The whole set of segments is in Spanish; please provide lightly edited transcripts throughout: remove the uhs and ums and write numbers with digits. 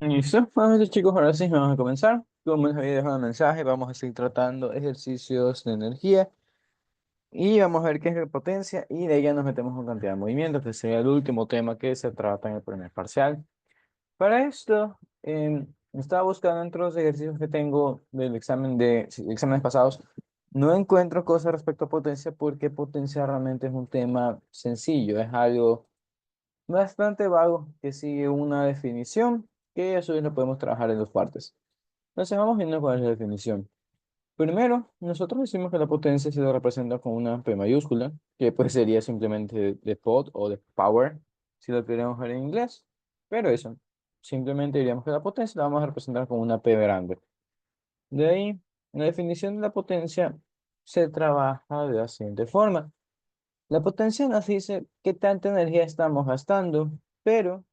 Listo, bueno, chicos, ahora sí vamos a comenzar. Como les había dejado el mensaje, vamos a seguir tratando ejercicios de energía y vamos a ver qué es la potencia y de ahí ya nos metemos en cantidad de movimientos, que sería el último tema que se trata en el primer parcial. Para esto, estaba buscando entre los ejercicios que tengo del examen de sí, exámenes pasados. No encuentro cosas respecto a potencia porque potencia realmente es un tema sencillo, es algo bastante vago que sigue una definición que a su vez lo podemos trabajar en dos partes. Entonces vamos viendo cuál es la definición. Primero, nosotros decimos que la potencia se lo representa con una P mayúscula, que pues sería simplemente de pod o de power, si lo queremos ver en inglés. Pero eso, simplemente diríamos que la potencia la vamos a representar con una P grande. De ahí, la definición de la potencia se trabaja de la siguiente forma. La potencia nos dice qué tanta energía estamos gastando, pero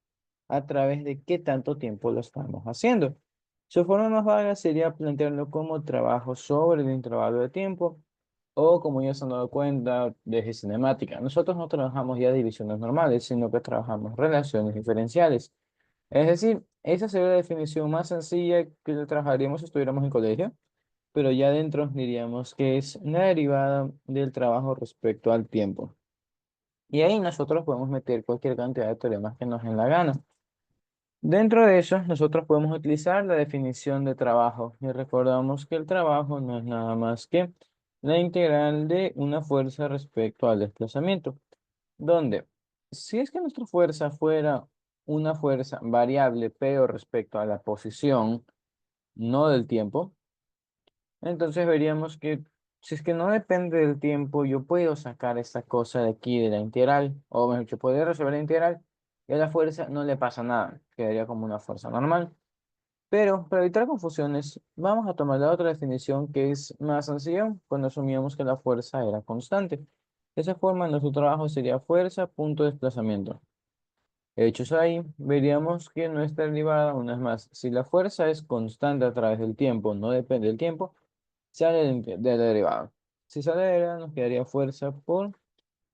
a través de qué tanto tiempo lo estamos haciendo. Su forma más vaga sería plantearlo como trabajo sobre el intervalo de tiempo o, como ya se han dado cuenta, de eje cinemática. Nosotros no trabajamos ya divisiones normales, sino que trabajamos relaciones diferenciales. Es decir, esa sería la definición más sencilla que trabajaríamos si estuviéramos en colegio, pero ya dentro diríamos que es una derivada del trabajo respecto al tiempo. Y ahí nosotros podemos meter cualquier cantidad de teoremas que nos den la gana. Dentro de eso, nosotros podemos utilizar la definición de trabajo y recordamos que el trabajo no es nada más que la integral de una fuerza respecto al desplazamiento, donde si es que nuestra fuerza fuera una fuerza variable, pero respecto a la posición, no del tiempo, entonces veríamos que si es que no depende del tiempo, yo puedo sacar esta cosa de aquí de la integral, o mejor dicho, poder resolver la integral, y a la fuerza no le pasa nada, quedaría como una fuerza normal. Pero para evitar confusiones, vamos a tomar la otra definición que es más sencilla cuando asumíamos que la fuerza era constante. De esa forma, nuestro trabajo sería fuerza punto desplazamiento. Hechos ahí, veríamos que nuestra derivada, una vez más, si la fuerza es constante a través del tiempo, no depende del tiempo, sale de la derivada. Si sale de la derivada, nos quedaría fuerza por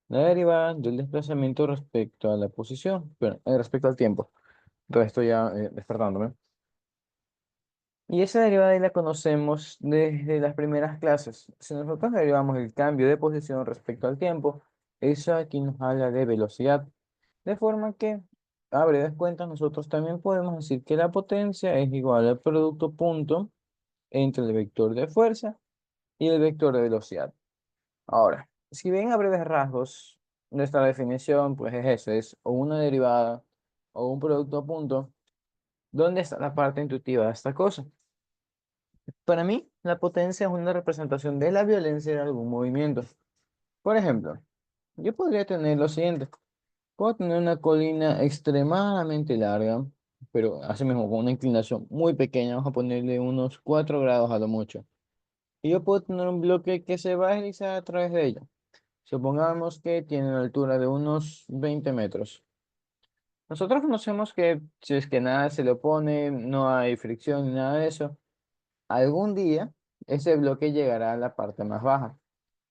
la derivada del desplazamiento respecto a la posición, pero respecto al tiempo. Entonces estoy ya despertándome. Y esa derivada ahí la conocemos desde las primeras clases. Si nosotros derivamos el cambio de posición respecto al tiempo, eso aquí nos habla de velocidad. De forma que, a breves cuentas, nosotros también podemos decir que la potencia es igual al producto punto entre el vector de fuerza y el vector de velocidad. Ahora, si ven a breves rasgos, nuestra definición, pues es eso, es o una derivada o un producto punto. ¿Dónde está la parte intuitiva de esta cosa? Para mí, la potencia es una representación de la violencia de algún movimiento. Por ejemplo, yo podría tener lo siguiente. Puedo tener una colina extremadamente larga, pero así mismo con una inclinación muy pequeña, vamos a ponerle unos 4 grados a lo mucho. Y yo puedo tener un bloque que se va a deslizar a través de ella. Supongamos que tiene una altura de unos 20 metros. Nosotros conocemos que si es que nada se le opone, no hay fricción ni nada de eso, algún día ese bloque llegará a la parte más baja.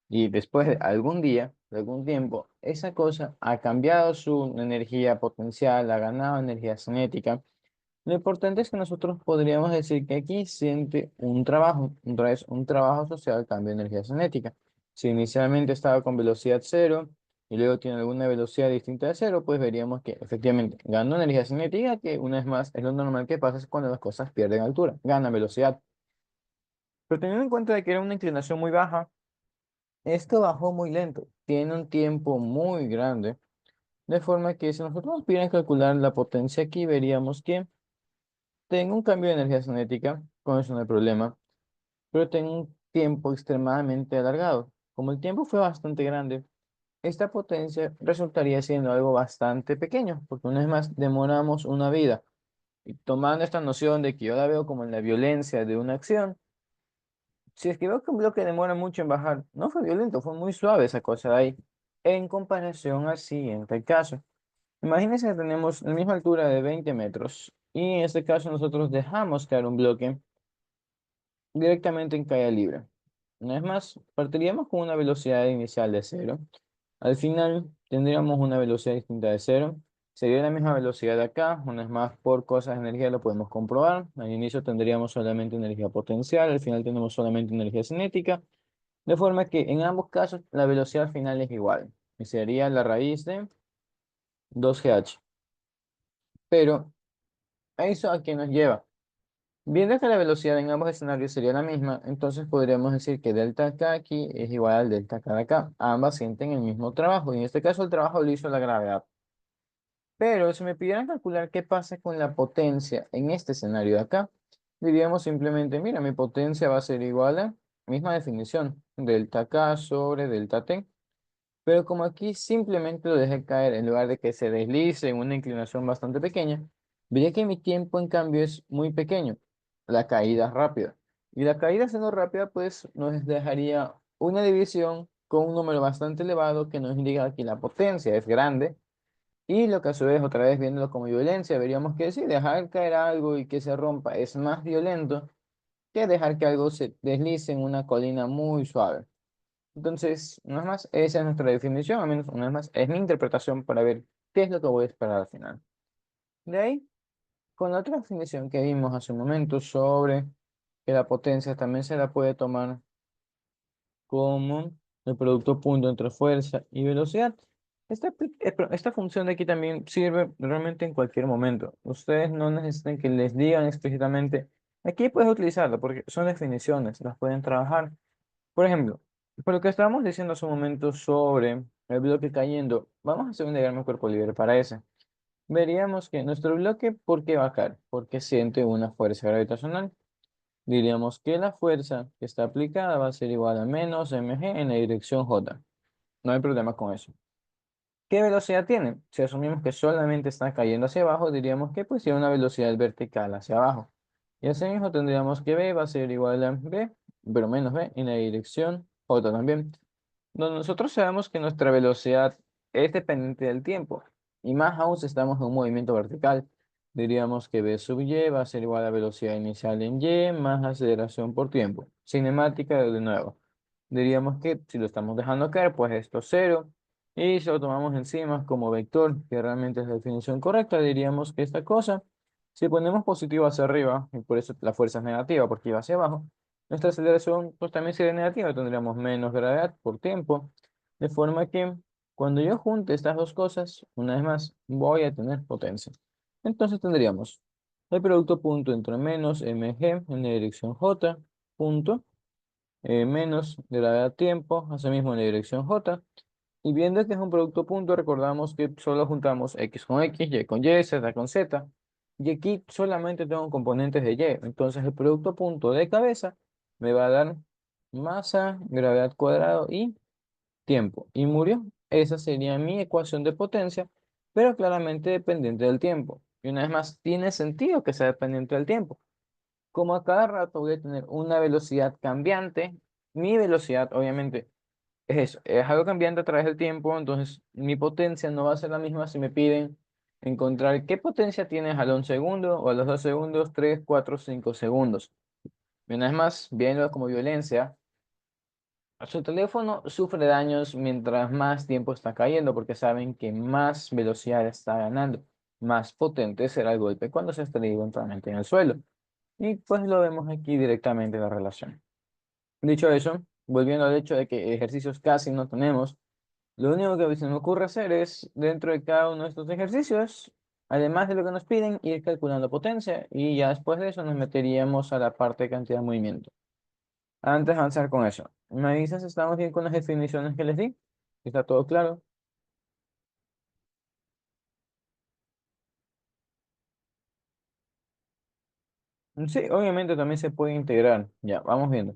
Y después de algún día, de algún tiempo, esa cosa ha cambiado su energía potencial, ha ganado energía cinética. Lo importante es que nosotros podríamos decir que aquí siente un trabajo, otra vez un trabajo social, cambio de energía cinética. Si inicialmente estaba con velocidad cero y luego tiene alguna velocidad distinta de cero, pues veríamos que efectivamente ganó energía cinética, que una vez más es lo normal que pasa cuando las cosas pierden altura, gana velocidad. Pero teniendo en cuenta de que era una inclinación muy baja, esto bajó muy lento, tiene un tiempo muy grande, de forma que si nosotros nos pidieran calcular la potencia aquí, veríamos que tengo un cambio de energía cinética, con eso no hay problema, pero tengo un tiempo extremadamente alargado. Como el tiempo fue bastante grande, esta potencia resultaría siendo algo bastante pequeño, porque una vez más demoramos una vida. Y tomando esta noción de que yo la veo como en la violencia de una acción, si es que veo que un bloque demora mucho en bajar, no fue violento, fue muy suave esa cosa de ahí, en comparación al siguiente caso. Imagínense que tenemos la misma altura de 20 metros y en este caso nosotros dejamos caer un bloque directamente en caída libre. Una vez más, partiríamos con una velocidad inicial de cero. Al final tendríamos una velocidad distinta de cero. Sería la misma velocidad de acá, una vez más por cosas de energía lo podemos comprobar. Al inicio tendríamos solamente energía potencial, al final tenemos solamente energía cinética, de forma que en ambos casos la velocidad final es igual, y sería la raíz de 2GH. Pero, ¿a eso a qué nos lleva? Viendo que la velocidad en ambos escenarios sería la misma, entonces podríamos decir que delta K aquí es igual al delta K de acá. Ambas sienten el mismo trabajo, y en este caso el trabajo lo hizo la gravedad. Pero si me pidieran calcular qué pasa con la potencia en este escenario de acá, diríamos simplemente, mira, mi potencia va a ser igual a, misma definición, delta K sobre delta T. Pero como aquí simplemente lo dejé caer en lugar de que se deslice en una inclinación bastante pequeña, vería que mi tiempo en cambio es muy pequeño. La caída es rápida. Y la caída siendo rápida, pues nos dejaría una división con un número bastante elevado que nos indica que la potencia es grande. Y lo que a su vez, otra vez viéndolo como violencia, veríamos que sí, dejar caer algo y que se rompa es más violento que dejar que algo se deslice en una colina muy suave. Entonces, una vez más, esa es nuestra definición, al menos una vez más, es mi interpretación para ver qué es lo que voy a esperar al final. De ahí, con la otra definición que vimos hace un momento sobre que la potencia también se la puede tomar como el producto punto entre fuerza y velocidad. Esta función de aquí también sirve realmente en cualquier momento. Ustedes no necesitan que les digan explícitamente, aquí puedes utilizarlo porque son definiciones, las pueden trabajar. Por ejemplo, por lo que estábamos diciendo hace un momento sobre el bloque cayendo, vamos a hacer un diagrama de cuerpo libre para ese. Veríamos que nuestro bloque, ¿por qué va a caer? Porque siente una fuerza gravitacional. Diríamos que la fuerza que está aplicada va a ser igual a menos mg en la dirección j. No hay problema con eso. ¿Qué velocidad tiene? Si asumimos que solamente está cayendo hacia abajo, diríamos que pues tiene una velocidad vertical hacia abajo. Y así mismo tendríamos que b va a ser igual a b, pero menos b en la dirección j también. Donde nosotros sabemos que nuestra velocidad es dependiente del tiempo, y más aún si estamos en un movimiento vertical, diríamos que v sub y va a ser igual a velocidad inicial en y más aceleración por tiempo. Cinemática de nuevo. Diríamos que si lo estamos dejando caer, pues esto es cero, y si lo tomamos encima como vector, que realmente es la definición correcta, diríamos que esta cosa, si ponemos positivo hacia arriba, y por eso la fuerza es negativa porque iba hacia abajo, nuestra aceleración pues también sería negativa, tendríamos menos gravedad por tiempo, de forma que cuando yo junte estas dos cosas, una vez más, voy a tener potencia. Entonces tendríamos el producto punto entre menos mg en la dirección j, punto, menos gravedad tiempo, asimismo en la dirección j, y viendo que es un producto punto, recordamos que solo juntamos x con x, y con y, z con z, y aquí solamente tengo componentes de y. Entonces el producto punto de cabeza me va a dar masa, gravedad cuadrado y tiempo. Y murió. Esa sería mi ecuación de potencia, pero claramente dependiente del tiempo. Y una vez más, tiene sentido que sea dependiente del tiempo. Como a cada rato voy a tener una velocidad cambiante, mi velocidad obviamente es eso, es algo cambiante a través del tiempo, entonces mi potencia no va a ser la misma si me piden encontrar qué potencia tienes a los 1 segundo o a los 2 segundos, 3 4 5 segundos. Y una vez más, viendo como violencia, su teléfono sufre daños mientras más tiempo está cayendo porque saben que más velocidad está ganando, más potente será el golpe cuando se estrelle eventualmente en el suelo. Y pues lo vemos aquí directamente en la relación. Dicho eso, volviendo al hecho de que ejercicios casi no tenemos, lo único que se me ocurre hacer es, dentro de cada uno de estos ejercicios, además de lo que nos piden, ir calculando potencia y ya después de eso nos meteríamos a la parte de cantidad de movimiento. Antes de avanzar con eso, ¿me avisas si estamos bien con las definiciones que les di? ¿Está todo claro? Sí, obviamente también se puede integrar. Ya, vamos viendo.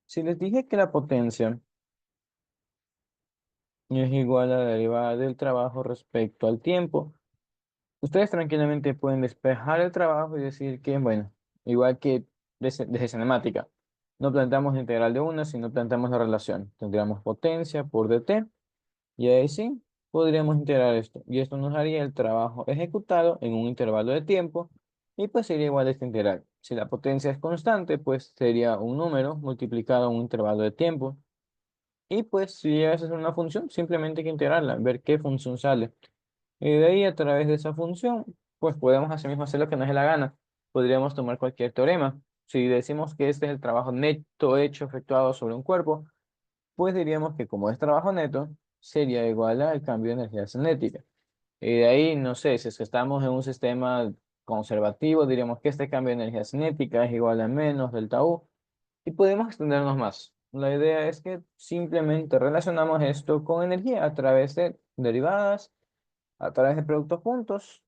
Si les dije que la potencia es igual a la derivada del trabajo respecto al tiempo, ustedes tranquilamente pueden despejar el trabajo y decir que, bueno, igual que desde cinemática, no planteamos la integral de una, sino planteamos la relación. Tendríamos potencia por dt, y ahí sí podríamos integrar esto. Y esto nos haría el trabajo ejecutado en un intervalo de tiempo, y pues sería igual a esta integral. Si la potencia es constante, pues sería un número multiplicado en un intervalo de tiempo. Y pues si esa es una función, simplemente hay que integrarla, ver qué función sale. Y de ahí, a través de esa función, pues podemos asimismo hacer lo que nos dé la gana. Podríamos tomar cualquier teorema. Si decimos que este es el trabajo neto hecho efectuado sobre un cuerpo, pues diríamos que como es trabajo neto, sería igual al cambio de energía cinética. Y de ahí, no sé, si es que estamos en un sistema conservativo, diríamos que este cambio de energía cinética es igual a menos delta U. Y podemos extendernos más. La idea es que simplemente relacionamos esto con energía a través de derivadas, a través de productos juntos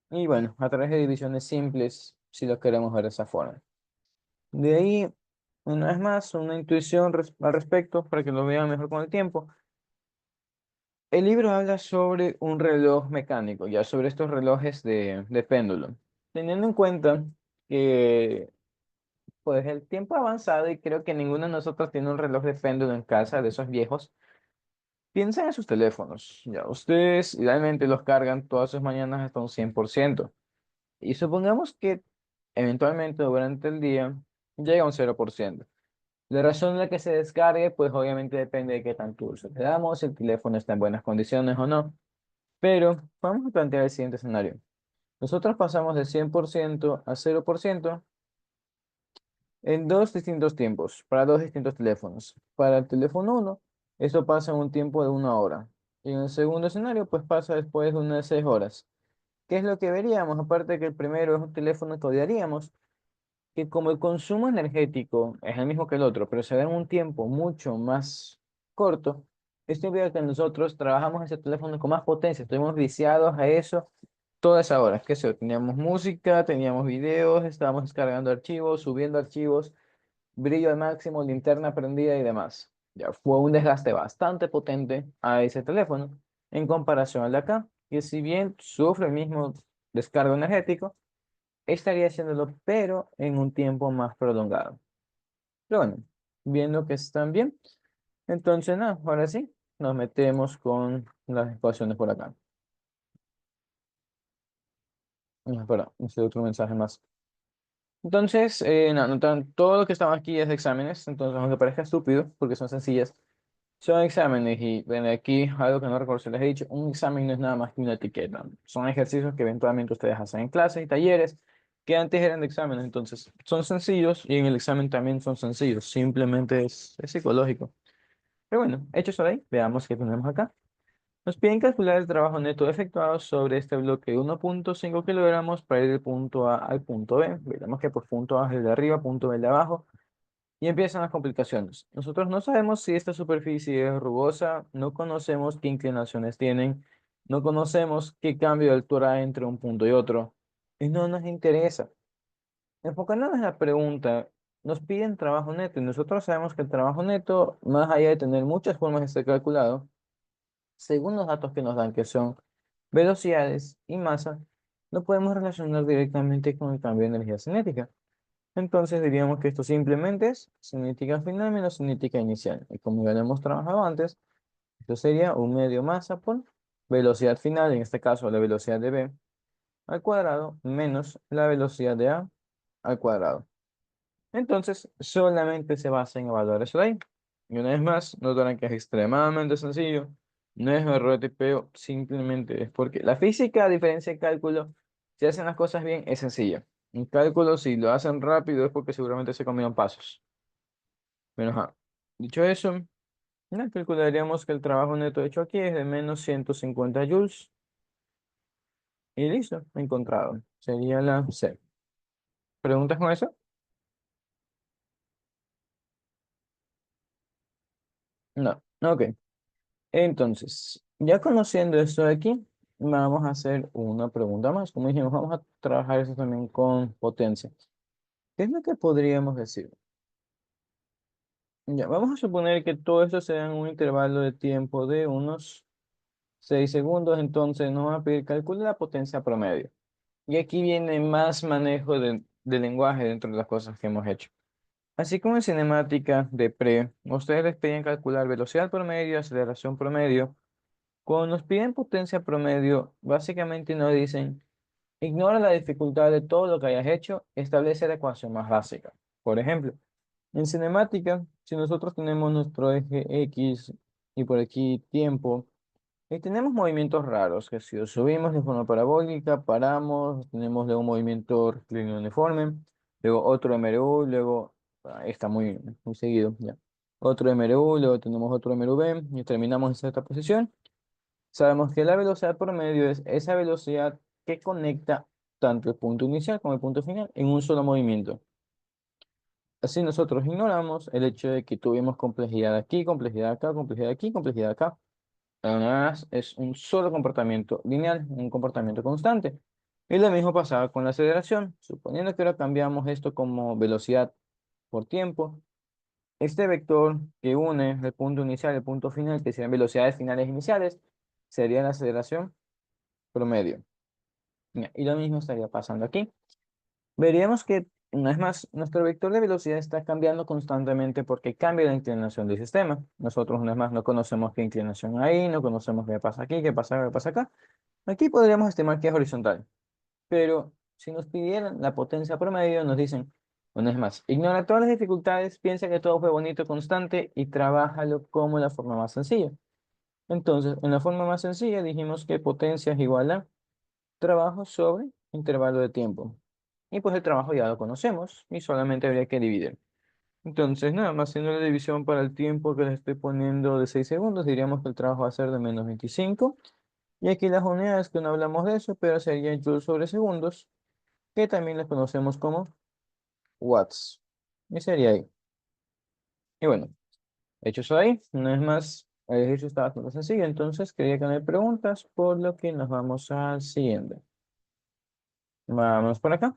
y bueno, a través de divisiones simples, si lo queremos ver de esa forma. De ahí, una vez más, una intuición al respecto para que lo vean mejor con el tiempo. El libro habla sobre un reloj mecánico, ya sobre estos relojes de péndulo, teniendo en cuenta que pues el tiempo ha avanzado y creo que ninguno de nosotros tiene un reloj de péndulo en casa de esos viejos. Piensen en sus teléfonos, ya ustedes idealmente los cargan todas sus mañanas hasta un 100%. Y supongamos que eventualmente durante el día llega a un 0%. La razón en la que se descargue, pues obviamente depende de qué tanto uso le damos, si el teléfono está en buenas condiciones o no. Pero vamos a plantear el siguiente escenario. Nosotros pasamos de 100% a 0% en dos distintos tiempos, para dos distintos teléfonos. Para el teléfono uno, esto pasa en un tiempo de 1 hora. Y en el segundo escenario, pues pasa después de unas 6 horas. ¿Qué es lo que veríamos? Aparte de que el primero es un teléfono que odiaríamos, que como el consumo energético es el mismo que el otro, pero se da en un tiempo mucho más corto, esto implica que nosotros trabajamos ese teléfono con más potencia, estuvimos viciados a eso todas esas horas, qué sé yo, teníamos música, teníamos videos, estábamos descargando archivos, subiendo archivos, brillo al máximo, linterna prendida y demás. Ya fue un desgaste bastante potente a ese teléfono en comparación al de acá, que si bien sufre el mismo descargo energético, estaría haciéndolo, pero en un tiempo más prolongado. Pero bueno, viendo que están bien, entonces nada, ahora sí, nos metemos con las ecuaciones por acá. Espera, ese otro mensaje más. Entonces, nada, notan, todo lo que estaba aquí es de exámenes, entonces aunque parezca estúpido, porque son sencillas, son exámenes y ven aquí algo que no recuerdo si les he dicho, un examen no es nada más que una etiqueta. Son ejercicios que eventualmente ustedes hacen en clases y talleres que antes eran de exámenes, entonces son sencillos y en el examen también son sencillos, simplemente es psicológico. Pero bueno, hecho eso de ahí, veamos qué tenemos acá. Nos piden calcular el trabajo neto efectuado sobre este bloque de 1,5 kilogramos para ir del punto A al punto B. Veremos que por punto A es el de arriba, punto B el de abajo. Y empiezan las complicaciones. Nosotros no sabemos si esta superficie es rugosa, no conocemos qué inclinaciones tienen, no conocemos qué cambio de altura hay entre un punto y otro. Y no nos interesa. Enfocándonos en la pregunta, nos piden trabajo neto y nosotros sabemos que el trabajo neto, más allá de tener muchas formas de ser calculado, según los datos que nos dan, que son velocidades y masa, no podemos relacionar directamente con el cambio de energía cinética. Entonces diríamos que esto simplemente es cinética final menos cinética inicial. Y como ya lo hemos trabajado antes, esto sería un medio masa por velocidad final, en este caso la velocidad de B al cuadrado, menos la velocidad de A al cuadrado. Entonces, solamente se basa en evaluar eso de ahí. Y una vez más, notarán que es extremadamente sencillo. No es un error de tipeo, simplemente es porque la física, a diferencia de cálculo, si hacen las cosas bien, es sencilla. En cálculo, si lo hacen rápido, es porque seguramente se comieron pasos. Pero, ajá. Dicho eso, ya calcularíamos que el trabajo neto hecho aquí es de menos 150 joules. Y listo, encontrado. Sería la C. ¿Preguntas con eso? No. Ok. Entonces, ya conociendo esto de aquí, vamos a hacer una pregunta más. Como dijimos, vamos a trabajar eso también con potencia. ¿Qué es lo que podríamos decir? Ya, vamos a suponer que todo esto se da en un intervalo de tiempo de unos 6 segundos, entonces nos va a pedir cálculo de la potencia promedio. Y aquí viene más manejo de lenguaje dentro de las cosas que hemos hecho. Así como en cinemática de pre, ustedes les pedían calcular velocidad promedio, aceleración promedio. Cuando nos piden potencia promedio, básicamente nos dicen, ignora la dificultad de todo lo que hayas hecho, establece la ecuación más básica. Por ejemplo, en cinemática, si nosotros tenemos nuestro eje X y por aquí tiempo, Y tenemos movimientos raros, que si subimos de forma parabólica, paramos, tenemos luego un movimiento rectilíneo uniforme, luego otro MRU, luego, está muy seguido, ya. Otro MRU, luego tenemos otro MRV, y terminamos en esta posición. Sabemos que la velocidad promedio es esa velocidad que conecta tanto el punto inicial como el punto final en un solo movimiento. Así nosotros ignoramos el hecho de que tuvimos complejidad aquí, complejidad acá, complejidad aquí, complejidad acá. Además, es un solo comportamiento lineal, un comportamiento constante. Y lo mismo pasaba con la aceleración. Suponiendo que ahora cambiamos esto como velocidad por tiempo, este vector que une el punto inicial y el punto final, que serían velocidades finales e iniciales, sería la aceleración promedio. Ya, y lo mismo estaría pasando aquí. Veríamos que, una vez más, nuestro vector de velocidad está cambiando constantemente porque cambia la inclinación del sistema. Nosotros, una vez más, no conocemos qué inclinación hay, no conocemos qué pasa aquí, qué pasa acá. Aquí podríamos estimar que es horizontal, pero si nos pidieran la potencia promedio, nos dicen, una vez más, ignora todas las dificultades, piensa que todo fue bonito, constante y trabájalo como la forma más sencilla. Entonces, en la forma más sencilla dijimos que potencia es igual a trabajo sobre intervalo de tiempo. Y pues el trabajo ya lo conocemos y solamente habría que dividir. Entonces, nada más haciendo la división para el tiempo que le estoy poniendo de 6 segundos, diríamos que el trabajo va a ser de -25. Y aquí las unidades que no hablamos de eso, pero serían joules sobre segundos, que también las conocemos como watts. Y sería ahí. Y bueno, hecho eso ahí, una vez más, el ejercicio está bastante sencillo, entonces quería que no hay preguntas, por lo que nos vamos al siguiente. Vamos por acá.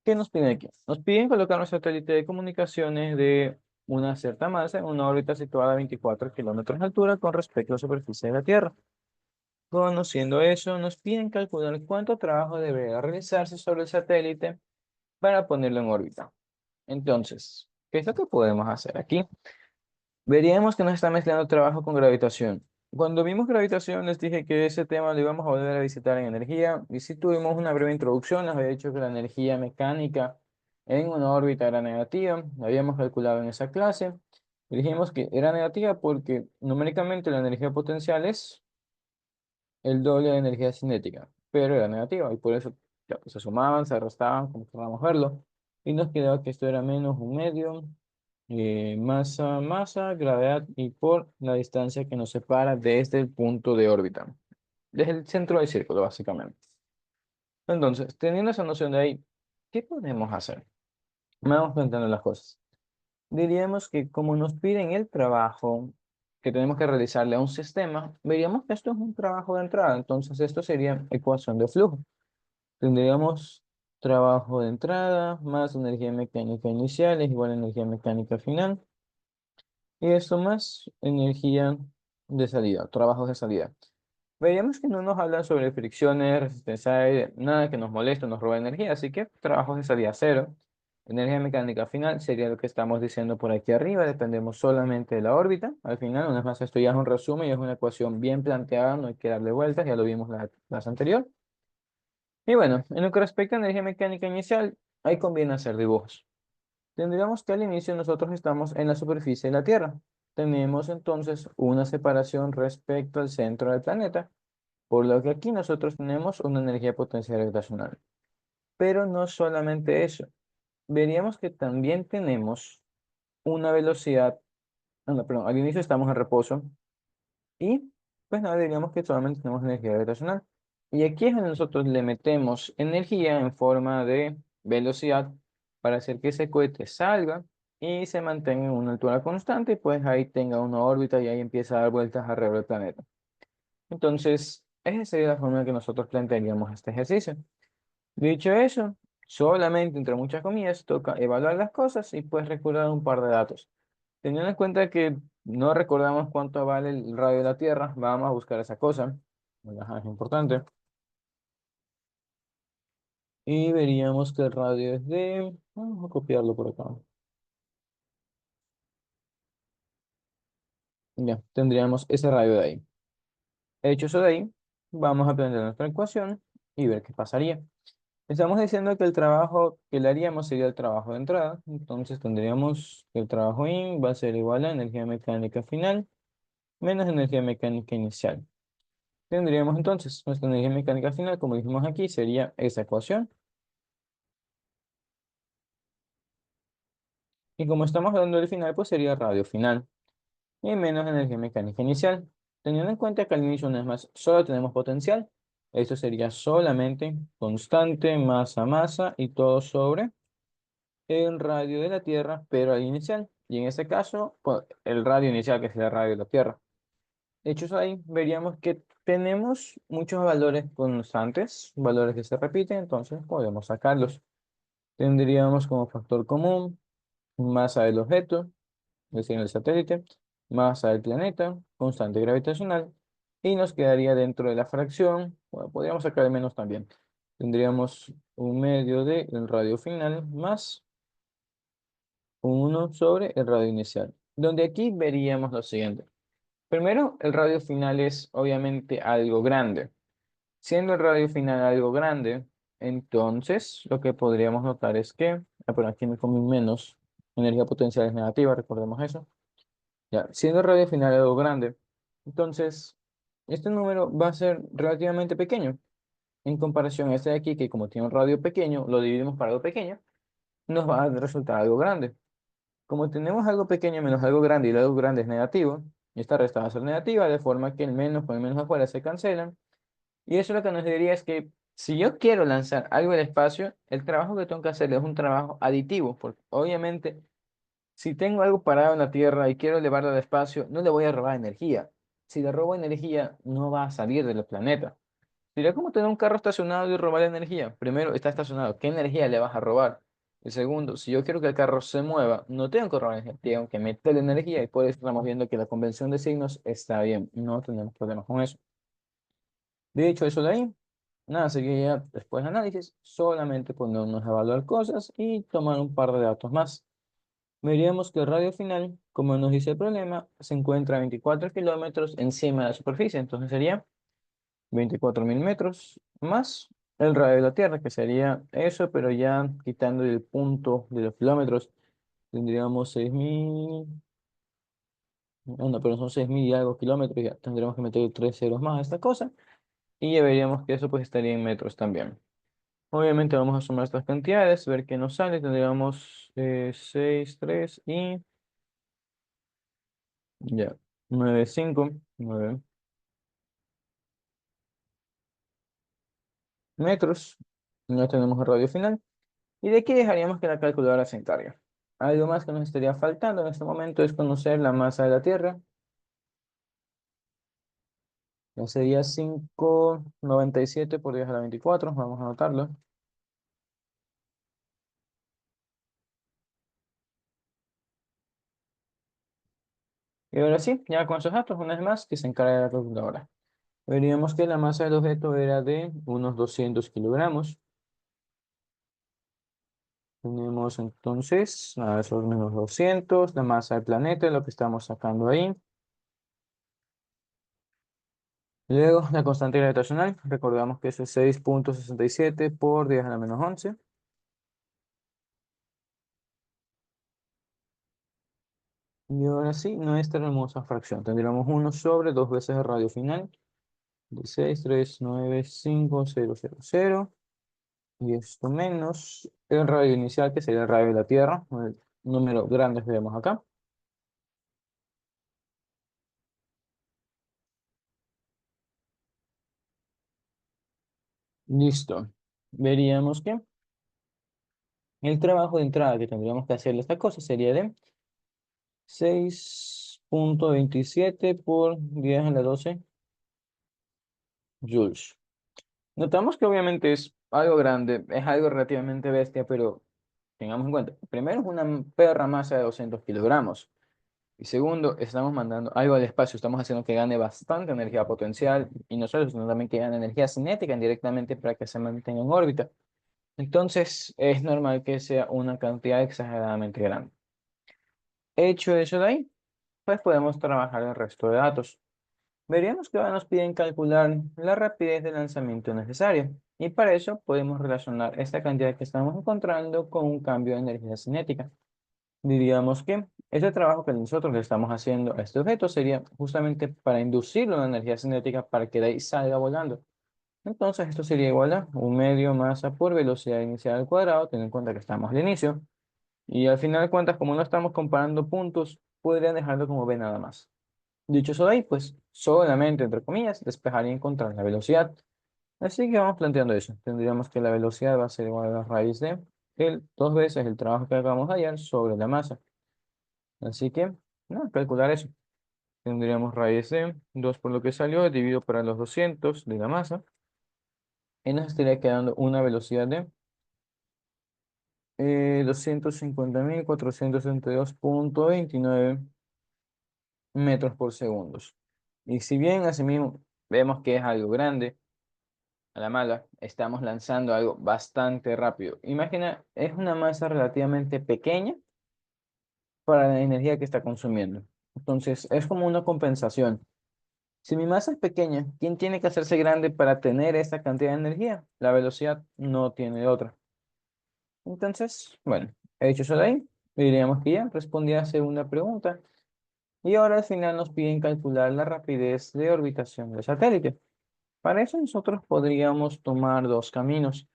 ¿Qué nos piden aquí? Nos piden colocar un satélite de comunicaciones de una cierta masa en una órbita situada a 24 kilómetros de altura con respecto a la superficie de la Tierra. Conociendo eso, nos piden calcular cuánto trabajo debería realizarse sobre el satélite para ponerlo en órbita. Entonces, ¿qué es lo que podemos hacer aquí? Veríamos que nos está mezclando trabajo con gravitación. Cuando vimos gravitación, les dije que ese tema lo íbamos a volver a visitar en energía. Y si tuvimos una breve introducción, nos había dicho que la energía mecánica en una órbita era negativa. Lo habíamos calculado en esa clase. Y dijimos que era negativa porque numéricamente la energía potencial es el doble de energía cinética, pero era negativa. Y por eso ya, pues, se sumaban, se restaban, como queramos verlo. Y nos quedaba que esto era menos un medio masa, masa, gravedad y por la distancia que nos separa desde el punto de órbita, desde el centro del círculo, básicamente. Entonces, teniendo esa noción de ahí, ¿qué podemos hacer? Vamos planteando las cosas. Diríamos que como nos piden el trabajo que tenemos que realizarle a un sistema, veríamos que esto es un trabajo de entrada. Entonces, esto sería ecuación de flujo. Tendríamos trabajo de entrada más energía mecánica inicial es igual a energía mecánica final. Y esto más energía de salida, trabajos de salida. Veríamos que no nos hablan sobre fricciones, resistencia a aire, nada que nos moleste, nos robe energía, así que trabajos de salida cero. Energía mecánica final sería lo que estamos diciendo por aquí arriba, dependemos solamente de la órbita. Al final, una vez más, esto ya es un resumen y es una ecuación bien planteada, no hay que darle vueltas, ya lo vimos la clase anterior. Y bueno, en lo que respecta a energía mecánica inicial, ahí conviene hacer dibujos. Tendríamos que al inicio nosotros estamos en la superficie de la Tierra. Tenemos entonces una separación respecto al centro del planeta, por lo que aquí nosotros tenemos una energía potencial gravitacional. Pero no solamente eso. Veríamos que también tenemos una velocidad, no, perdón, al inicio estamos en reposo y pues nada, diríamos que solamente tenemos energía gravitacional. Y aquí es donde nosotros le metemos energía en forma de velocidad para hacer que ese cohete salga y se mantenga en una altura constante y pues ahí tenga una órbita y ahí empieza a dar vueltas alrededor del planeta. Entonces, esa sería la forma en que nosotros plantearíamos este ejercicio. Dicho eso, solamente entre muchas comillas toca evaluar las cosas y pues recordar un par de datos. Teniendo en cuenta que no recordamos cuánto vale el radio de la Tierra, vamos a buscar esa cosa. Ajá, es importante. Y veríamos que el radio es de... Vamos a copiarlo por acá. Ya, tendríamos ese radio de ahí. Hecho eso de ahí, vamos a aprender nuestra ecuación y ver qué pasaría. Estamos diciendo que el trabajo que le haríamos sería el trabajo de entrada. Entonces tendríamos que el trabajo in va a ser igual a energía mecánica final menos energía mecánica inicial. Tendríamos entonces nuestra energía mecánica final, como dijimos aquí, sería esa ecuación. Y como estamos hablando del final, pues sería radio final. Y menos energía mecánica inicial. Teniendo en cuenta que al inicio no es más, solo tenemos potencial. Esto sería solamente constante, masa y todo sobre el radio de la Tierra, pero al inicial. Y en este caso, pues, el radio inicial, que es el radio de la Tierra. Hechos ahí, veríamos que tenemos muchos valores constantes, valores que se repiten, entonces podemos sacarlos. Tendríamos como factor común masa del objeto, es decir, el satélite, masa del planeta, constante gravitacional, y nos quedaría dentro de la fracción, bueno, podríamos sacar el menos también. Tendríamos un medio del radio final más 1 sobre el radio inicial, donde aquí veríamos lo siguiente. Primero, el radio final es obviamente algo grande. Siendo el radio final algo grande, entonces lo que podríamos notar es que, pero aquí me comí menos, energía potencial es negativa, recordemos eso. Ya, siendo el radio final algo grande, entonces este número va a ser relativamente pequeño en comparación a este de aquí, que como tiene un radio pequeño, lo dividimos para algo pequeño, nos va a resultar algo grande. Como tenemos algo pequeño menos algo grande y lo algo grande es negativo, esta resta va a ser negativa, de forma que el menos con el menos afuera se cancelan. Y eso lo que nos diría es que si yo quiero lanzar algo al espacio, el trabajo que tengo que hacer es un trabajo aditivo, porque obviamente si tengo algo parado en la Tierra y quiero elevarlo al espacio, no le voy a robar energía. Si le robo energía, no va a salir del planeta. Sería como tener un carro estacionado y robar energía. Primero, está estacionado. ¿Qué energía le vas a robar? Y segundo, si yo quiero que el carro se mueva, no tengo que robar energía, tengo que meterle energía y por eso estamos viendo que la convención de signos está bien. No tenemos problemas con eso. De hecho, eso de ahí, nada, seguiría después de análisis, solamente ponernos a evaluar cosas y tomar un par de datos más. Veríamos que el radio final, como nos dice el problema, se encuentra a 24 kilómetros encima de la superficie, entonces sería 24.000 metros más el radio de la Tierra, que sería eso, pero ya quitando el punto de los kilómetros, tendríamos 6.000, no, pero son 6.000 y algo kilómetros, ya tendríamos que meter 3 ceros más a esta cosa, y ya veríamos que eso pues estaría en metros también. Obviamente vamos a sumar estas cantidades, ver qué nos sale, tendríamos 6, 3 y ya, 9 5 9 metros, no tenemos el radio final. Y de aquí dejaríamos que la calculadora se encargue. Algo más que nos estaría faltando en este momento es conocer la masa de la Tierra. Ya sería 5,97 por 10 a la 24. Vamos a anotarlo. Y ahora sí, ya con esos datos, una vez más, que se encargue la calculadora. Veríamos que la masa del objeto era de unos 200 kilogramos. Tenemos entonces, esos menos 200, la masa del planeta, lo que estamos sacando ahí. Luego, la constante gravitacional, recordamos que eso es 6,67 por 10 a la menos 11. Y ahora sí, nuestra hermosa fracción. Tendríamos 1 sobre 2 veces el radio final de 6,395,000. Y esto menos el radio inicial, que sería el radio de la Tierra, el número grande que vemos acá. Listo. Veríamos que el trabajo de entrada que tendríamos que hacerle a esta cosa sería de 6,27 por 10 a la 12 joules. Notamos que obviamente es algo grande, es algo relativamente bestia, pero tengamos en cuenta, primero es una perra masa de 200 kilogramos. Y segundo, estamos mandando algo al espacio, estamos haciendo que gane bastante energía potencial y no solo, sino también que gane energía cinética indirectamente para que se mantenga en órbita. Entonces, es normal que sea una cantidad exageradamente grande. Hecho eso de ahí, pues podemos trabajar el resto de datos. Veríamos que ahora nos piden calcular la rapidez de lanzamiento necesaria. Y para eso podemos relacionar esta cantidad que estamos encontrando con un cambio de energía cinética. Diríamos que Este trabajo que nosotros le estamos haciendo a este objeto sería justamente para inducirle una energía cinética para que de ahí salga volando. Entonces esto sería igual a un medio masa por velocidad inicial al cuadrado, teniendo en cuenta que estamos al inicio. Y al final de cuentas, como no estamos comparando puntos, podrían dejarlo como B nada más. Dicho eso de ahí, pues solamente, entre comillas, despejar y encontrar la velocidad. Así que vamos planteando eso. Tendríamos que la velocidad va a ser igual a la raíz de dos veces el trabajo que acabamos de hallar sobre la masa. Así que, no, calcular eso. Tendríamos raíz de 2 por lo que salió, dividido para los 200 de la masa. Y nos estaría quedando una velocidad de 250.462,29 metros por segundo. Y si bien asimismo vemos que es algo grande, a la mala, estamos lanzando algo bastante rápido. Imagina, es una masa relativamente pequeña para la energía que está consumiendo. Entonces, es como una compensación. Si mi masa es pequeña, ¿quién tiene que hacerse grande para tener esta cantidad de energía? La velocidad no tiene otra. Entonces, bueno, he dicho eso de ahí. Diríamos que ya respondí a la segunda pregunta. Y ahora al final nos piden calcular la rapidez de orbitación del satélite. Para eso nosotros podríamos tomar dos caminos.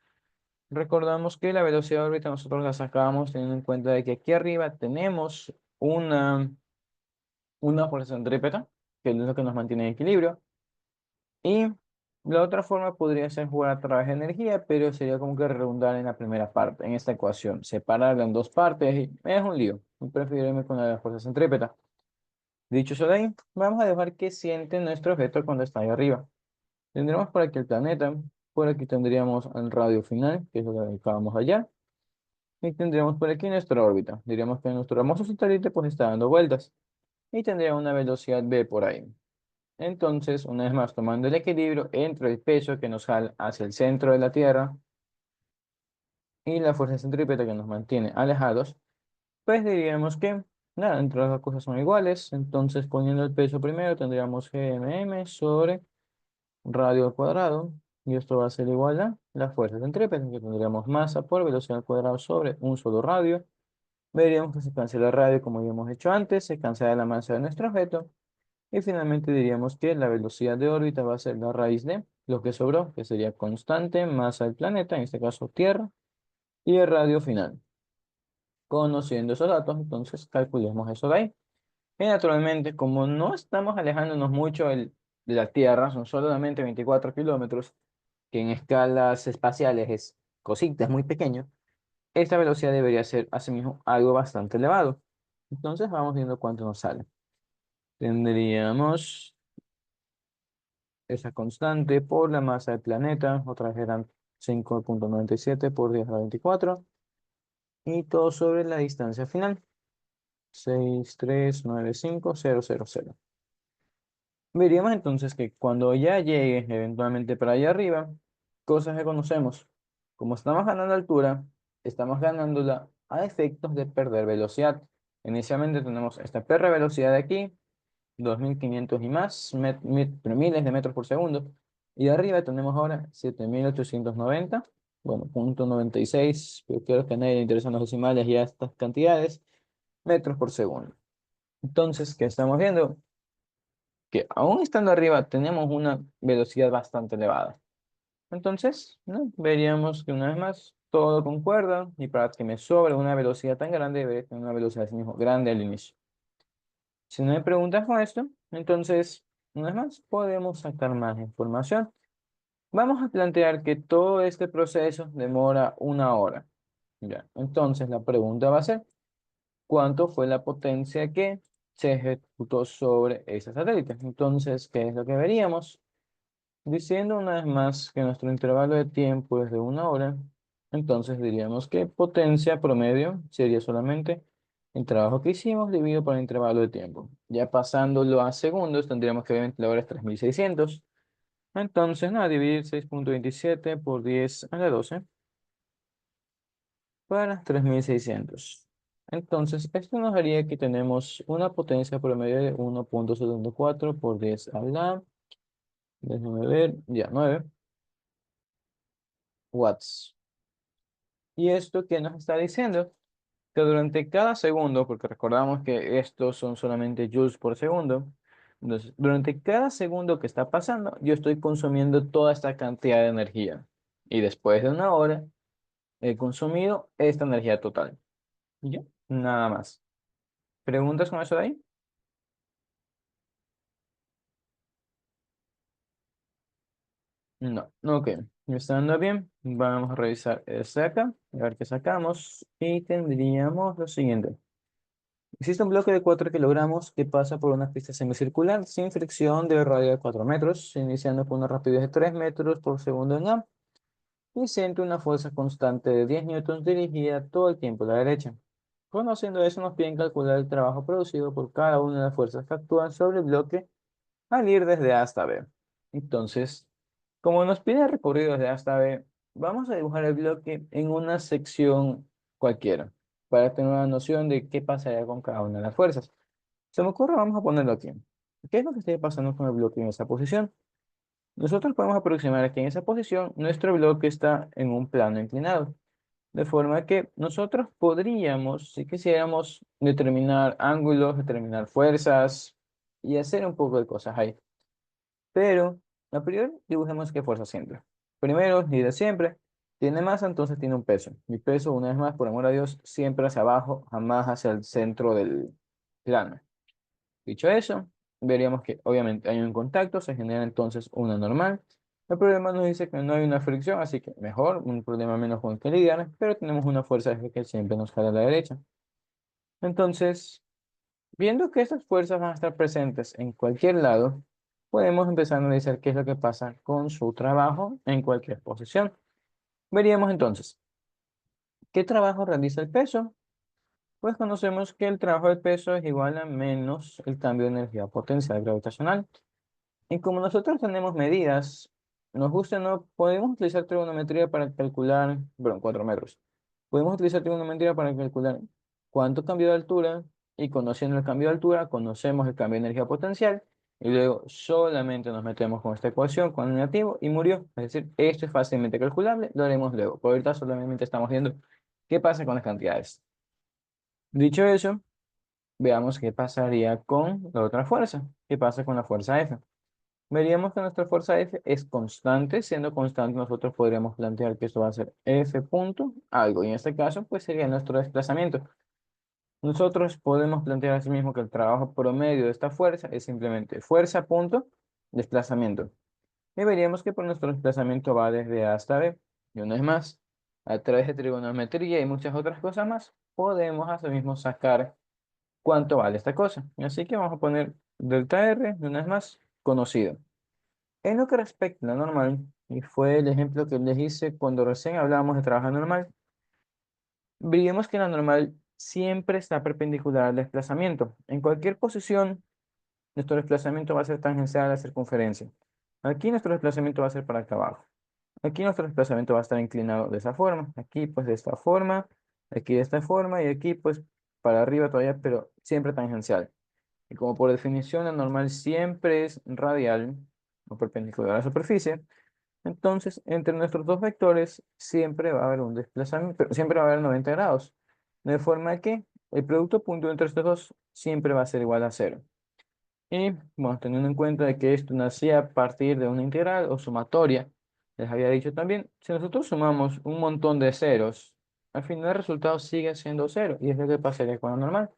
Recordamos que la velocidad de órbita nosotros la sacamos teniendo en cuenta de que aquí arriba tenemos una fuerza centrípeta, que es lo que nos mantiene en equilibrio. Y la otra forma podría ser jugar a través de energía, pero sería como que redundar en la primera parte, en esta ecuación. Separarla en dos partes y es un lío. Prefiero irme con la de la fuerza centrípeta. Dicho eso de ahí, vamos a dejar que siente nuestro objeto cuando está ahí arriba. Tendremos por aquí el planeta, por aquí tendríamos el radio final, que es lo que acabamos allá, y tendríamos por aquí nuestra órbita. Diríamos que nuestro hermoso satélite pues está dando vueltas y tendría una velocidad v por ahí. Entonces, una vez más, tomando el equilibrio entre el peso que nos jala hacia el centro de la Tierra y la fuerza centrípeta que nos mantiene alejados, pues diríamos que, nada, entre las dos cosas son iguales. Entonces, poniendo el peso primero, tendríamos GMM sobre radio al cuadrado, y esto va a ser igual a la fuerza centrípeta, que tendríamos masa por velocidad al cuadrado sobre un solo radio. Veríamos que se cancela el radio como ya hemos hecho antes, se cancela la masa de nuestro objeto, y finalmente diríamos que la velocidad de órbita va a ser la raíz de lo que sobró, que sería constante, masa del planeta, en este caso Tierra, y el radio final. Conociendo esos datos, entonces calculemos eso de ahí. Y naturalmente, como no estamos alejándonos mucho de la Tierra, son solamente 24 kilómetros, que en escalas espaciales es cosita, es muy pequeño, esta velocidad debería ser asimismo algo bastante elevado. Entonces vamos viendo cuánto nos sale. Tendríamos esa constante por la masa del planeta, otra vez eran 5,97 por 10 a la 24, y todo sobre la distancia final, 6395000. Veríamos entonces que cuando ya llegue eventualmente para allá arriba, cosas que conocemos, como estamos ganando altura, estamos ganándola a efectos de perder velocidad. Inicialmente tenemos esta perra velocidad de aquí, 2500 y más, pero miles de metros por segundo. Y de arriba tenemos ahora 7890, bueno, punto 96, pero creo que a nadie le interesan los decimales y a estas cantidades, metros por segundo. Entonces, ¿qué estamos viendo? Que aún estando arriba tenemos una velocidad bastante elevada. Entonces, ¿no? Veríamos que una vez más todo concuerda y para que me sobre una velocidad tan grande, debería tener una velocidad así mismo grande al inicio. Si no hay preguntas con esto, entonces, una vez más, podemos sacar más información. Vamos a plantear que todo este proceso demora una hora. Ya. Entonces, la pregunta va a ser, ¿cuánto fue la potencia que se ejecutó sobre ese satélite? Entonces, ¿qué es lo que veríamos? Diciendo una vez más que nuestro intervalo de tiempo es de una hora, entonces diríamos que potencia promedio sería solamente el trabajo que hicimos dividido por el intervalo de tiempo. Ya pasándolo a segundos, tendríamos que obviamente la hora es 3600. Entonces, nada, dividir 6,27 por 10 a la 12 para 3600. Entonces, esto nos haría que tenemos una potencia promedio de 1,74 por 10 a la, déjame ver, ya, 9 watts. ¿Y esto qué nos está diciendo? que durante cada segundo, porque recordamos que estos son solamente joules por segundo, entonces durante cada segundo que está pasando, yo estoy consumiendo toda esta cantidad de energía. Y después de una hora, he consumido esta energía total. Y ya, nada más. ¿Preguntas con eso de ahí? No. Ok. Estando bien, vamos a revisar este de acá, a ver qué sacamos. Y tendríamos lo siguiente. Existe un bloque de 4 kilogramos que pasa por una pista semicircular sin fricción de radio de 4 metros, iniciando con una rapidez de 3 metros por segundo en A y siente una fuerza constante de 10 newtons dirigida todo el tiempo a la derecha. Conociendo eso, nos piden calcular el trabajo producido por cada una de las fuerzas que actúan sobre el bloque al ir desde A hasta B. Entonces, como nos pide recorrido desde A hasta B, vamos a dibujar el bloque en una sección cualquiera para tener una noción de qué pasaría con cada una de las fuerzas. Se me ocurre, vamos a ponerlo aquí. ¿Qué es lo que está pasando con el bloque en esa posición? Nosotros podemos aproximar que en esa posición nuestro bloque está en un plano inclinado, de forma que nosotros podríamos, si quisiéramos, determinar ángulos, determinar fuerzas y hacer un poco de cosas ahí. Pero a priori dibujemos qué fuerza siempre. Primero, y de siempre, tiene masa, entonces tiene un peso. Mi peso, una vez más, por amor a Dios, siempre hacia abajo, jamás hacia el centro del plano. Dicho eso, veríamos que obviamente hay un contacto, se genera entonces una normal. El problema nos dice que no hay una fricción, así que mejor, un problema menos con el que lidiar, pero tenemos una fuerza F que siempre nos jala a la derecha. Entonces, viendo que estas fuerzas van a estar presentes en cualquier lado, podemos empezar a analizar qué es lo que pasa con su trabajo en cualquier posición. Veríamos entonces, ¿qué trabajo realiza el peso? Pues conocemos que el trabajo del peso es igual a menos el cambio de energía potencial gravitacional. Y como nosotros tenemos medidas, nos gusta o no, podemos utilizar trigonometría para calcular, bueno, 4 metros. Podemos utilizar trigonometría para calcular cuánto cambio de altura y conociendo el cambio de altura, conocemos el cambio de energía potencial y luego solamente nos metemos con esta ecuación con el negativo y murió. Es decir, esto es fácilmente calculable, lo haremos luego. Por ahorita solamente estamos viendo qué pasa con las cantidades. Dicho eso, veamos qué pasaría con la otra fuerza. ¿Qué pasa con la fuerza F? Veríamos que nuestra fuerza F es constante. Siendo constante, nosotros podríamos plantear que esto va a ser F punto algo. Y en este caso, pues sería nuestro desplazamiento. Nosotros podemos plantear asimismo que el trabajo promedio de esta fuerza es simplemente fuerza punto desplazamiento. Y veríamos que por nuestro desplazamiento va desde A hasta B. Y una vez más, a través de trigonometría y muchas otras cosas más, podemos asimismo sacar cuánto vale esta cosa. Así que vamos a poner delta R, y una vez más, conocido. En lo que respecta a la normal, y fue el ejemplo que les hice cuando recién hablábamos de trabajo normal, veríamos que la normal siempre está perpendicular al desplazamiento. En cualquier posición, nuestro desplazamiento va a ser tangencial a la circunferencia. Aquí nuestro desplazamiento va a ser para acá abajo. Aquí nuestro desplazamiento va a estar inclinado de esa forma. Aquí pues de esta forma, aquí de esta forma y aquí pues para arriba todavía, pero siempre tangencial. Y como por definición la normal siempre es radial o perpendicular a la superficie, entonces, entre nuestros dos vectores siempre va a haber un desplazamiento, pero siempre va a haber 90 grados. De forma que el producto punto entre estos dos siempre va a ser igual a cero. Y bueno, teniendo en cuenta de que esto nacía a partir de una integral o sumatoria, les había dicho también, si nosotros sumamos un montón de ceros, al final el resultado sigue siendo cero y es lo que pasaría con la normal.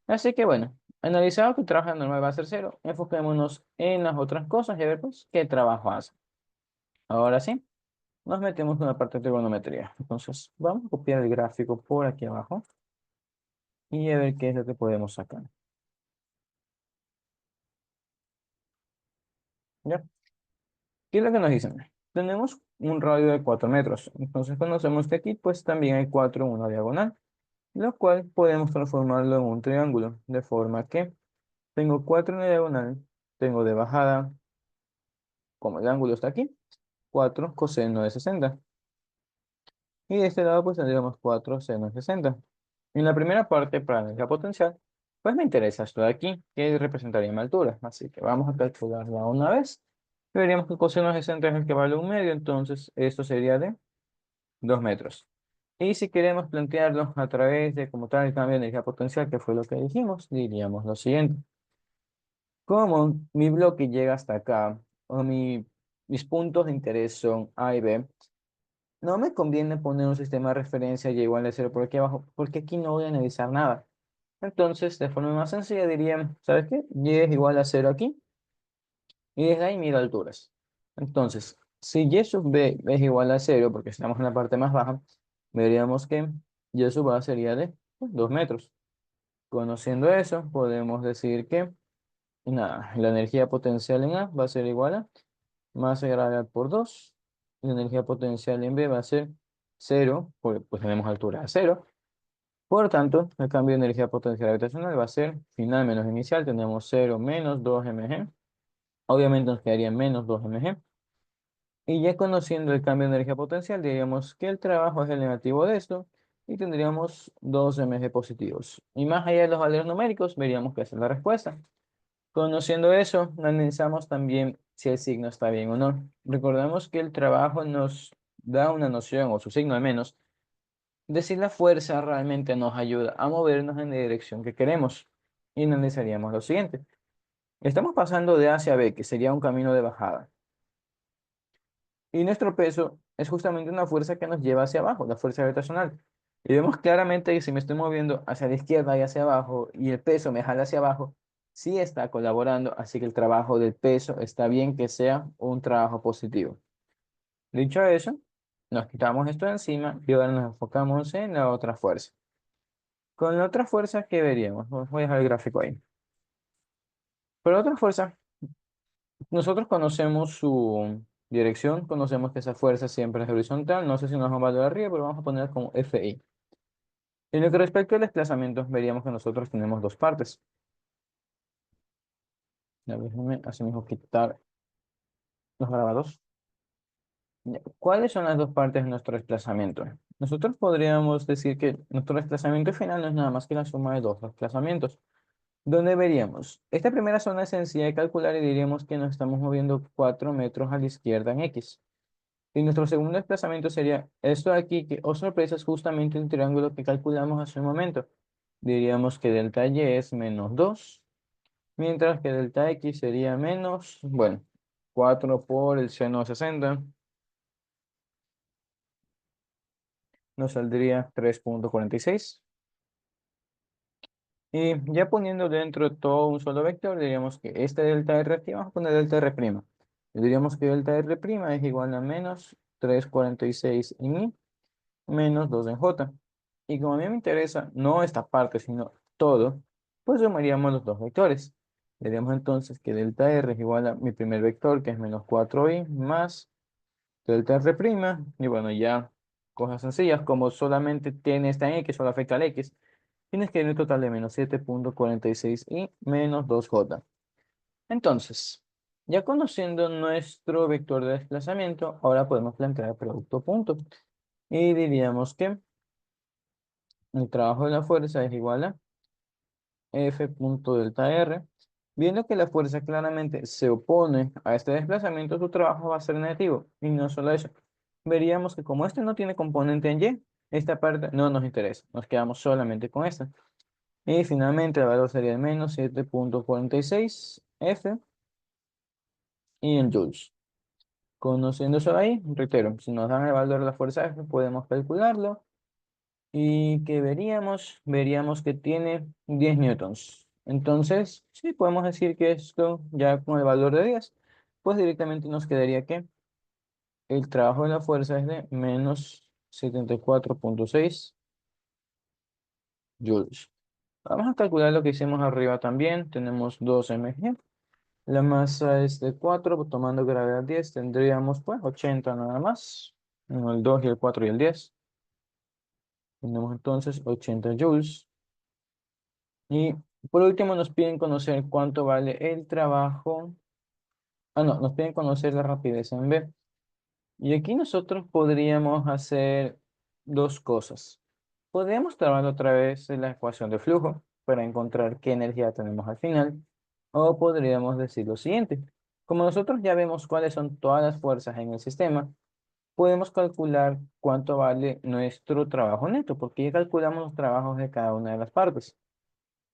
Así que bueno, analizado que el trabajo normal va a ser cero, enfoquémonos en las otras cosas y a ver pues qué trabajo hace. Ahora sí. Nos metemos en la parte de trigonometría. Entonces, vamos a copiar el gráfico por aquí abajo y a ver qué es lo que podemos sacar. ¿Ya? ¿Qué es lo que nos dicen? Tenemos un radio de 4 metros. Entonces, conocemos que aquí pues también hay 4 en una diagonal, lo cual podemos transformarlo en un triángulo, de forma que tengo 4 en la diagonal, tengo de bajada, como el ángulo está aquí, 4 coseno de 60. Y de este lado pues tendríamos 4 seno de 60. En la primera parte, para la energía potencial, pues me interesa esto de aquí, que representaría mi altura. Así que vamos a calcularla una vez. Y veríamos que el coseno de 60 es el que vale un medio, entonces esto sería de 2 metros. Y si queremos plantearlo a través de como tal el cambio de energía potencial, que fue lo que dijimos, diríamos lo siguiente. Como mi bloque llega hasta acá, o mis puntos de interés son A y B, no me conviene poner un sistema de referencia y igual a cero por aquí abajo, porque aquí no voy a analizar nada. Entonces, de forma más sencilla diría, ¿sabes qué? Y es igual a cero aquí, y desde ahí miro alturas. Entonces, si y sub b es igual a cero, porque estamos en la parte más baja, veríamos que y sub a sería de 2 metros. Conociendo eso, podemos decir que nada, la energía potencial en A va a ser igual a masa de gravedad por 2. La energía potencial en B va a ser cero, porque pues tenemos altura a cero. Por tanto, el cambio de energía potencial gravitacional va a ser final menos inicial. Tenemos cero menos 2 mg. Obviamente nos quedaría menos 2 mg. Y ya conociendo el cambio de energía potencial, diríamos que el trabajo es el negativo de esto y tendríamos 2 mg positivos. Y más allá de los valores numéricos, veríamos que esa es la respuesta. Conociendo eso, analizamos también si el signo está bien o no. Recordamos que el trabajo nos da una noción, o su signo al menos, de si la fuerza realmente nos ayuda a movernos en la dirección que queremos. Y analizaríamos lo siguiente. Estamos pasando de A hacia B, que sería un camino de bajada. Y nuestro peso es justamente una fuerza que nos lleva hacia abajo, la fuerza gravitacional. Y vemos claramente que si me estoy moviendo hacia la izquierda y hacia abajo y el peso me jala hacia abajo, sí está colaborando, así que el trabajo del peso está bien que sea un trabajo positivo. Dicho eso, nos quitamos esto de encima y ahora nos enfocamos en la otra fuerza. Con la otra fuerza, ¿qué veríamos? Voy a dejar el gráfico ahí. Por la otra fuerza, nosotros conocemos su dirección, conocemos que esa fuerza siempre es horizontal, no sé si nos va a valer arriba, pero vamos a poner como FI. En lo que respecta al desplazamiento, veríamos que nosotros tenemos dos partes. Ya, déjenme asimismo quitar los grabados. Ya, ¿cuáles son las dos partes de nuestro desplazamiento? Nosotros podríamos decir que nuestro desplazamiento final no es nada más que la suma de dos desplazamientos. ¿Dónde veríamos? Esta primera zona es sencilla de calcular y diríamos que nos estamos moviendo 4 metros a la izquierda en X. Y nuestro segundo desplazamiento sería esto de aquí, que, oh sorpresa, es justamente el triángulo que calculamos hace un momento. Diríamos que delta Y es menos 2, mientras que delta X sería menos, bueno, 4 por el seno de 60, nos saldría 3,46. Y ya poniendo dentro todo un solo vector, diríamos que este delta R aquí, vamos a poner delta R'. Y diríamos que delta R' es igual a menos 3,46 en I menos 2 en J. Y como a mí me interesa no esta parte, sino todo, pues sumaríamos los dos vectores. Diríamos entonces que delta R es igual a mi primer vector, que es menos 4i, más delta R'. Y bueno, ya cosas sencillas, como solamente tiene esta en X, solo afecta al X, tienes que ir un total de menos 7,46i menos 2j. Entonces, ya conociendo nuestro vector de desplazamiento, ahora podemos plantear el producto punto. Y diríamos que el trabajo de la fuerza es igual a F punto delta R. Viendo que la fuerza claramente se opone a este desplazamiento, su trabajo va a ser negativo. Y no solo eso, veríamos que como este no tiene componente en Y, esta parte no nos interesa. Nos quedamos solamente con esta. Y finalmente el valor sería el menos 7,46 F y en joules. Conociendo eso de ahí, reitero, si nos dan el valor de la fuerza F, podemos calcularlo. ¿Y qué veríamos? Veríamos que tiene 10 newtons. Entonces, sí, podemos decir que esto, ya con el valor de 10, pues directamente nos quedaría que el trabajo de la fuerza es de menos 74,6 joules. Vamos a calcular lo que hicimos arriba también. Tenemos 2 mg. La masa es de 4, pues, tomando gravedad 10, tendríamos pues 80 nada más. El 2 y el 4 y el 10. Tenemos entonces 80 joules. Y por último nos piden conocer cuánto vale el trabajo. Ah, no, nos piden conocer la rapidez en B. Y aquí nosotros podríamos hacer dos cosas. Podríamos trabajar otra vez en la ecuación de flujo para encontrar qué energía tenemos al final. O podríamos decir lo siguiente. Como nosotros ya vemos cuáles son todas las fuerzas en el sistema, podemos calcular cuánto vale nuestro trabajo neto, porque ya calculamos los trabajos de cada una de las partes.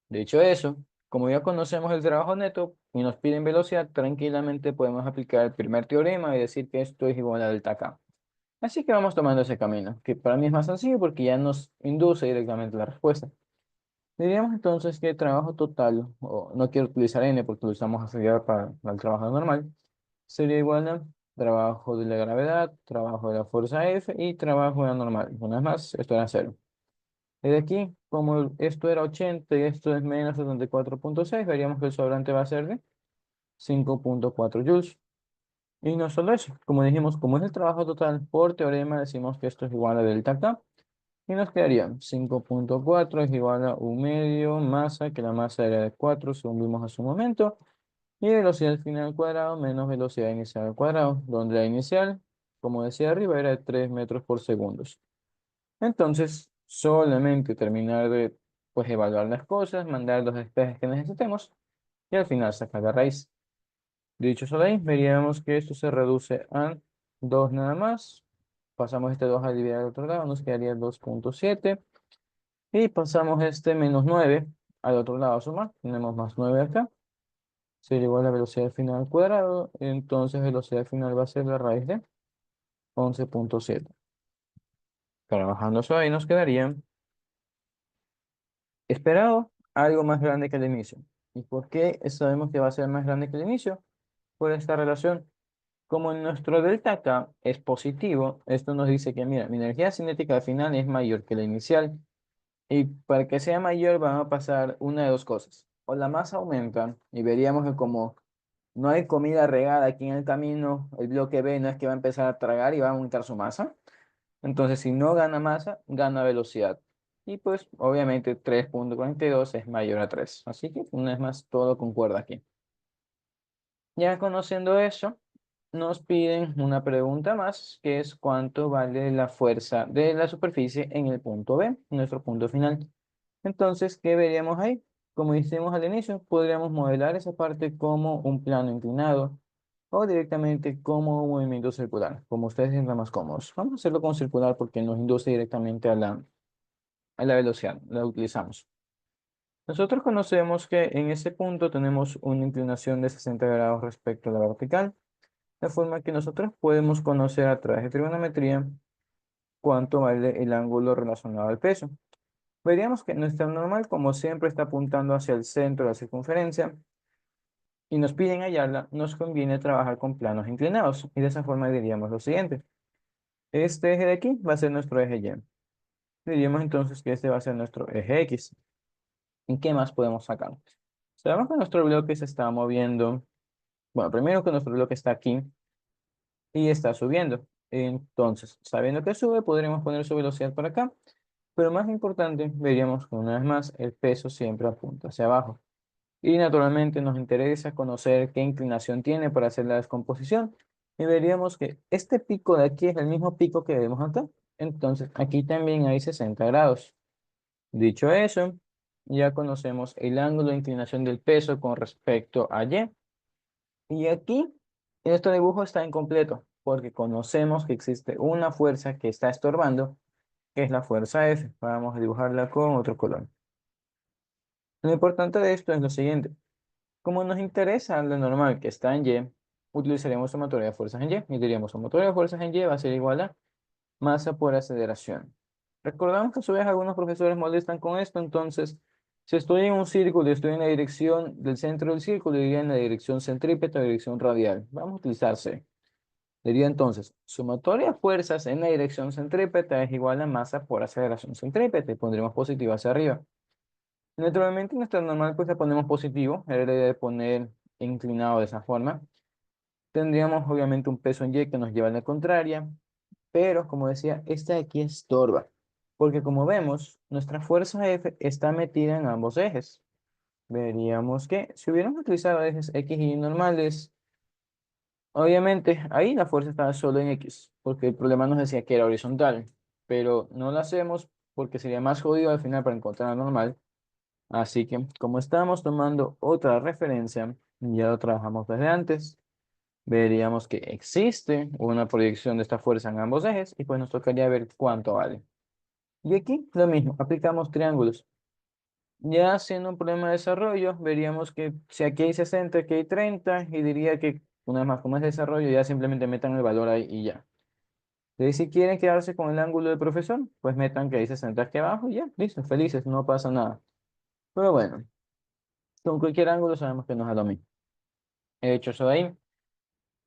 Dicho eso, como ya conocemos el trabajo neto y nos piden velocidad, tranquilamente podemos aplicar el primer teorema y decir que esto es igual a delta K. Así que vamos tomando ese camino, que para mí es más sencillo porque ya nos induce directamente la respuesta. Diríamos entonces que el trabajo total, o no quiero utilizar n porque lo usamos asociado para el trabajo normal, sería igual a trabajo de la gravedad, trabajo de la fuerza F y trabajo de la normal. Una vez más, esto era cero. Desde aquí, como esto era 80 y esto es menos 74,6, veríamos que el sobrante va a ser de 5,4 joules. Y no solo eso, como dijimos, como es el trabajo total por teorema, decimos que esto es igual a delta K. Y nos quedaría 5,4 es igual a un medio masa, que la masa era de 4, según vimos hace un momento. Y velocidad final al cuadrado menos velocidad inicial al cuadrado, donde la inicial, como decía arriba, era de 3 metros por segundo. Entonces, solamente terminar de pues, evaluar las cosas, mandar los despejes que necesitemos y al final sacar la raíz. Dicho solo ahí, veríamos que esto se reduce a 2 nada más. Pasamos este 2 a dividir al otro lado, nos quedaría 2,7. Y pasamos este menos 9 al otro lado a sumar. Tenemos más 9 acá. Sería igual a velocidad final al cuadrado. Entonces, velocidad final va a ser la raíz de 11,7. Trabajando eso ahí nos quedaría esperado algo más grande que el inicio. ¿Y por qué sabemos que va a ser más grande que el inicio? Por esta relación. Como nuestro delta K es positivo, esto nos dice que, mira, mi energía cinética al final es mayor que la inicial. Y para que sea mayor van a pasar una de dos cosas. O la masa aumenta y veríamos que como no hay comida regada aquí en el camino, el bloque B no es que va a empezar a tragar y va a aumentar su masa. Entonces, si no gana masa, gana velocidad. Y pues, obviamente, 3,42 es mayor a 3. Así que, una vez más, todo concuerda aquí. Ya conociendo eso, nos piden una pregunta más, que es cuánto vale la fuerza de la superficie en el punto B, nuestro punto final. Entonces, ¿qué veríamos ahí? Como hicimos al inicio, podríamos modelar esa parte como un plano inclinado o directamente como un movimiento circular, como ustedes sientan más cómodos. Vamos a hacerlo con circular porque nos induce directamente a la velocidad, la utilizamos. Nosotros conocemos que en ese punto tenemos una inclinación de 60 grados respecto a la vertical, de forma que nosotros podemos conocer a través de trigonometría cuánto vale el ángulo relacionado al peso. Veríamos que nuestra normal, como siempre, está apuntando hacia el centro de la circunferencia y nos piden hallarla, nos conviene trabajar con planos inclinados. Y de esa forma diríamos lo siguiente. Este eje de aquí va a ser nuestro eje Y. Diríamos entonces que este va a ser nuestro eje X. ¿Y qué más podemos sacar? Sabemos que nuestro bloque se está moviendo. Bueno, primero que nuestro bloque está aquí y está subiendo. Entonces, sabiendo que sube, podríamos poner su velocidad por acá. Pero más importante, veríamos que una vez más el peso siempre apunta hacia abajo. Y naturalmente nos interesa conocer qué inclinación tiene para hacer la descomposición. Y veríamos que este pico de aquí es el mismo pico que vemos acá. Entonces aquí también hay 60 grados. Dicho eso, ya conocemos el ángulo de inclinación del peso con respecto a Y. Y aquí, este dibujo está incompleto porque conocemos que existe una fuerza que está estorbando, que es la fuerza F. Vamos a dibujarla con otro color. Lo importante de esto es lo siguiente. Como nos interesa lo normal que está en Y, utilizaremos sumatoria de fuerzas en Y y diríamos sumatoria de fuerzas en Y va a ser igual a masa por aceleración. Recordamos que a su vez algunos profesores molestan con esto, entonces si estoy en un círculo y estoy en la dirección del centro del círculo, diría en la dirección centrípeta o dirección radial. Vamos a utilizar C. Diría entonces, sumatoria de fuerzas en la dirección centrípeta es igual a masa por aceleración centrípeta y pondremos positivo hacia arriba. Naturalmente, nuestra normal pues le ponemos positivo, era la idea de poner inclinado de esa forma. Tendríamos obviamente un peso en Y que nos lleva a la contraria, pero como decía, esta de aquí estorba, porque como vemos, nuestra fuerza F está metida en ambos ejes. Veríamos que si hubiéramos utilizado ejes X y Y normales, obviamente ahí la fuerza estaba solo en X, porque el problema nos decía que era horizontal, pero no lo hacemos porque sería más jodido al final para encontrar la normal. Así que como estamos tomando otra referencia, ya lo trabajamos desde antes, Veríamos que existe una proyección de esta fuerza en ambos ejes y pues nos tocaría ver cuánto vale. Y aquí lo mismo, aplicamos triángulos. Ya haciendo un problema de desarrollo, veríamos que si aquí hay 60, aquí hay 30, y diría que una vez más, como es desarrollo, ya simplemente metan el valor ahí y ya. Y si quieren quedarse con el ángulo del profesor, pues metan que hay 60 aquí abajo y ya, listo, felices, no pasa nada. Pero bueno, con cualquier ángulo sabemos que no es lo mismo. He hecho eso de ahí.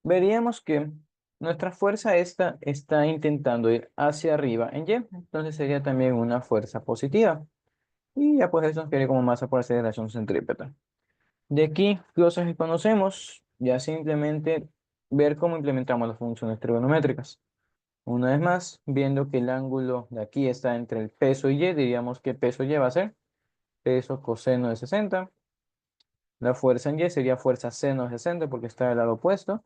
Veríamos que nuestra fuerza esta está intentando ir hacia arriba en Y, entonces sería también una fuerza positiva. Y ya pues eso nos quedaría como masa por aceleración centrípeta. De aquí, cosas que conocemos, ya simplemente ver cómo implementamos las funciones trigonométricas. Una vez más, viendo que el ángulo de aquí está entre el peso y Y, diríamos que peso Y va a ser peso coseno de 60. La fuerza en Y sería fuerza seno de 60 porque está del lado opuesto.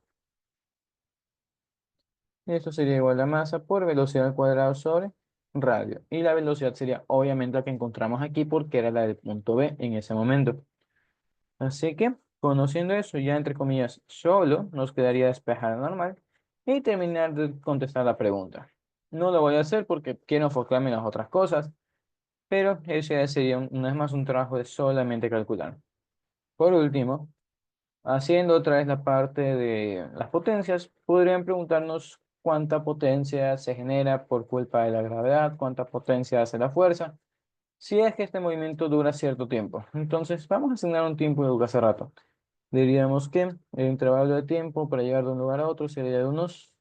Esto sería igual a masa por velocidad al cuadrado sobre radio. Y la velocidad sería obviamente la que encontramos aquí porque era la del punto B en ese momento. Así que, conociendo eso, ya entre comillas, solo nos quedaría despejar normal y terminar de contestar la pregunta. No lo voy a hacer porque quiero enfocarme en las otras cosas, pero ese ya sería una vez más un trabajo de solamente calcular. Por último, haciendo otra vez la parte de las potencias, podrían preguntarnos cuánta potencia se genera por culpa de la gravedad, cuánta potencia hace la fuerza, si es que este movimiento dura cierto tiempo. Entonces, vamos a asignar un tiempo de hace rato. Diríamos que el intervalo de tiempo para llegar de un lugar a otro sería de unos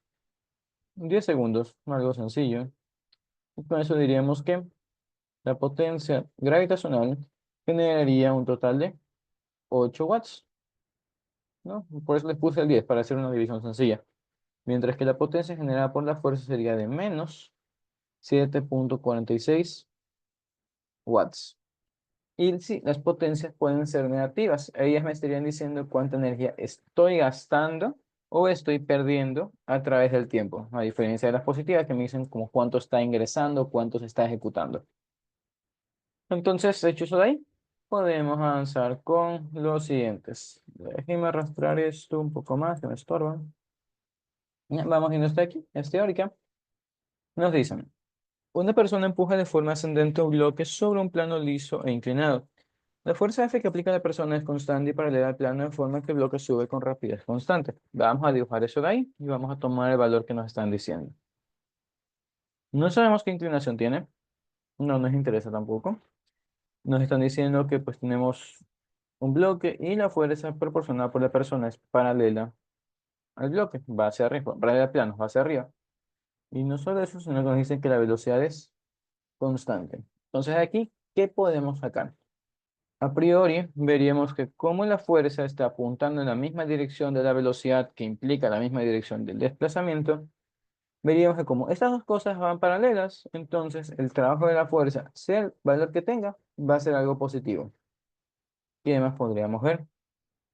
10 segundos, algo sencillo. Y con eso diríamos que la potencia gravitacional generaría un total de 8 watts, ¿no? Por eso les puse el 10 para hacer una división sencilla. Mientras que la potencia generada por la fuerza sería de menos 7,46 watts. Y sí, las potencias pueden ser negativas. Ellas me estarían diciendo cuánta energía estoy gastando o estoy perdiendo a través del tiempo. A diferencia de las positivas que me dicen como cuánto está ingresando, cuánto se está ejecutando. Entonces, hecho eso de ahí, podemos avanzar con los siguientes. Déjenme arrastrar esto un poco más, que me estorba. Ya, vamos viendo hasta aquí, es teórica. Nos dicen, una persona empuja de forma ascendente un bloque sobre un plano liso e inclinado. La fuerza F que aplica la persona es constante y paralela al plano de forma que el bloque sube con rapidez constante. Vamos a dibujar eso de ahí y vamos a tomar el valor que nos están diciendo. No sabemos qué inclinación tiene, no nos interesa tampoco. Nos están diciendo que pues tenemos un bloque y la fuerza proporcionada por la persona es paralela al bloque, va hacia arriba, paralela al plano, va hacia arriba. Y no solo eso, sino que nos dicen que la velocidad es constante. Entonces aquí, ¿qué podemos sacar? A priori, veríamos que como la fuerza está apuntando en la misma dirección de la velocidad que implica la misma dirección del desplazamiento, veríamos que como estas dos cosas van paralelas, entonces el trabajo de la fuerza, sea el valor que tenga, va a ser algo positivo. ¿Qué más podríamos ver?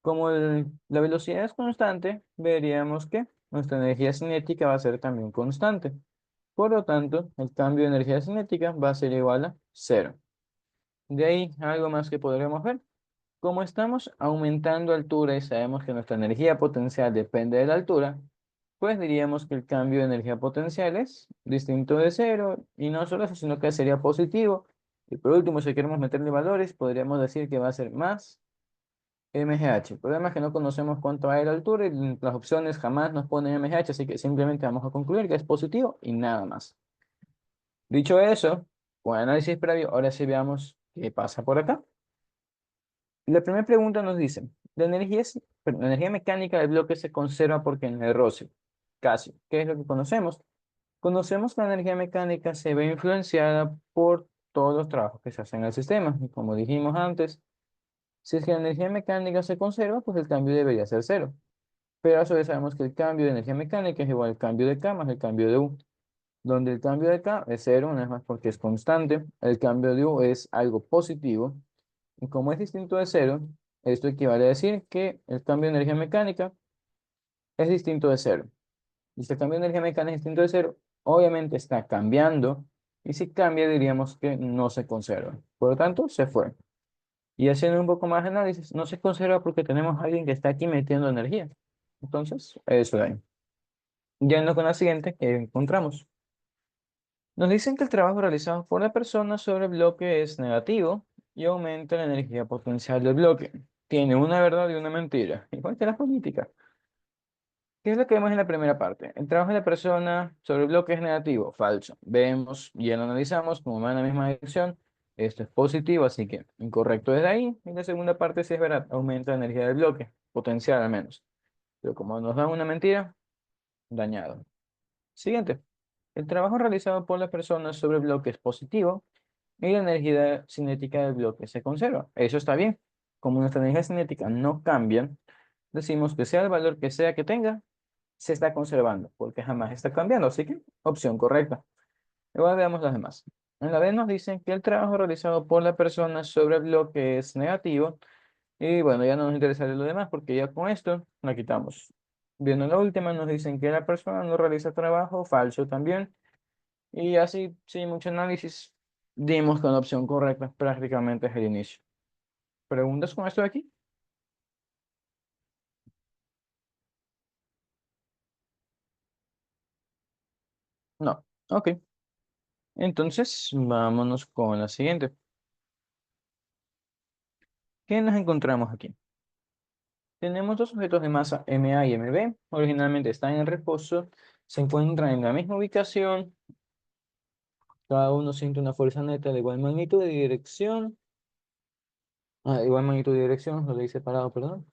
Como la velocidad es constante, veríamos que nuestra energía cinética va a ser también constante. Por lo tanto, el cambio de energía cinética va a ser igual a cero. De ahí, algo más que podríamos ver. Como estamos aumentando altura y sabemos que nuestra energía potencial depende de la altura, pues diríamos que el cambio de energía potencial es distinto de cero y no solo eso, sino que sería positivo. Y por último, si queremos meterle valores, podríamos decir que va a ser más mgh. El problema es que no conocemos cuánto hay la altura y las opciones jamás nos ponen mgh, así que simplemente vamos a concluir que es positivo y nada más. Dicho eso, con análisis previo, ahora sí veamos qué pasa por acá. La primera pregunta nos dice, la energía mecánica del bloque se conserva porque en el roce. Casi. ¿Qué es lo que conocemos? Conocemos que la energía mecánica se ve influenciada por todos los trabajos que se hacen en el sistema. Y como dijimos antes, si es que la energía mecánica se conserva, pues el cambio debería ser cero. Pero a su vez sabemos que el cambio de energía mecánica es igual al cambio de K más el cambio de U, donde el cambio de K es cero, una vez más porque es constante, el cambio de U es algo positivo, y como es distinto de cero, esto equivale a decir que el cambio de energía mecánica es distinto de cero. Y si el cambio de energía mecánica es distinto de cero, obviamente está cambiando, y si cambia diríamos que no se conserva. Por lo tanto, se fue. Y haciendo un poco más de análisis, no se conserva porque tenemos a alguien que está aquí metiendo energía. Entonces, eso de ahí. Yendo con la siguiente que encontramos. Nos dicen que el trabajo realizado por la persona sobre el bloque es negativo y aumenta la energía potencial del bloque. Tiene una verdad y una mentira, igual que la política. ¿Qué es lo que vemos en la primera parte? El trabajo de la persona sobre el bloque es negativo, falso. Vemos y ya lo analizamos como va en la misma dirección. Esto es positivo, así que incorrecto desde ahí. Y la segunda parte sí es verdad, aumenta la energía del bloque, potencial al menos. Pero como nos da una mentira, dañado. Siguiente. El trabajo realizado por la persona sobre el bloque es positivo y la energía cinética del bloque se conserva. Eso está bien. Como nuestra energía cinética no cambia, decimos que sea el valor que sea que tenga, se está conservando, porque jamás está cambiando. Así que, opción correcta. Igual veamos las demás. En la B nos dicen que el trabajo realizado por la persona sobre el bloque es negativo. Y bueno, ya no nos interesa lo demás, porque ya con esto la quitamos. Viendo la última, nos dicen que la persona no realiza trabajo, falso también. Y así, sin mucho análisis, dimos con la opción correcta prácticamente es el inicio. ¿Preguntas con esto de aquí? No. Ok. Entonces, vámonos con la siguiente. ¿Qué nos encontramos aquí? Tenemos dos objetos de masa MA y MB. Originalmente están en reposo. Se encuentran en la misma ubicación. Cada uno siente una fuerza neta de igual magnitud y dirección. Igual magnitud y dirección, lo leí separado, perdón.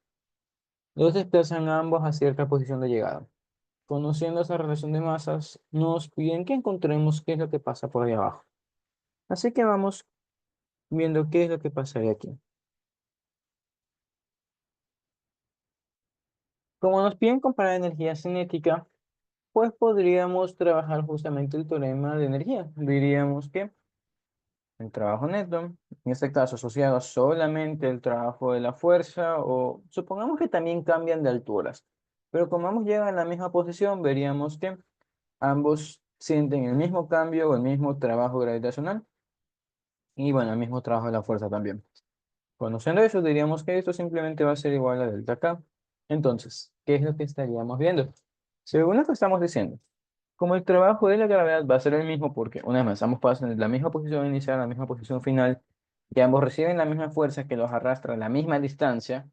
Los desplazan a ambos a cierta posición de llegada. Conociendo esa relación de masas, nos piden que encontremos qué es lo que pasa por ahí abajo. Así que vamos viendo qué es lo que pasa de aquí. Como nos piden comparar energía cinética, pues podríamos trabajar justamente el teorema de energía. Diríamos que el trabajo neto, en este caso asociado solamente el trabajo de la fuerza, o supongamos que también cambian de alturas. Pero como ambos llegan a la misma posición, veríamos que ambos sienten el mismo cambio o el mismo trabajo gravitacional y bueno, el mismo trabajo de la fuerza también. Conociendo eso, diríamos que esto simplemente va a ser igual a delta K. Entonces, ¿qué es lo que estaríamos viendo? Según lo que estamos diciendo, como el trabajo de la gravedad va a ser el mismo porque, una vez más, ambos pasan de la misma posición inicial a la misma posición final y ambos reciben la misma fuerza que los arrastra a la misma distancia,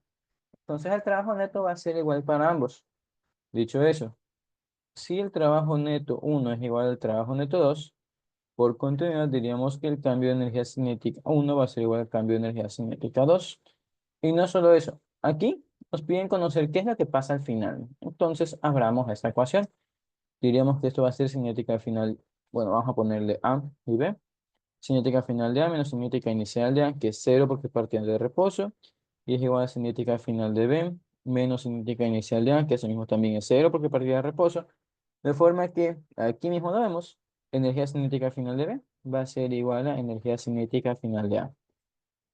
entonces el trabajo neto va a ser igual para ambos. Dicho eso, si el trabajo neto uno es igual al trabajo neto 2, por continuidad diríamos que el cambio de energía cinética uno va a ser igual al cambio de energía cinética 2. Y no solo eso, aquí nos piden conocer qué es lo que pasa al final. Entonces, abramos esta ecuación. Diríamos que esto va a ser cinética final, bueno, vamos a ponerle A y B. Cinética final de A menos cinética inicial de A, que es cero porque partían de reposo, y es igual a cinética final de B menos cinética inicial de A, que eso mismo también es cero porque partía de reposo. De forma que aquí mismo lo vemos, energía cinética final de B va a ser igual a energía cinética final de A.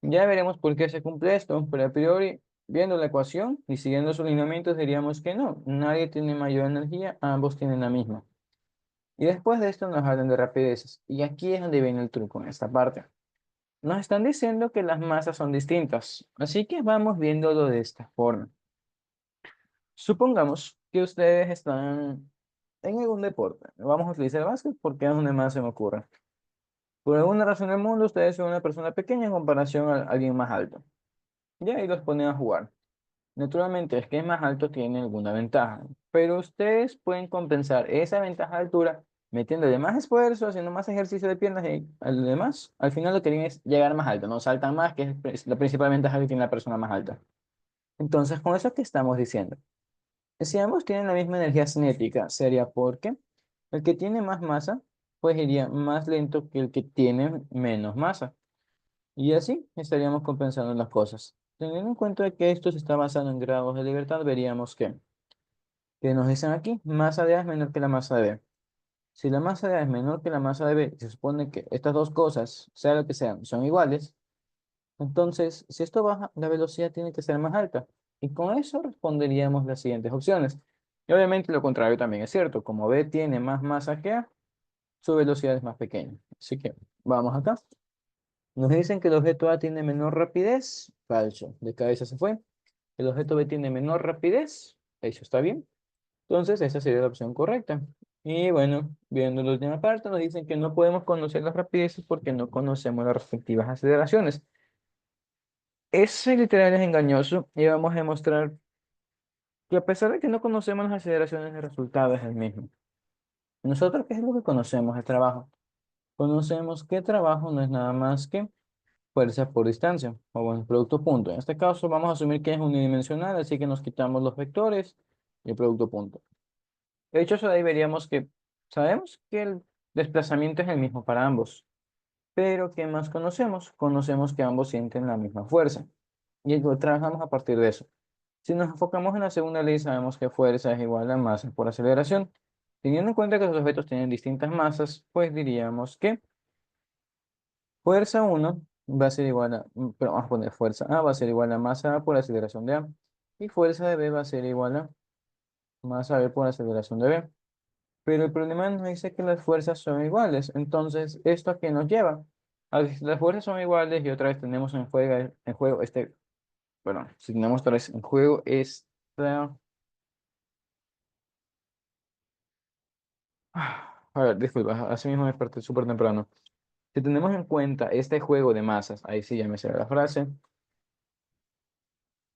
Ya veremos por qué se cumple esto, pero a priori, viendo la ecuación y siguiendo sus lineamientos, diríamos que no, nadie tiene mayor energía, ambos tienen la misma. Y después de esto nos hablan de rapideces. Y aquí es donde viene el truco en esta parte. Nos están diciendo que las masas son distintas, así que vamos viéndolo de esta forma. Supongamos que ustedes están en algún deporte. Vamos a utilizar el básquet porque es donde más se me ocurre. Por alguna razón del mundo, ustedes son una persona pequeña en comparación a alguien más alto. Ya ahí los ponen a jugar. Naturalmente, el que es más alto tiene alguna ventaja, pero ustedes pueden compensar esa ventaja de altura metiéndole más esfuerzo, haciendo más ejercicio de piernas y además, al final lo que quieren es llegar más alto, no saltan más, que es la principal ventaja que tiene la persona más alta. Entonces, con eso que estamos diciendo, si ambos tienen la misma energía cinética, sería porque el que tiene más masa, pues iría más lento que el que tiene menos masa. Y así estaríamos compensando las cosas. Teniendo en cuenta que esto se está basando en grados de libertad, veríamos que nos dicen aquí, masa de A es menor que la masa de B. Si la masa de A es menor que la masa de B, se supone que estas dos cosas, sea lo que sean, son iguales. Entonces, si esto baja, la velocidad tiene que ser más alta. Y con eso responderíamos las siguientes opciones. Y obviamente lo contrario también es cierto. Como B tiene más masa que A, su velocidad es más pequeña. Así que vamos acá. Nos dicen que el objeto A tiene menor rapidez. Falso. De cabeza se fue. El objeto B tiene menor rapidez. Eso está bien. Entonces, esa sería la opción correcta. Y bueno, viendo la última parte, nos dicen que no podemos conocer las rapideces porque no conocemos las respectivas aceleraciones. Ese literal es engañoso y vamos a demostrar que a pesar de que no conocemos las aceleraciones, el resultado es el mismo. Nosotros, ¿qué es lo que conocemos? El trabajo. Conocemos que trabajo no es nada más que fuerza por distancia, o bueno, producto punto. En este caso vamos a asumir que es unidimensional, así que nos quitamos los vectores y el producto punto. De hecho, eso de ahí veríamos que sabemos que el desplazamiento es el mismo para ambos, pero ¿qué más conocemos? Conocemos que ambos sienten la misma fuerza y lo trabajamos a partir de eso. Si nos enfocamos en la segunda ley, sabemos que fuerza es igual a masa por aceleración. Teniendo en cuenta que los objetos tienen distintas masas, pues diríamos que fuerza uno va a ser igual a, pero vamos a poner fuerza A va a ser igual a masa A por aceleración de A, y fuerza de B va a ser igual a masa B por aceleración de B. Pero el problema nos dice que las fuerzas son iguales. Entonces, ¿esto a qué nos lleva? A que si las fuerzas son iguales y otra vez tenemos en juego este, bueno, si tenemos otra vez en juego esta, a ver, disculpa, así mismo me desperté súper temprano. Si tenemos en cuenta este juego de masas, ahí sí ya me sale la frase,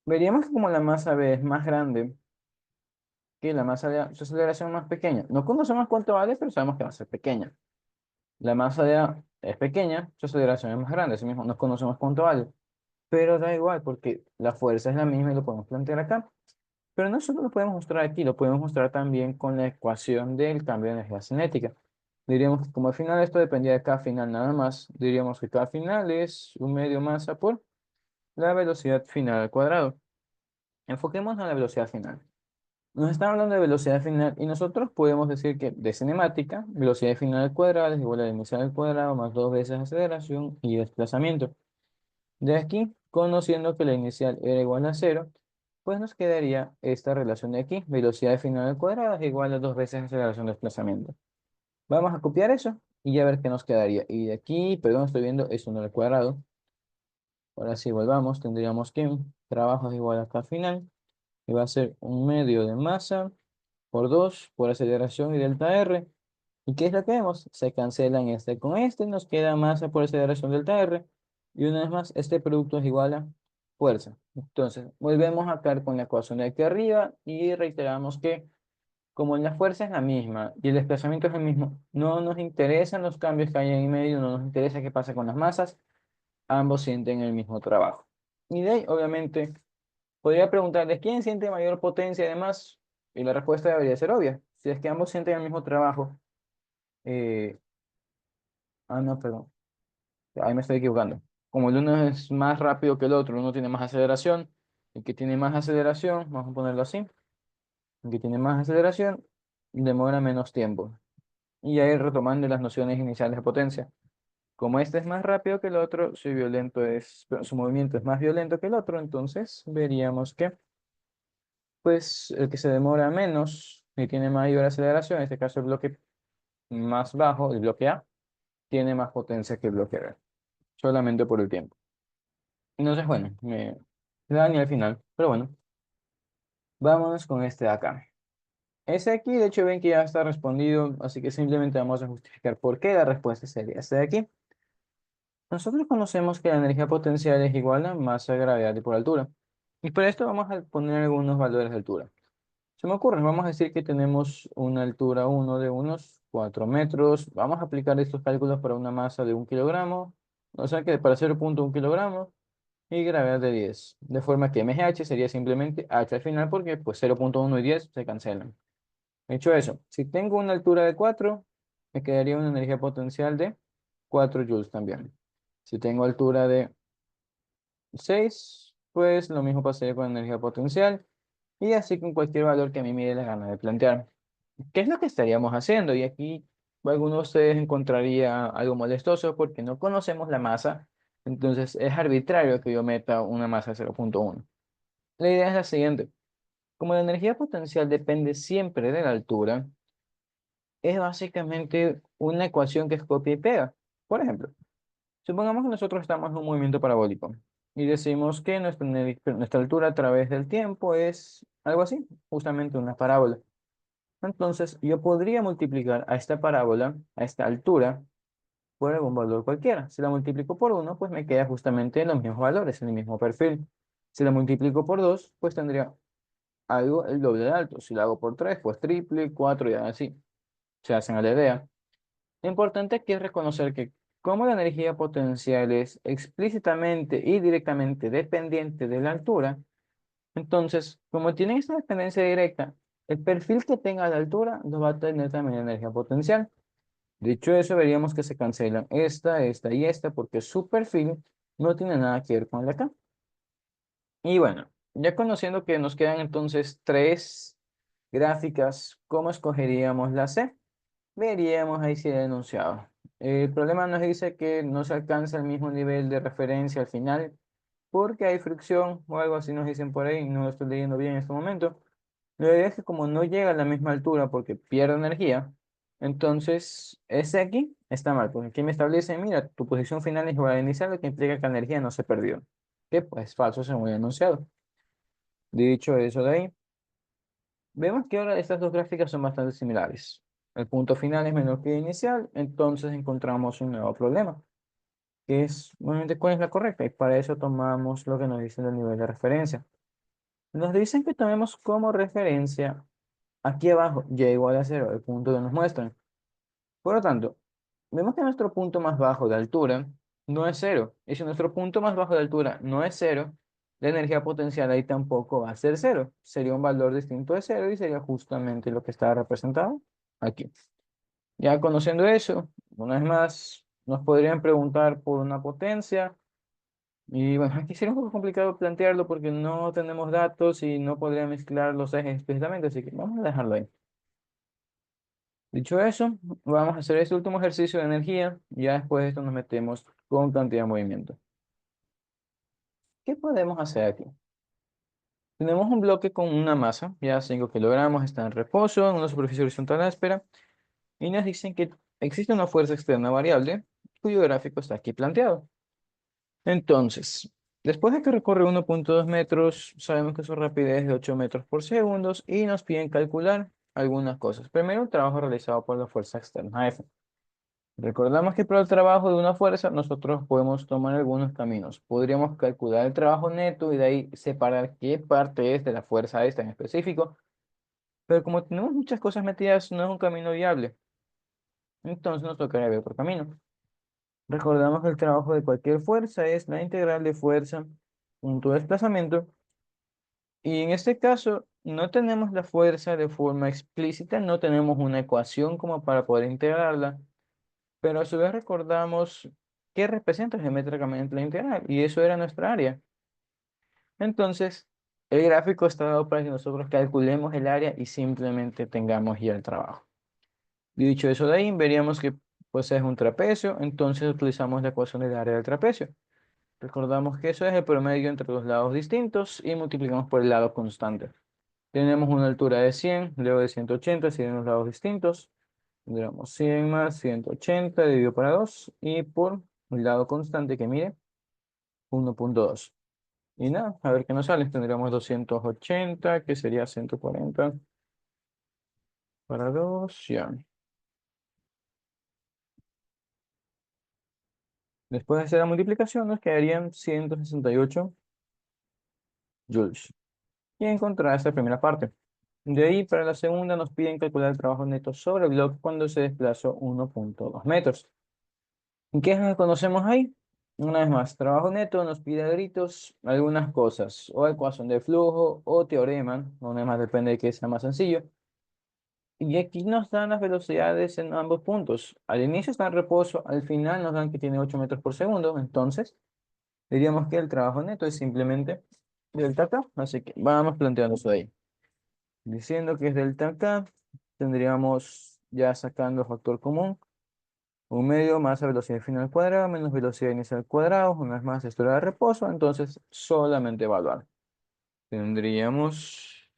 veríamos que como la masa B es más grande que la masa de A, su aceleración es más pequeña. No conocemos cuánto vale, pero sabemos que va a ser pequeña. La masa de A es pequeña, su aceleración es más grande, así mismo no conocemos cuánto vale. Pero da igual, porque la fuerza es la misma y lo podemos plantear acá. Pero no solo lo podemos mostrar aquí, lo podemos mostrar también con la ecuación del cambio de energía cinética. Diríamos que como al final esto dependía de cada final nada más, diríamos que cada final es un medio masa por la velocidad final al cuadrado. Enfoquémonos en la velocidad final. Nos están hablando de velocidad final y nosotros podemos decir que de cinemática, velocidad final al cuadrado es igual a la inicial al cuadrado más dos veces aceleración y desplazamiento. De aquí, conociendo que la inicial era igual a cero, pues nos quedaría esta relación de aquí, velocidad final al cuadrado es igual a dos veces aceleración desplazamiento. Vamos a copiar eso y ya ver qué nos quedaría. Y de aquí, perdón, estoy viendo, es 1 al cuadrado. Ahora si volvamos, tendríamos que trabajo es igual a acá final, y va a ser un medio de masa por 2 por aceleración y delta R. ¿Y qué es lo que vemos? Se cancelan este con este, nos queda masa por aceleración delta R. Y una vez más, este producto es igual a fuerza. Entonces, volvemos acá con la ecuación de aquí arriba y reiteramos que como la fuerza es la misma y el desplazamiento es el mismo, no nos interesan los cambios que hay en medio, no nos interesa qué pasa con las masas, ambos sienten el mismo trabajo. Y de ahí, obviamente, podría preguntarles, ¿quién siente mayor potencia además? Y la respuesta debería ser obvia. Si es que ambos sienten el mismo trabajo, eh, no, perdón, ahí me estoy equivocando. Como el uno es más rápido que el otro, uno tiene más aceleración, el que tiene más aceleración, vamos a ponerlo así, el que tiene más aceleración demora menos tiempo. Y ahí retomando las nociones iniciales de potencia. Como este es más rápido que el otro, su movimiento es más violento que el otro, entonces veríamos que pues el que se demora menos y tiene mayor aceleración, en este caso el bloque más bajo, el bloque A, tiene más potencia que el bloque B, solamente por el tiempo. Entonces, bueno, me da ni al final, pero bueno, vámonos con este de acá. Ese aquí, de hecho, ven que ya está respondido, así que simplemente vamos a justificar por qué la respuesta sería este de aquí. Nosotros conocemos que la energía potencial es igual a masa, gravedad y por altura. Y para esto vamos a poner algunos valores de altura. Se me ocurre, vamos a decir que tenemos una altura uno de unos 4 metros. Vamos a aplicar estos cálculos para una masa de 1 kilogramo. O sea que para 0,1 kilogramo y gravedad de 10. De forma que MGH sería simplemente H al final porque pues 0,1 y 10 se cancelan. Hecho eso, si tengo una altura de 4, me quedaría una energía potencial de 4 joules también. Si tengo altura de 6, pues lo mismo pasaría con energía potencial y así con cualquier valor que a mí me dé la gana de plantear. ¿Qué es lo que estaríamos haciendo? Y aquí alguno de ustedes encontraría algo molestoso porque no conocemos la masa, entonces es arbitrario que yo meta una masa de 0,1. La idea es la siguiente. Como la energía potencial depende siempre de la altura, es básicamente una ecuación que es copia y pega. Por ejemplo, supongamos que nosotros estamos en un movimiento parabólico y decimos que nuestra altura a través del tiempo es algo así, justamente una parábola. Entonces, yo podría multiplicar a esta parábola, a esta altura, por algún valor cualquiera. Si la multiplico por uno, pues me queda justamente en los mismos valores, en el mismo perfil. Si la multiplico por 2, pues tendría algo el doble de alto. Si la hago por 3, pues triple, 4 y así. Se hacen a la idea. Lo importante aquí es reconocer que como la energía potencial es explícitamente y directamente dependiente de la altura, entonces, como tiene esta dependencia directa, el perfil que tenga la altura nos va a tener también energía potencial. Dicho eso, veríamos que se cancelan esta y esta porque su perfil no tiene nada que ver con el de acá. Y bueno, ya conociendo que nos quedan entonces tres gráficas, ¿cómo escogeríamos la C? Veríamos ahí si el enunciado. El problema nos dice que no se alcanza el mismo nivel de referencia al final porque hay fricción o algo así nos dicen por ahí, no lo estoy leyendo bien en este momento. La idea es que como no llega a la misma altura porque pierde energía, entonces ese aquí está mal, porque aquí me establece, mira, tu posición final es igual a la inicial, lo que implica que la energía no se perdió. Que pues falso según el enunciado. Dicho eso de ahí, vemos que ahora estas dos gráficas son bastante similares. El punto final es menor que el inicial, entonces encontramos un nuevo problema, que es, obviamente, cuál es la correcta, y para eso tomamos lo que nos dice el nivel de referencia. Nos dicen que tomemos como referencia aquí abajo, y igual a cero, el punto que nos muestran. Por lo tanto, vemos que nuestro punto más bajo de altura no es cero. Y si nuestro punto más bajo de altura no es cero, la energía potencial ahí tampoco va a ser cero. Sería un valor distinto de cero y sería justamente lo que está representado aquí. Ya conociendo eso, una vez más, nos podrían preguntar por una potencia. Y bueno, aquí sería un poco complicado plantearlo porque no tenemos datos y no podría mezclar los ejes explícitamente, así que vamos a dejarlo ahí. Dicho eso, vamos a hacer este último ejercicio de energía. Ya después de esto nos metemos con cantidad de movimiento. ¿Qué podemos hacer aquí? Tenemos un bloque con una masa, ya 5 kilogramos, está en reposo, en una superficie horizontal áspera, y nos dicen que existe una fuerza externa variable, cuyo gráfico está aquí planteado. Entonces, después de que recorre 1,2 metros, sabemos que su rapidez es de 8 metros por segundo y nos piden calcular algunas cosas. Primero, el trabajo realizado por la fuerza externa F. Recordamos que para el trabajo de una fuerza nosotros podemos tomar algunos caminos. Podríamos calcular el trabajo neto y de ahí separar qué parte es de la fuerza esta en específico. Pero como tenemos muchas cosas metidas, no es un camino viable. Entonces nos tocaría ver otro camino. Recordamos que el trabajo de cualquier fuerza es la integral de fuerza punto desplazamiento. Y en este caso no tenemos la fuerza de forma explícita, no tenemos una ecuación como para poder integrarla. Pero a su vez recordamos qué representa geométricamente la integral, y eso era nuestra área. Entonces, el gráfico está dado para que nosotros calculemos el área y simplemente tengamos ya el trabajo. Dicho eso de ahí, veríamos que pues es un trapecio, entonces utilizamos la ecuación del área del trapecio. Recordamos que eso es el promedio entre los lados distintos y multiplicamos por el lado constante. Tenemos una altura de 100, luego de 180, si en los lados distintos. Tendríamos 100 más 180 dividido para 2 y por el lado constante que mide 1,2. Y nada, a ver qué nos sale. Tendríamos 280 que sería 140 para 2 ya. Después de hacer la multiplicación nos quedarían 168 joules. Y encontrar esta primera parte. De ahí para la segunda nos piden calcular el trabajo neto sobre el bloque cuando se desplazó 1,2 metros. ¿Qué es lo que conocemos ahí? Una vez más, trabajo neto nos pide a gritos algunas cosas, o ecuación de flujo, o teorema, una vez más depende de qué sea más sencillo. Y aquí nos dan las velocidades en ambos puntos. Al inicio está en reposo, al final nos dan que tiene 8 metros por segundo, entonces diríamos que el trabajo neto es simplemente delta K, así que vamos planteando eso ahí. Diciendo que es delta K, tendríamos ya sacando factor común. Un medio más la velocidad final al cuadrado menos velocidad inicial al cuadrado. Una vez más, esto era de reposo, entonces solamente evaluar. Tendríamos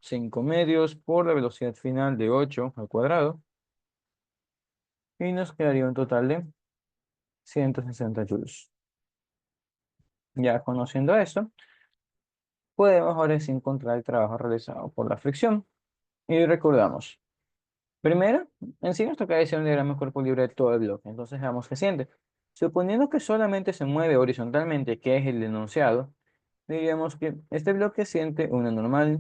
5 medios por la velocidad final de 8 al cuadrado. Y nos quedaría un total de 160 joules. Ya conociendo esto, podemos ahora sí encontrar el trabajo realizado por la fricción. Y recordamos, primero, en sí nos toca decir un diagrama de cuerpo libre de todo el bloque. Entonces veamos qué siente. Suponiendo que solamente se mueve horizontalmente, que es el enunciado, diríamos que este bloque siente una normal,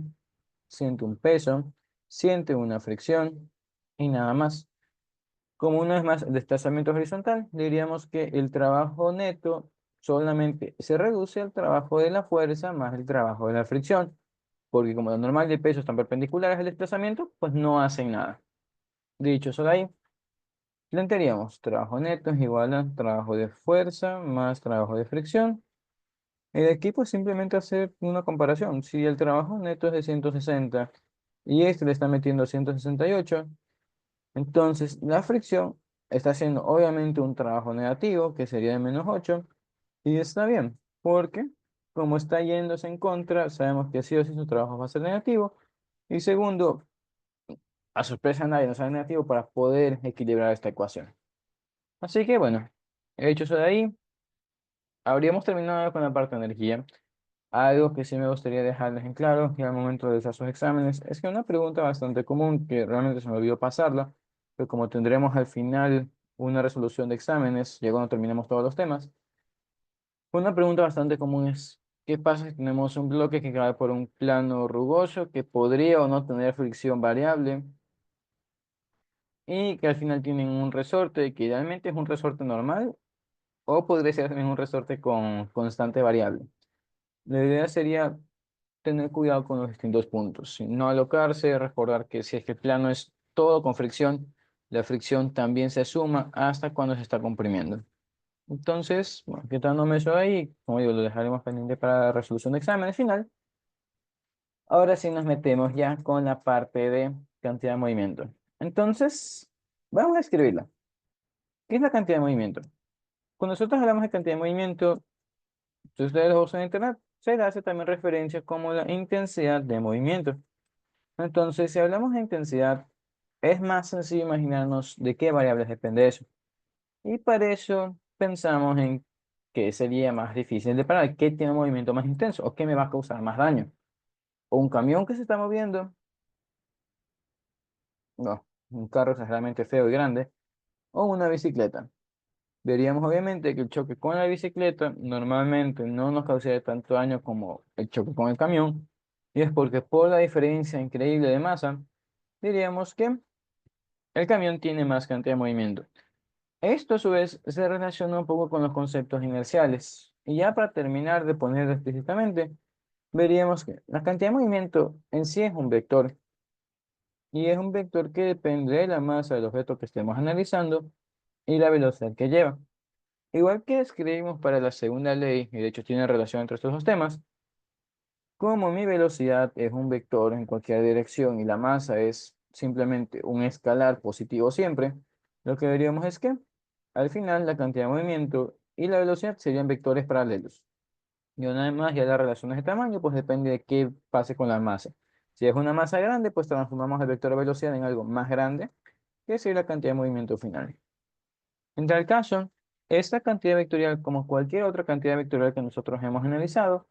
siente un peso, siente una fricción y nada más. Como uno es más desplazamiento horizontal, diríamos que el trabajo neto solamente se reduce al trabajo de la fuerza más el trabajo de la fricción, porque como la normal y el peso están perpendiculares al desplazamiento, pues no hacen nada. Dicho solo ahí, plantearíamos trabajo neto es igual a trabajo de fuerza más trabajo de fricción. Y de aquí pues simplemente hacer una comparación. Si el trabajo neto es de 160 y este le está metiendo 168, entonces la fricción está haciendo obviamente un trabajo negativo, que sería de -8, y está bien, porque como está yéndose en contra, sabemos que sí o sí su trabajo va a ser negativo. Y segundo, a sorpresa de nadie nos sale negativo para poder equilibrar esta ecuación. Así que bueno, he hecho eso de ahí. Habríamos terminado con la parte de energía. Algo que sí me gustaría dejarles en claro y al momento de hacer sus exámenes es que una pregunta bastante común, que realmente se me olvidó pasarla, pero como tendremos al final una resolución de exámenes, ya cuando terminemos todos los temas, una pregunta bastante común es, ¿qué pasa si tenemos un bloque que cae por un plano rugoso que podría o no tener fricción variable y que al final tienen un resorte que idealmente es un resorte normal o podría ser también un resorte con constante variable? La idea sería tener cuidado con los distintos puntos, y no alocarse, recordar que si es que el plano es todo con fricción, la fricción también se suma hasta cuando se está comprimiendo. Entonces, bueno, quitándome eso ahí, como digo, lo dejaremos pendiente para la resolución de examen final. Ahora sí nos metemos ya con la parte de cantidad de movimiento. Entonces, vamos a escribirla. ¿Qué es la cantidad de movimiento? Cuando nosotros hablamos de cantidad de movimiento, si ustedes lo usan en internet, se le hace también referencia como la intensidad de movimiento. Entonces, si hablamos de intensidad, es más sencillo imaginarnos de qué variables depende eso. Y para eso pensamos en qué sería más difícil de parar, qué tiene un movimiento más intenso o qué me va a causar más daño. O un camión que se está moviendo, no, un carro exageradamente feo y grande, o una bicicleta. Veríamos obviamente que el choque con la bicicleta normalmente no nos causaría tanto daño como el choque con el camión, y es porque por la diferencia increíble de masa, diríamos que el camión tiene más cantidad de movimiento. Esto a su vez se relaciona un poco con los conceptos inerciales. Y ya para terminar de poner explícitamente, veríamos que la cantidad de movimiento en sí es un vector. Y es un vector que depende de la masa del objeto que estemos analizando y la velocidad que lleva. Igual que escribimos para la segunda ley, y de hecho tiene relación entre estos dos temas, como mi velocidad es un vector en cualquier dirección y la masa es simplemente un escalar positivo siempre, lo que veríamos es que al final la cantidad de movimiento y la velocidad serían vectores paralelos. Y una vez más, ya las relaciones de tamaño, pues depende de qué pase con la masa. Si es una masa grande, pues transformamos el vector de velocidad en algo más grande, que sería la cantidad de movimiento final. En tal caso, esta cantidad vectorial, como cualquier otra cantidad vectorial que nosotros hemos analizado,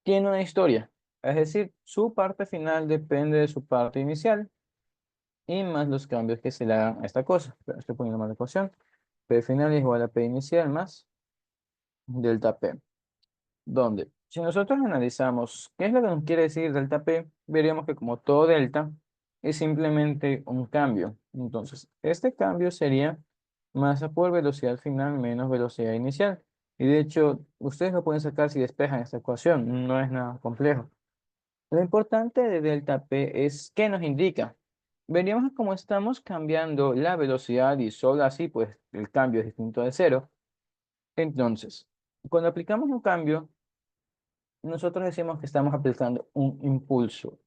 tiene una historia. Es decir, su parte final depende de su parte inicial y más los cambios que se le hagan a esta cosa. Pero estoy poniendo más la ecuación. P final es igual a P inicial más delta P. Donde, si nosotros analizamos qué es lo que nos quiere decir delta P, veríamos que como todo delta es simplemente un cambio. Entonces, este cambio sería masa por velocidad final menos velocidad inicial. Y de hecho, ustedes lo pueden sacar si despejan esta ecuación. No es nada complejo. Lo importante de delta P es qué nos indica. Veríamos que como estamos cambiando la velocidad y solo así, pues el cambio es distinto de cero. Entonces, cuando aplicamos un cambio, nosotros decimos que estamos aplicando un impulso,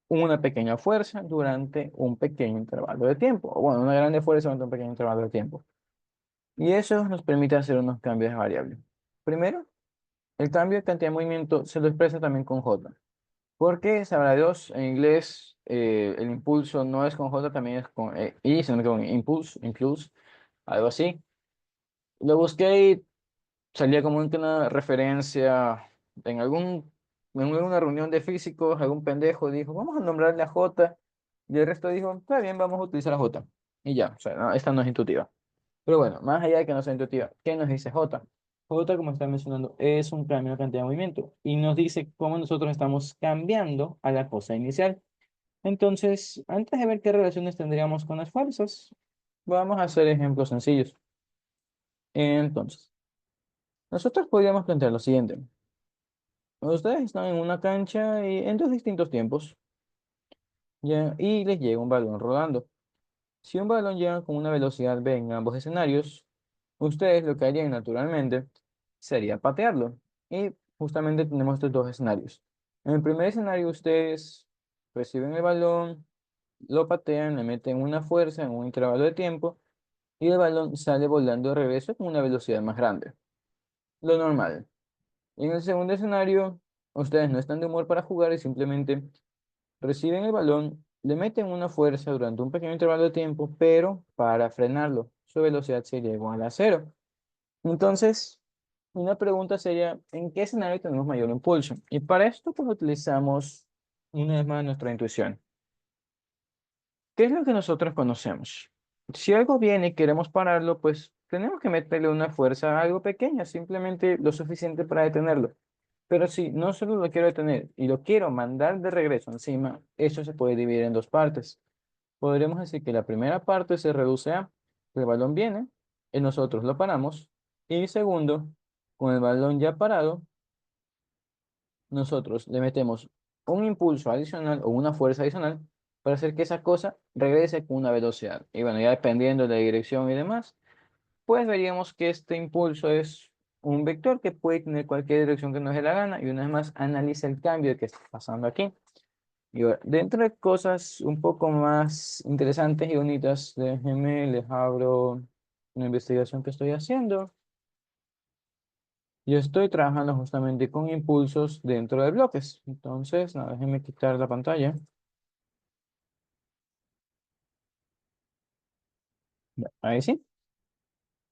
una pequeña fuerza durante un pequeño intervalo de tiempo. O bueno, una grande fuerza durante un pequeño intervalo de tiempo. Y eso nos permite hacer unos cambios de variable. Primero, el cambio de cantidad de movimiento se lo expresa también con J. Porque, sabrá Dios, en inglés el impulso no es con J, también es con I, sino que con impulse, algo así. Lo busqué y salía como que una referencia en algún en una reunión de físicos, algún pendejo dijo, vamos a nombrarle a J, y el resto dijo, está bien, vamos a utilizar a J. Y ya, o sea, esta no es intuitiva. Pero bueno, más allá de que no sea intuitiva, ¿qué nos dice J? J, como está mencionando, es un cambio de cantidad de movimiento y nos dice cómo nosotros estamos cambiando a la cosa inicial. Entonces, antes de ver qué relaciones tendríamos con las fuerzas, vamos a hacer ejemplos sencillos. Entonces, nosotros podríamos plantear lo siguiente. Ustedes están en una cancha y en dos distintos tiempos, ¿ya? Y les llega un balón rodando. Si un balón llega con una velocidad v en ambos escenarios, ustedes lo que harían naturalmente sería patearlo. Y justamente tenemos estos dos escenarios. En el primer escenario, ustedes reciben el balón, lo patean, le meten una fuerza en un intervalo de tiempo y el balón sale volando de regreso con una velocidad más grande. Lo normal. Y en el segundo escenario, ustedes no están de humor para jugar y simplemente reciben el balón, le meten una fuerza durante un pequeño intervalo de tiempo, pero para frenarlo, su velocidad sería igual a cero. Entonces, una pregunta sería, ¿en qué escenario tenemos mayor impulso? Y para esto, pues utilizamos una vez más nuestra intuición. ¿Qué es lo que nosotros conocemos? Si algo viene y queremos pararlo, pues tenemos que meterle una fuerza a algo pequeña, simplemente lo suficiente para detenerlo. Pero si no solo lo quiero detener y lo quiero mandar de regreso encima, eso se puede dividir en dos partes. Podríamos decir que la primera parte se reduce a el balón viene y nosotros lo paramos. Y segundo, con el balón ya parado, nosotros le metemos un impulso adicional o una fuerza adicional para hacer que esa cosa regrese con una velocidad. Y bueno, ya dependiendo de la dirección y demás, pues veríamos que este impulso es un vector que puede tener cualquier dirección que nos dé la gana. Y una vez más, analiza el cambio que está pasando aquí. Y bueno, dentro de cosas un poco más interesantes y bonitas, déjenme, les abro una investigación que estoy haciendo. Yo estoy trabajando justamente con impulsos dentro de bloques. Entonces, nada, déjenme quitar la pantalla. Ya, ahí sí.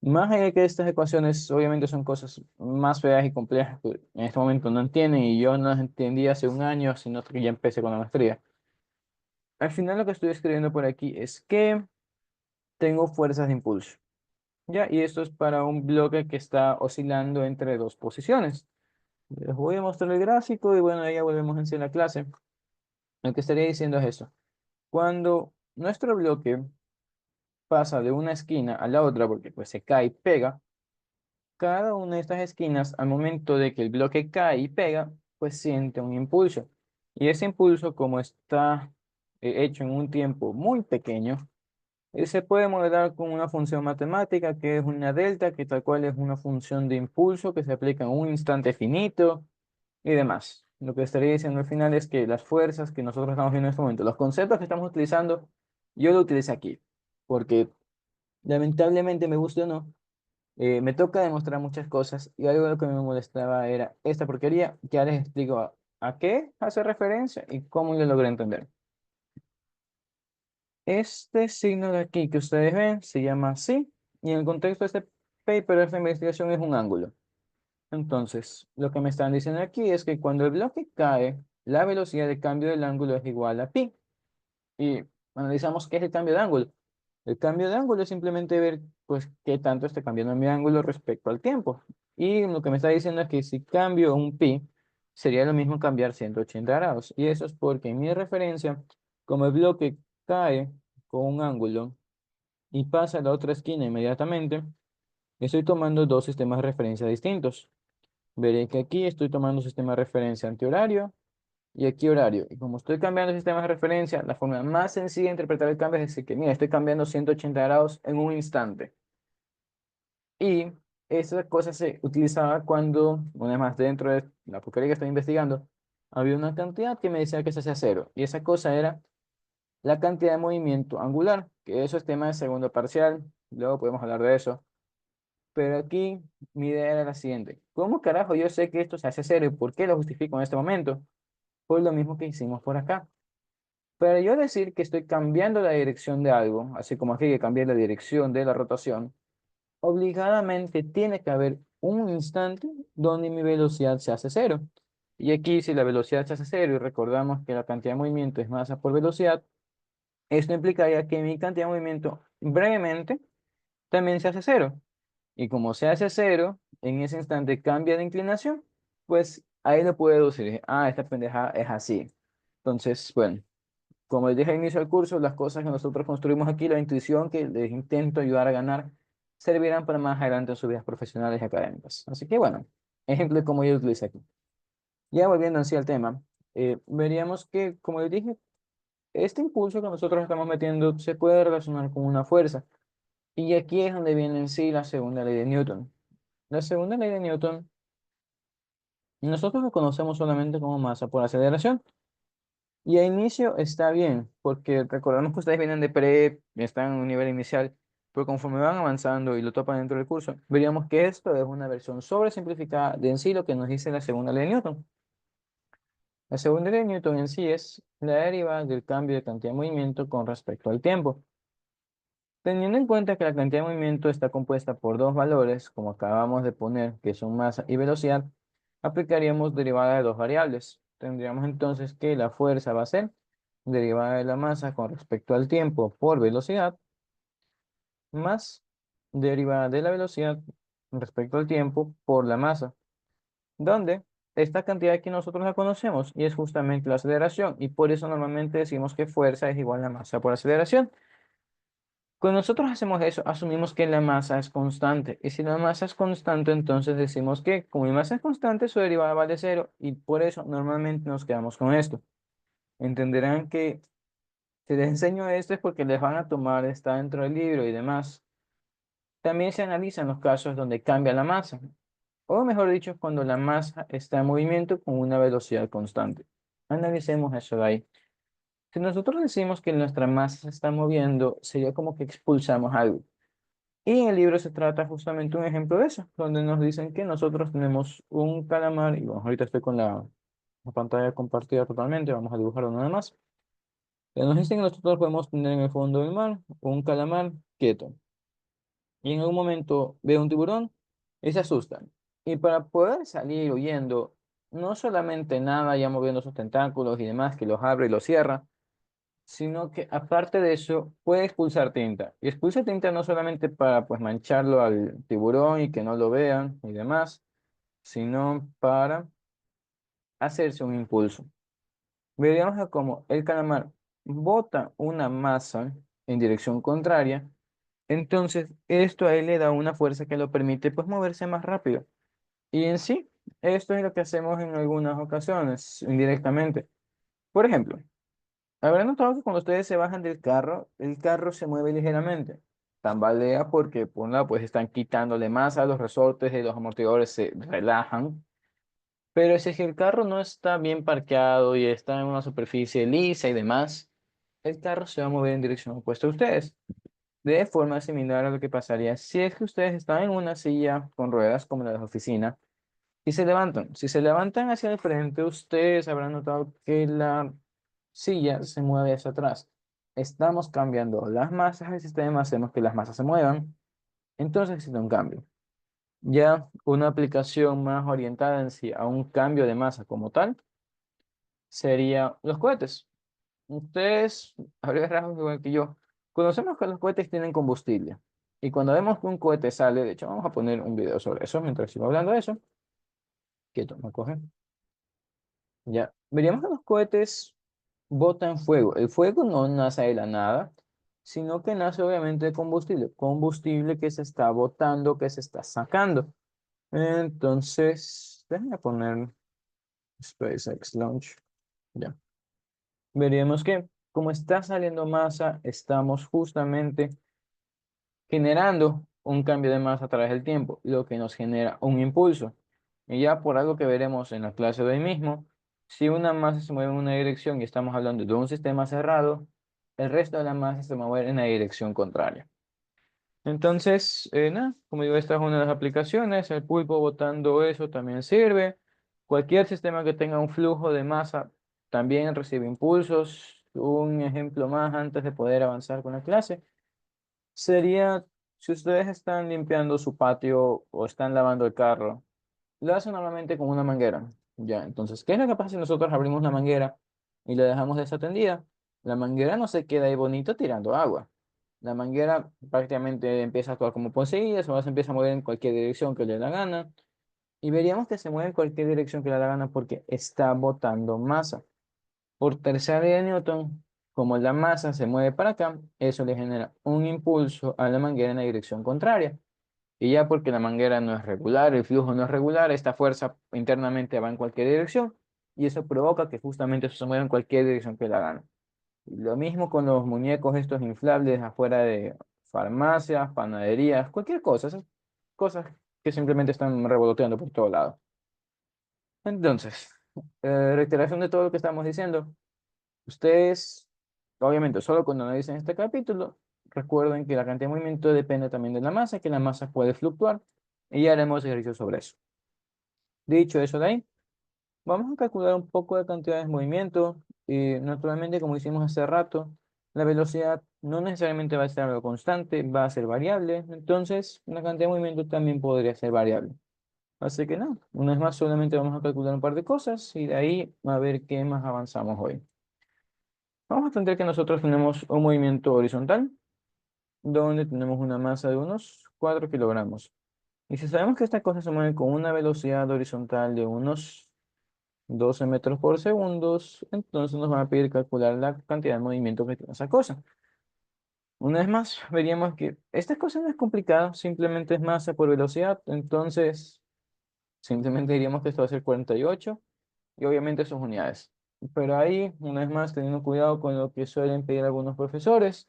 Más allá de que estas ecuaciones obviamente son cosas más feas y complejas que en este momento no entienden y yo no las entendí hace un año, sino que ya empecé con la maestría. Al final lo que estoy escribiendo por aquí es que tengo fuerzas de impulso. Ya, y esto es para un bloque que está oscilando entre dos posiciones. Les voy a mostrar el gráfico y bueno, ahí ya volvemos en sí a la clase. Lo que estaría diciendo es eso. Cuando nuestro bloque pasa de una esquina a la otra, porque pues se cae y pega, cada una de estas esquinas, al momento de que el bloque cae y pega, pues siente un impulso. Y ese impulso, como está hecho en un tiempo muy pequeño, se puede modelar con una función matemática que es una delta, que tal cual es una función de impulso que se aplica en un instante finito y demás. Lo que estaría diciendo al final es que las fuerzas que nosotros estamos viendo en este momento, los conceptos que estamos utilizando, yo lo utilicé aquí, porque lamentablemente, me guste o no, me toca demostrar muchas cosas y algo de lo que me molestaba era esta porquería, que ahora les explico a qué hace referencia y cómo lo logré entender. Este signo de aquí que ustedes ven se llama así y en el contexto de este paper, de esta investigación es un ángulo. Entonces, lo que me están diciendo aquí es que cuando el bloque cae, la velocidad de cambio del ángulo es igual a pi. Y analizamos qué es el cambio de ángulo. El cambio de ángulo es simplemente ver, pues, qué tanto está cambiando mi ángulo respecto al tiempo. Y lo que me está diciendo es que si cambio un pi, sería lo mismo cambiar 180 grados. Y eso es porque en mi referencia, como el bloque cae con un ángulo y pasa a la otra esquina inmediatamente, estoy tomando dos sistemas de referencia distintos. Veré que aquí estoy tomando un sistema de referencia antihorario y aquí horario. Y como estoy cambiando sistemas de referencia, la forma más sencilla de interpretar el cambio es decir que, mira, estoy cambiando 180 grados en un instante. Y esa cosa se utilizaba cuando, una vez más, dentro de la porquería que estoy investigando, había una cantidad que me decía que se hacía cero. Y esa cosa era la cantidad de movimiento angular, que eso es tema de segundo parcial. Luego podemos hablar de eso. Pero aquí mi idea era la siguiente. ¿Cómo carajo yo sé que esto se hace cero y por qué lo justifico en este momento? Pues lo mismo que hicimos por acá. Para yo decir que estoy cambiando la dirección de algo, así como aquí que cambié la dirección de la rotación, obligadamente tiene que haber un instante donde mi velocidad se hace cero. Y aquí si la velocidad se hace cero y recordamos que la cantidad de movimiento es masa por velocidad, esto implicaría que mi cantidad de movimiento brevemente también se hace cero. Y como se hace cero, en ese instante cambia de inclinación, pues ahí lo puedo deducir. Ah, esta pendeja es así. Entonces, bueno, como les dije al inicio del curso, las cosas que nosotros construimos aquí, la intuición que les intento ayudar a ganar, servirán para más adelante en sus vidas profesionales y académicas. Así que bueno, ejemplo de cómo yo lo utilicé aquí. Ya volviendo en sí al tema, veríamos que, como les dije, este impulso que nosotros estamos metiendo se puede relacionar con una fuerza. Y aquí es donde viene en sí la segunda ley de Newton. La segunda ley de Newton, nosotros lo conocemos solamente como masa por aceleración. Y al inicio está bien, porque recordemos que ustedes vienen de pre, están en un nivel inicial, pero conforme van avanzando y lo topan dentro del curso, veríamos que esto es una versión sobresimplificada de en sí lo que nos dice la segunda ley de Newton. La segunda ley de Newton en sí es la derivada del cambio de cantidad de movimiento con respecto al tiempo. Teniendo en cuenta que la cantidad de movimiento está compuesta por dos valores, como acabamos de poner, que son masa y velocidad, aplicaríamos derivada de dos variables. Tendríamos entonces que la fuerza va a ser derivada de la masa con respecto al tiempo por velocidad, más derivada de la velocidad con respecto al tiempo por la masa, donde esta cantidad aquí nosotros la conocemos y es justamente la aceleración, y por eso normalmente decimos que fuerza es igual a masa por aceleración. Cuando nosotros hacemos eso, asumimos que la masa es constante. Y si la masa es constante, entonces decimos que como mi masa es constante, su derivada vale cero. Y por eso normalmente nos quedamos con esto. Entenderán que si les enseño esto es porque les van a tomar, está dentro del libro y demás. También se analizan los casos donde cambia la masa. O mejor dicho, cuando la masa está en movimiento con una velocidad constante. Analicemos eso de ahí. Si nosotros decimos que nuestra masa se está moviendo, sería como que expulsamos algo. Y en el libro se trata justamente un ejemplo de eso, donde nos dicen que nosotros tenemos un calamar, y bueno, ahorita estoy con la pantalla compartida totalmente, vamos a dibujarlo nada más. Nos dicen que nosotros podemos tener en el fondo del mar un calamar quieto, y en algún momento ve un tiburón y se asustan. Y para poder salir huyendo, no solamente nada ya moviendo sus tentáculos y demás, que los abre y los cierra, sino que aparte de eso puede expulsar tinta. Y expulsa tinta no solamente para pues mancharlo al tiburón y que no lo vean y demás, sino para hacerse un impulso. Veríamos a cómo el calamar bota una masa en dirección contraria, entonces esto a él le da una fuerza que lo permite pues moverse más rápido. Y en sí, esto es lo que hacemos en algunas ocasiones, indirectamente. Por ejemplo, habrán notado que cuando ustedes se bajan del carro, el carro se mueve ligeramente. Tambalea porque, por un lado, pues están quitándole masa a los resortes y los amortiguadores se relajan. Pero si es que el carro no está bien parqueado y está en una superficie lisa y demás, el carro se va a mover en dirección opuesta a ustedes. De forma similar a lo que pasaría si es que ustedes están en una silla con ruedas como la de la oficina y se levantan. Si se levantan hacia el frente, ustedes habrán notado que la silla se mueve hacia atrás. Estamos cambiando las masas del sistema, hacemos que las masas se muevan. Entonces existe un cambio. Ya una aplicación más orientada en sí a un cambio de masa como tal sería los cohetes. Ustedes, a ver, rasgos igual que yo, conocemos que los cohetes tienen combustible. Y cuando vemos que un cohete sale, de hecho, vamos a poner un video sobre eso mientras sigo hablando de eso. Quieto, me coge. Ya, veríamos que los cohetes botan fuego. El fuego no nace de la nada, sino que nace obviamente de combustible. Combustible que se está botando, que se está sacando. Entonces, déjenme poner SpaceX Launch. Ya. Veríamos que como está saliendo masa, estamos justamente generando un cambio de masa a través del tiempo, lo que nos genera un impulso. Y ya por algo que veremos en la clase de hoy mismo, si una masa se mueve en una dirección y estamos hablando de un sistema cerrado, el resto de la masa se mueve en la dirección contraria. Entonces, nada, como digo, esta es una de las aplicaciones. El pulpo botando eso también sirve. Cualquier sistema que tenga un flujo de masa también recibe impulsos. Un ejemplo más antes de poder avanzar con la clase sería si ustedes están limpiando su patio o están lavando el carro. Lo hacen normalmente con una manguera. Ya, entonces, ¿qué es lo que pasa si nosotros abrimos la manguera y la dejamos desatendida? La manguera no se queda ahí bonito tirando agua. La manguera prácticamente empieza a actuar como poseída, se empieza a mover en cualquier dirección que le dé la gana. Y veríamos que se mueve en cualquier dirección que le dé la gana porque está botando masa. Por tercera ley de Newton, como la masa se mueve para acá, eso le genera un impulso a la manguera en la dirección contraria. Y ya porque la manguera no es regular, el flujo no es regular, esta fuerza internamente va en cualquier dirección y eso provoca que justamente eso se mueva en cualquier dirección que la gana. Y lo mismo con los muñecos estos inflables afuera de farmacias, panaderías, cualquier cosa, esas cosas que simplemente están revoloteando por todos lados. Entonces, reiteración de todo lo que estamos diciendo. Ustedes, obviamente, solo cuando analicen este capítulo, recuerden que la cantidad de movimiento depende también de la masa, que la masa puede fluctuar, y ya haremos ejercicio sobre eso. Dicho eso de ahí, vamos a calcular un poco de cantidades de movimiento, y naturalmente, como hicimos hace rato, la velocidad no necesariamente va a ser algo constante, va a ser variable, entonces la cantidad de movimiento también podría ser variable. Así que no, una vez más solamente vamos a calcular un par de cosas y de ahí a ver qué más avanzamos hoy. Vamos a entender que nosotros tenemos un movimiento horizontal donde tenemos una masa de unos 4 kilogramos. Y si sabemos que esta cosa se mueve con una velocidad horizontal de unos 12 metros por segundo, entonces nos van a pedir calcular la cantidad de movimiento que tiene esa cosa. Una vez más, veríamos que esta cosa no es complicada, simplemente es masa por velocidad, entonces simplemente diríamos que esto va a ser 48 y obviamente sus unidades. Pero ahí, una vez más, teniendo cuidado con lo que suelen pedir algunos profesores,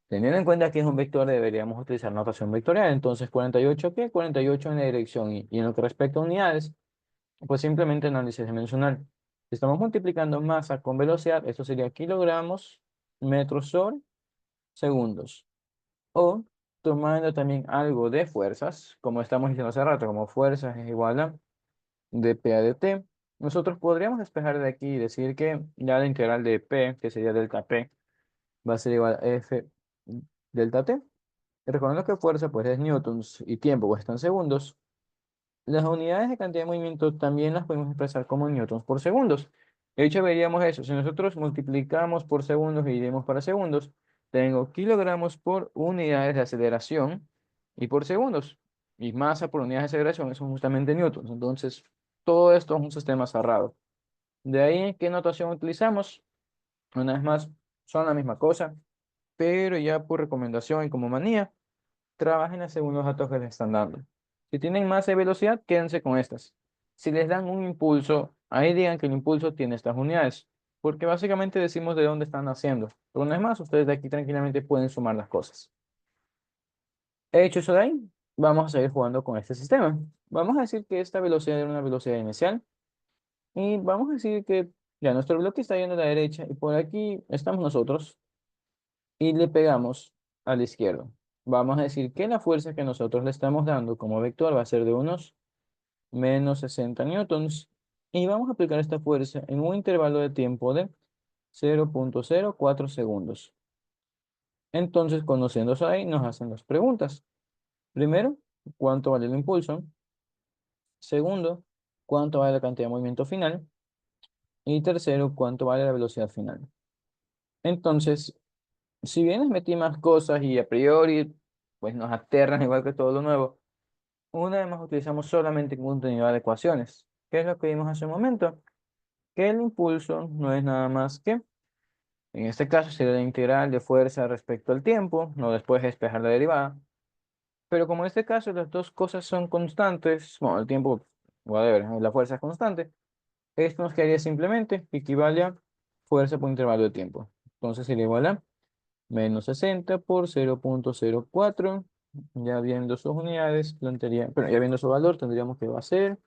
teniendo en cuenta que es un vector, deberíamos utilizar notación vectorial. Entonces, 48, ¿qué? 48 en la dirección. Y en lo que respecta a unidades, pues simplemente análisis dimensional. Si estamos multiplicando masa con velocidad, esto sería kilogramos, metros sobre segundos. O tomando también algo de fuerzas, como estamos diciendo hace rato, como fuerzas es igual a dp a dt, nosotros podríamos despejar de aquí y decir que ya la integral de p, que sería delta p, va a ser igual a f delta t. Y recordando que fuerza pues es newtons y tiempo pues está en segundos, las unidades de cantidad de movimiento también las podemos expresar como newtons por segundos. De hecho, veríamos eso. Si nosotros multiplicamos por segundos y dividimos para segundos, tengo kilogramos por unidades de aceleración y por segundos. Y masa por unidades de aceleración, eso es justamente newtons. Entonces, todo esto es un sistema cerrado. De ahí, ¿qué notación utilizamos? Una vez más, son la misma cosa, pero ya por recomendación y como manía trabajen según los datos que les están dando. Si tienen masa y velocidad, quédense con estas. Si les dan un impulso, ahí digan que el impulso tiene estas unidades, porque básicamente decimos de dónde están haciendo. Pero una vez más, ustedes de aquí tranquilamente pueden sumar las cosas. Hecho eso de ahí, vamos a seguir jugando con este sistema. Vamos a decir que esta velocidad era una velocidad inicial y vamos a decir que ya nuestro bloque está yendo a la derecha y por aquí estamos nosotros y le pegamos a la izquierda. Vamos a decir que la fuerza que nosotros le estamos dando como vector va a ser de unos menos 60 newtons y vamos a aplicar esta fuerza en un intervalo de tiempo de 0,04 segundos. Entonces, conociendo eso ahí, nos hacen las preguntas. Primero, ¿cuánto vale el impulso? Segundo, ¿cuánto vale la cantidad de movimiento final? Y tercero, ¿cuánto vale la velocidad final? Entonces, si bien les metí más cosas y a priori, pues nos aterran igual que todo lo nuevo, una vez más utilizamos solamente contenido de ecuaciones. ¿Qué es lo que vimos hace un momento? Que el impulso no es nada más que, en este caso sería la integral de fuerza respecto al tiempo, no después despejar la derivada. Pero como en este caso las dos cosas son constantes, bueno, el tiempo, whatever, la fuerza es constante, esto nos quedaría simplemente que equivale a fuerza por intervalo de tiempo. Entonces sería igual a menos 60 por 0,04. Ya viendo sus unidades, plantearía, pero ya viendo su valor, tendríamos que va a ser,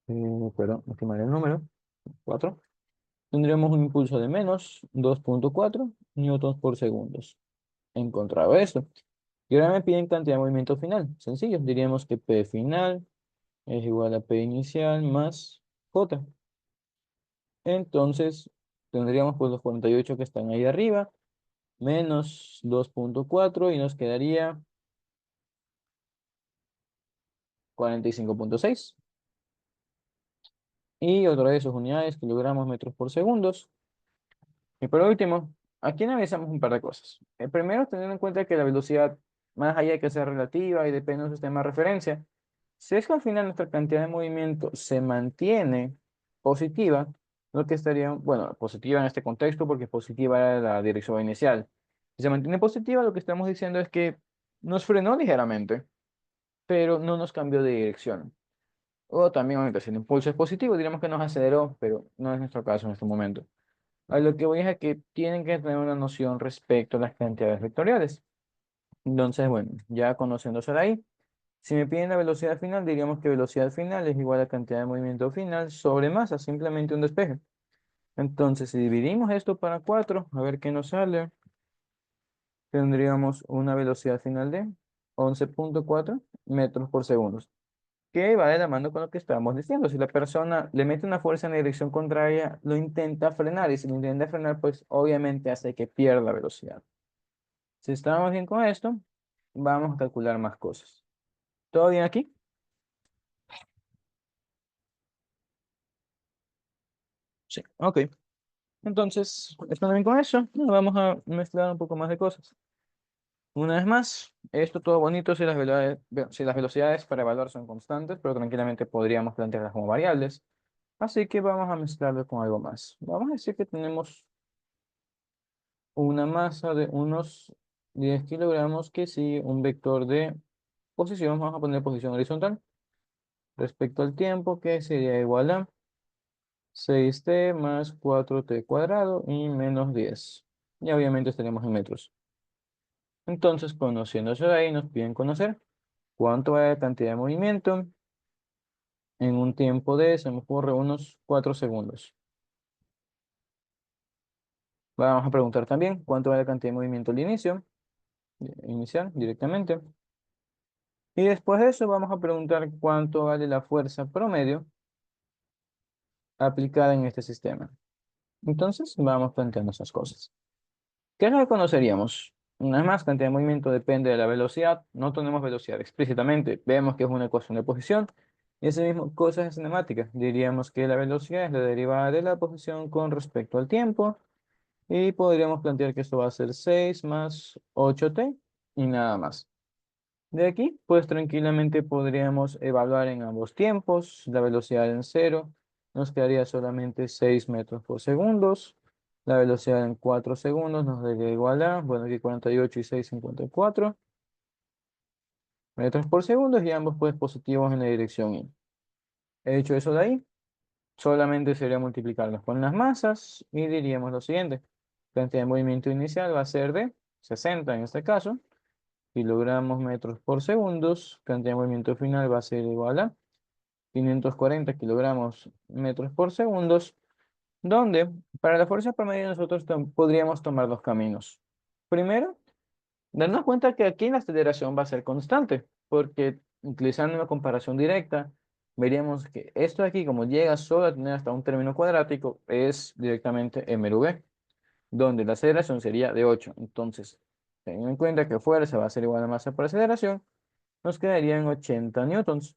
perdón, estimar el número, 4. Tendríamos un impulso de menos 2,4 newtons por segundos. Encontrado esto. Y ahora me piden cantidad de movimiento final. Sencillo, diríamos que P final es igual a P inicial más J. Entonces, tendríamos pues los 48 que están ahí arriba, menos 2,4 y nos quedaría 45,6. Y otra vez sus unidades, kilogramos, metros por segundos. Y por último, aquí analizamos un par de cosas. Primero, teniendo en cuenta que la velocidad, más allá de que sea relativa y depende de un sistema de referencia, si es que al final nuestra cantidad de movimiento se mantiene positiva, lo que estaría, bueno, positiva en este contexto porque positiva era la dirección inicial. Si se mantiene positiva, lo que estamos diciendo es que nos frenó ligeramente, pero no nos cambió de dirección. O también, obviamente, si el impulso es positivo, diríamos que nos aceleró, pero no es nuestro caso en este momento. A lo que voy es a que tienen que tener una noción respecto a las cantidades vectoriales. Entonces, bueno, ya conociéndose ahí, si me piden la velocidad final, diríamos que velocidad final es igual a cantidad de movimiento final sobre masa, simplemente un despeje. Entonces, si dividimos esto para 4, a ver qué nos sale, tendríamos una velocidad final de 11,4 metros por segundo, que va de la mano con lo que estábamos diciendo. Si la persona le mete una fuerza en la dirección contraria, lo intenta frenar, y si lo intenta frenar, pues obviamente hace que pierda velocidad. Si estamos bien con esto, vamos a calcular más cosas. ¿Todo bien aquí? Sí, ok. Entonces, estando bien con eso, bueno, vamos a mezclar un poco más de cosas. Una vez más, esto todo bonito si las velocidades, si las velocidades para evaluar son constantes, pero tranquilamente podríamos plantearlas como variables. Así que vamos a mezclarlo con algo más. Vamos a decir que tenemos una masa de unos 10 kilogramos que sigue un vector de posición, vamos a poner posición horizontal, respecto al tiempo, que sería igual a 6t más 4t cuadrado y menos 10. Y obviamente estaremos en metros. Entonces, conociendo eso de ahí, nos piden conocer cuánto va la cantidad de movimiento en un tiempo de, se me ocurre, unos 4 segundos. Vamos a preguntar también cuánto va la cantidad de movimiento al inicio, inicial, directamente. Y después de eso, vamos a preguntar cuánto vale la fuerza promedio aplicada en este sistema. Entonces, vamos planteando esas cosas. ¿Qué reconoceríamos? Una vez más, cantidad de movimiento depende de la velocidad. No tenemos velocidad explícitamente. Vemos que es una ecuación de posición. Y ese mismo, cosas de cinemática. Diríamos que la velocidad es la derivada de la posición con respecto al tiempo. Y podríamos plantear que esto va a ser 6 más 8t y nada más. De aquí, pues tranquilamente podríamos evaluar en ambos tiempos la velocidad en cero. Nos quedaría solamente 6 metros por segundo. La velocidad en 4 segundos nos daría igual a, bueno, aquí 48 y 6, 54 metros por segundo y ambos pues positivos en la dirección Y. He hecho eso de ahí, solamente sería multiplicarlos con las masas y diríamos lo siguiente. Cantidad de movimiento inicial va a ser de 60 en este caso, kilogramos metros por segundos. Cantidad de movimiento final va a ser igual a 540 kilogramos metros por segundos, donde para la fuerza promedio nosotros podríamos tomar dos caminos. Primero, darnos cuenta que aquí la aceleración va a ser constante, porque utilizando una comparación directa, veríamos que esto de aquí, como llega solo a tener hasta un término cuadrático, es directamente mRv, donde la aceleración sería de 8. Entonces, teniendo en cuenta que fuerza va a ser igual a masa por aceleración, nos quedarían 80 newtons.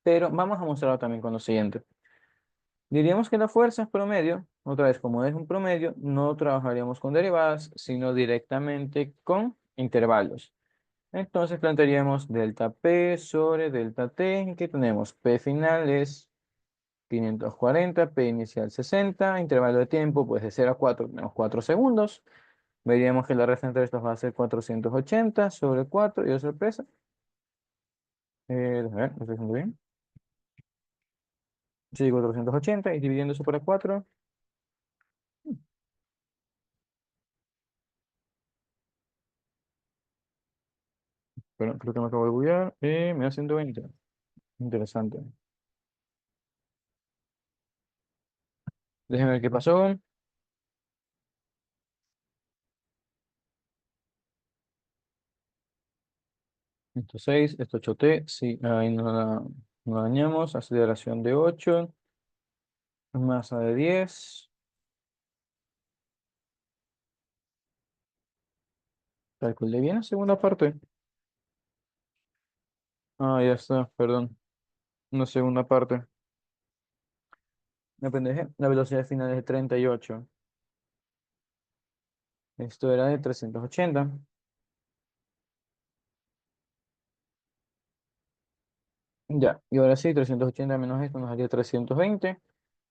Pero vamos a mostrarlo también con lo siguiente. Diríamos que la fuerza es promedio, otra vez, como es un promedio, no trabajaríamos con derivadas, sino directamente con intervalos. Entonces plantearíamos delta P sobre delta T, que tenemos P final es 540, P inicial 60, intervalo de tiempo pues de 0 a 4 tenemos 4 segundos. Veríamos que la resta entre estos va a ser 480 sobre 4, y oh sorpresa. A ver, ¿lo estoy haciendo bien? Sí, 480 y dividiendo eso por 4. Pero creo que me acabo de buguear. Me da 120. Interesante. Déjenme ver qué pasó. Esto 6, esto 8t. Sí, ahí nos dañamos. Aceleración de 8. Masa de 10. Calculé bien la segunda parte. Ah, ya está, perdón. Una segunda parte. Me pendejé. La velocidad final es de 38. Esto era de 380. Ya, y ahora sí, 380 menos esto nos daría 320,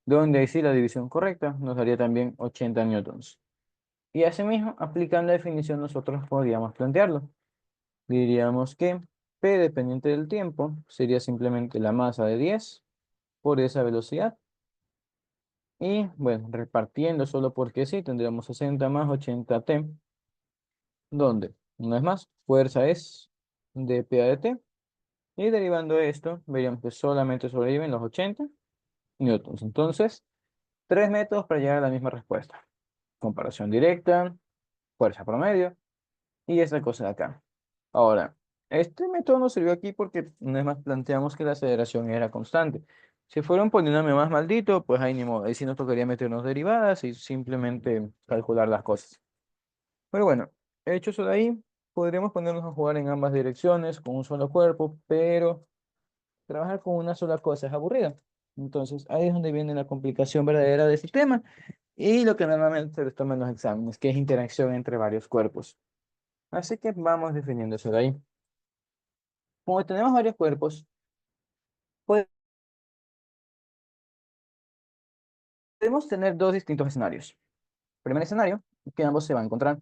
donde ahí sí la división correcta nos daría también 80 newtons. Y asimismo, aplicando la definición, nosotros podríamos plantearlo. Diríamos que P dependiente del tiempo sería simplemente la masa de 10 por esa velocidad. Y bueno, repartiendo solo porque sí, tendríamos 60 más 80T, donde, una vez más, fuerza es de P a de T. Y derivando de esto, veríamos que solamente sobreviven los 80 newtons. Entonces, tres métodos para llegar a la misma respuesta. Comparación directa, fuerza promedio y esta cosa de acá. Ahora, este método nos sirvió aquí porque una vez más planteamos que la aceleración era constante. Si fuera un polinomio más maldito, pues ahí ni modo. Ahí sí nos tocaría meternos derivadas y simplemente calcular las cosas. Pero bueno, hecho eso de ahí, podríamos ponernos a jugar en ambas direcciones con un solo cuerpo, pero trabajar con una sola cosa es aburrido. Entonces, ahí es donde viene la complicación verdadera del sistema y lo que normalmente se les toma en los exámenes, que es interacción entre varios cuerpos. Así que vamos definiendo eso de ahí. Como tenemos varios cuerpos, podemos tener dos distintos escenarios. Primer escenario, que ambos se van a encontrar.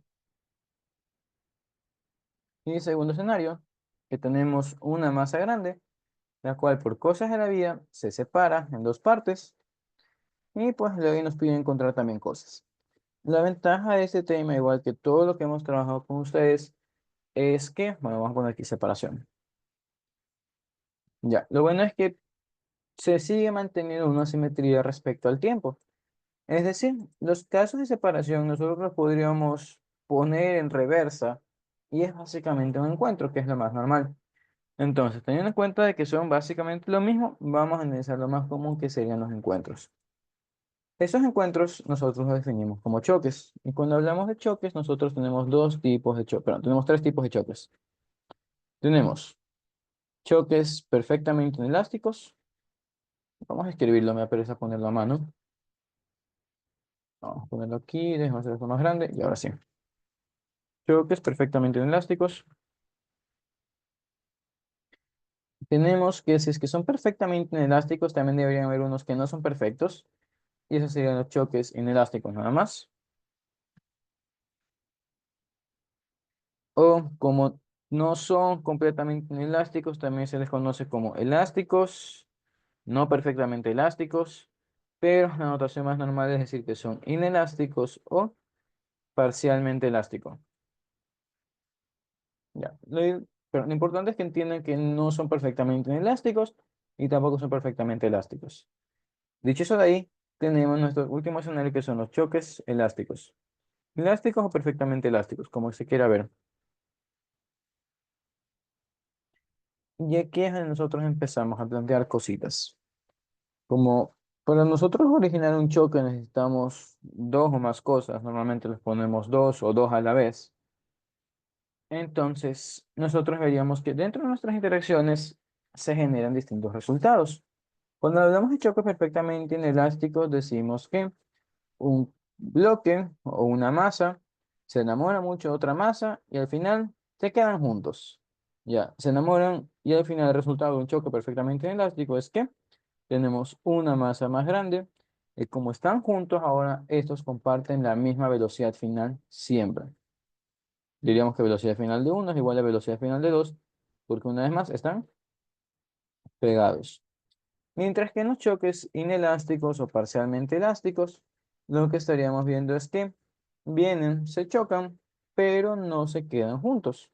Y segundo escenario, que tenemos una masa grande, la cual por cosas de la vida se separa en dos partes y pues luego nos piden encontrar también cosas. La ventaja de este tema, igual que todo lo que hemos trabajado con ustedes, es que, bueno, vamos a poner aquí separación. Ya, lo bueno es que se sigue manteniendo una simetría respecto al tiempo. Es decir, los casos de separación nosotros los podríamos poner en reversa y es básicamente un encuentro, que es lo más normal. Entonces, teniendo en cuenta de que son básicamente lo mismo, vamos a analizar lo más común que serían los encuentros. Esos encuentros nosotros los definimos como choques. Y cuando hablamos de choques, nosotros tenemos dos tipos de choques, perdón, tenemos tres tipos de choques. Tenemos choques perfectamente inelásticos. Vamos a escribirlo, me apetece ponerlo a mano. Vamos a ponerlo aquí, déjame hacer esto más grande y ahora sí. Choques perfectamente inelásticos. Tenemos que si es que son perfectamente inelásticos, también deberían haber unos que no son perfectos. Y esos serían los choques inelásticos nada más. O como no son completamente inelásticos, también se les conoce como elásticos, no perfectamente elásticos, pero la notación más normal es decir que son inelásticos o parcialmente elásticos. Ya. Pero lo importante es que entiendan que no son perfectamente inelásticos y tampoco son perfectamente elásticos. Dicho eso de ahí, tenemos nuestro último escenario que son los choques elásticos. Elásticos o perfectamente elásticos, como se quiera ver. Y aquí es donde nosotros empezamos a plantear cositas. Como para nosotros originar un choque necesitamos dos o más cosas. Normalmente les ponemos dos o dos a la vez. Entonces, nosotros veríamos que dentro de nuestras interacciones se generan distintos resultados. Cuando hablamos de choques perfectamente inelásticos, decimos que un bloque o una masa se enamora mucho de otra masa y al final se quedan juntos. Ya, se enamoran y al final el resultado de un choque perfectamente inelástico es que tenemos una masa más grande y como están juntos ahora estos comparten la misma velocidad final siempre. Diríamos que velocidad final de uno es igual a velocidad final de dos porque una vez más están pegados. Mientras que en los choques inelásticos o parcialmente elásticos, lo que estaríamos viendo es que vienen, se chocan, pero no se quedan juntos.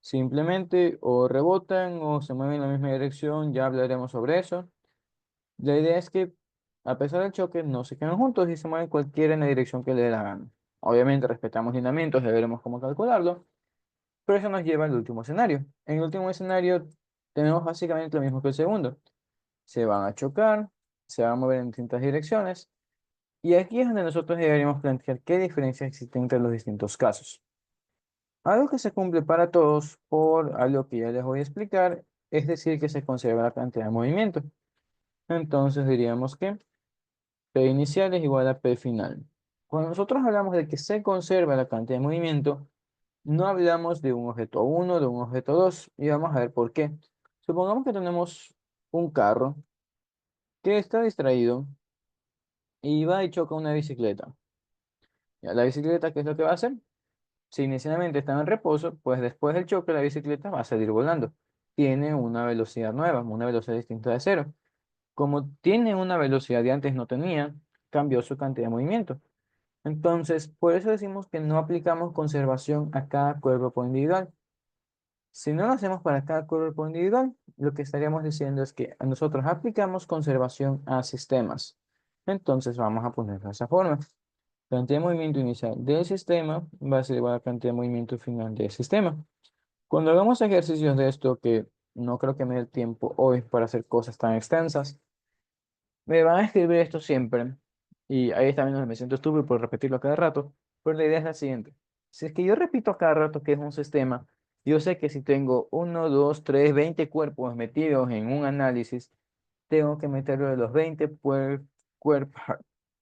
Simplemente o rebotan o se mueven en la misma dirección, ya hablaremos sobre eso. La idea es que a pesar del choque no se quedan juntos y se mueven cualquiera en la dirección que le dé la gana. Obviamente respetamos lineamientos, ya veremos cómo calcularlo, pero eso nos lleva al último escenario. En el último escenario tenemos básicamente lo mismo que el segundo, se van a chocar, se van a mover en distintas direcciones, y aquí es donde nosotros deberíamos plantear qué diferencias existen entre los distintos casos. Algo que se cumple para todos por algo que ya les voy a explicar, es decir, que se conserva la cantidad de movimiento. Entonces diríamos que P inicial es igual a P final. Cuando nosotros hablamos de que se conserva la cantidad de movimiento, no hablamos de un objeto uno, de un objeto 2, y vamos a ver por qué. Supongamos que tenemos un carro que está distraído y va y choca una bicicleta. Ya, la bicicleta, ¿qué es lo que va a hacer? Si inicialmente está en reposo, pues después del choque la bicicleta va a salir volando. Tiene una velocidad nueva, una velocidad distinta de cero. Como tiene una velocidad que antes no tenía, cambió su cantidad de movimiento. Entonces, por eso decimos que no aplicamos conservación a cada cuerpo individual. Si no lo hacemos para cada cuerpo individual, lo que estaríamos diciendo es que nosotros aplicamos conservación a sistemas. Entonces, vamos a ponerlo de esa forma. Cantidad de movimiento inicial del sistema va a ser igual a la cantidad de movimiento final del sistema. Cuando hagamos ejercicios de esto, que no creo que me dé el tiempo hoy para hacer cosas tan extensas, me van a escribir esto siempre. Y ahí también me siento estúpido por repetirlo a cada rato. Pero la idea es la siguiente. Si es que yo repito a cada rato que es un sistema, yo sé que si tengo uno, 2, 3, 20 cuerpos metidos en un análisis, tengo que meterlo de los 20 cuerp-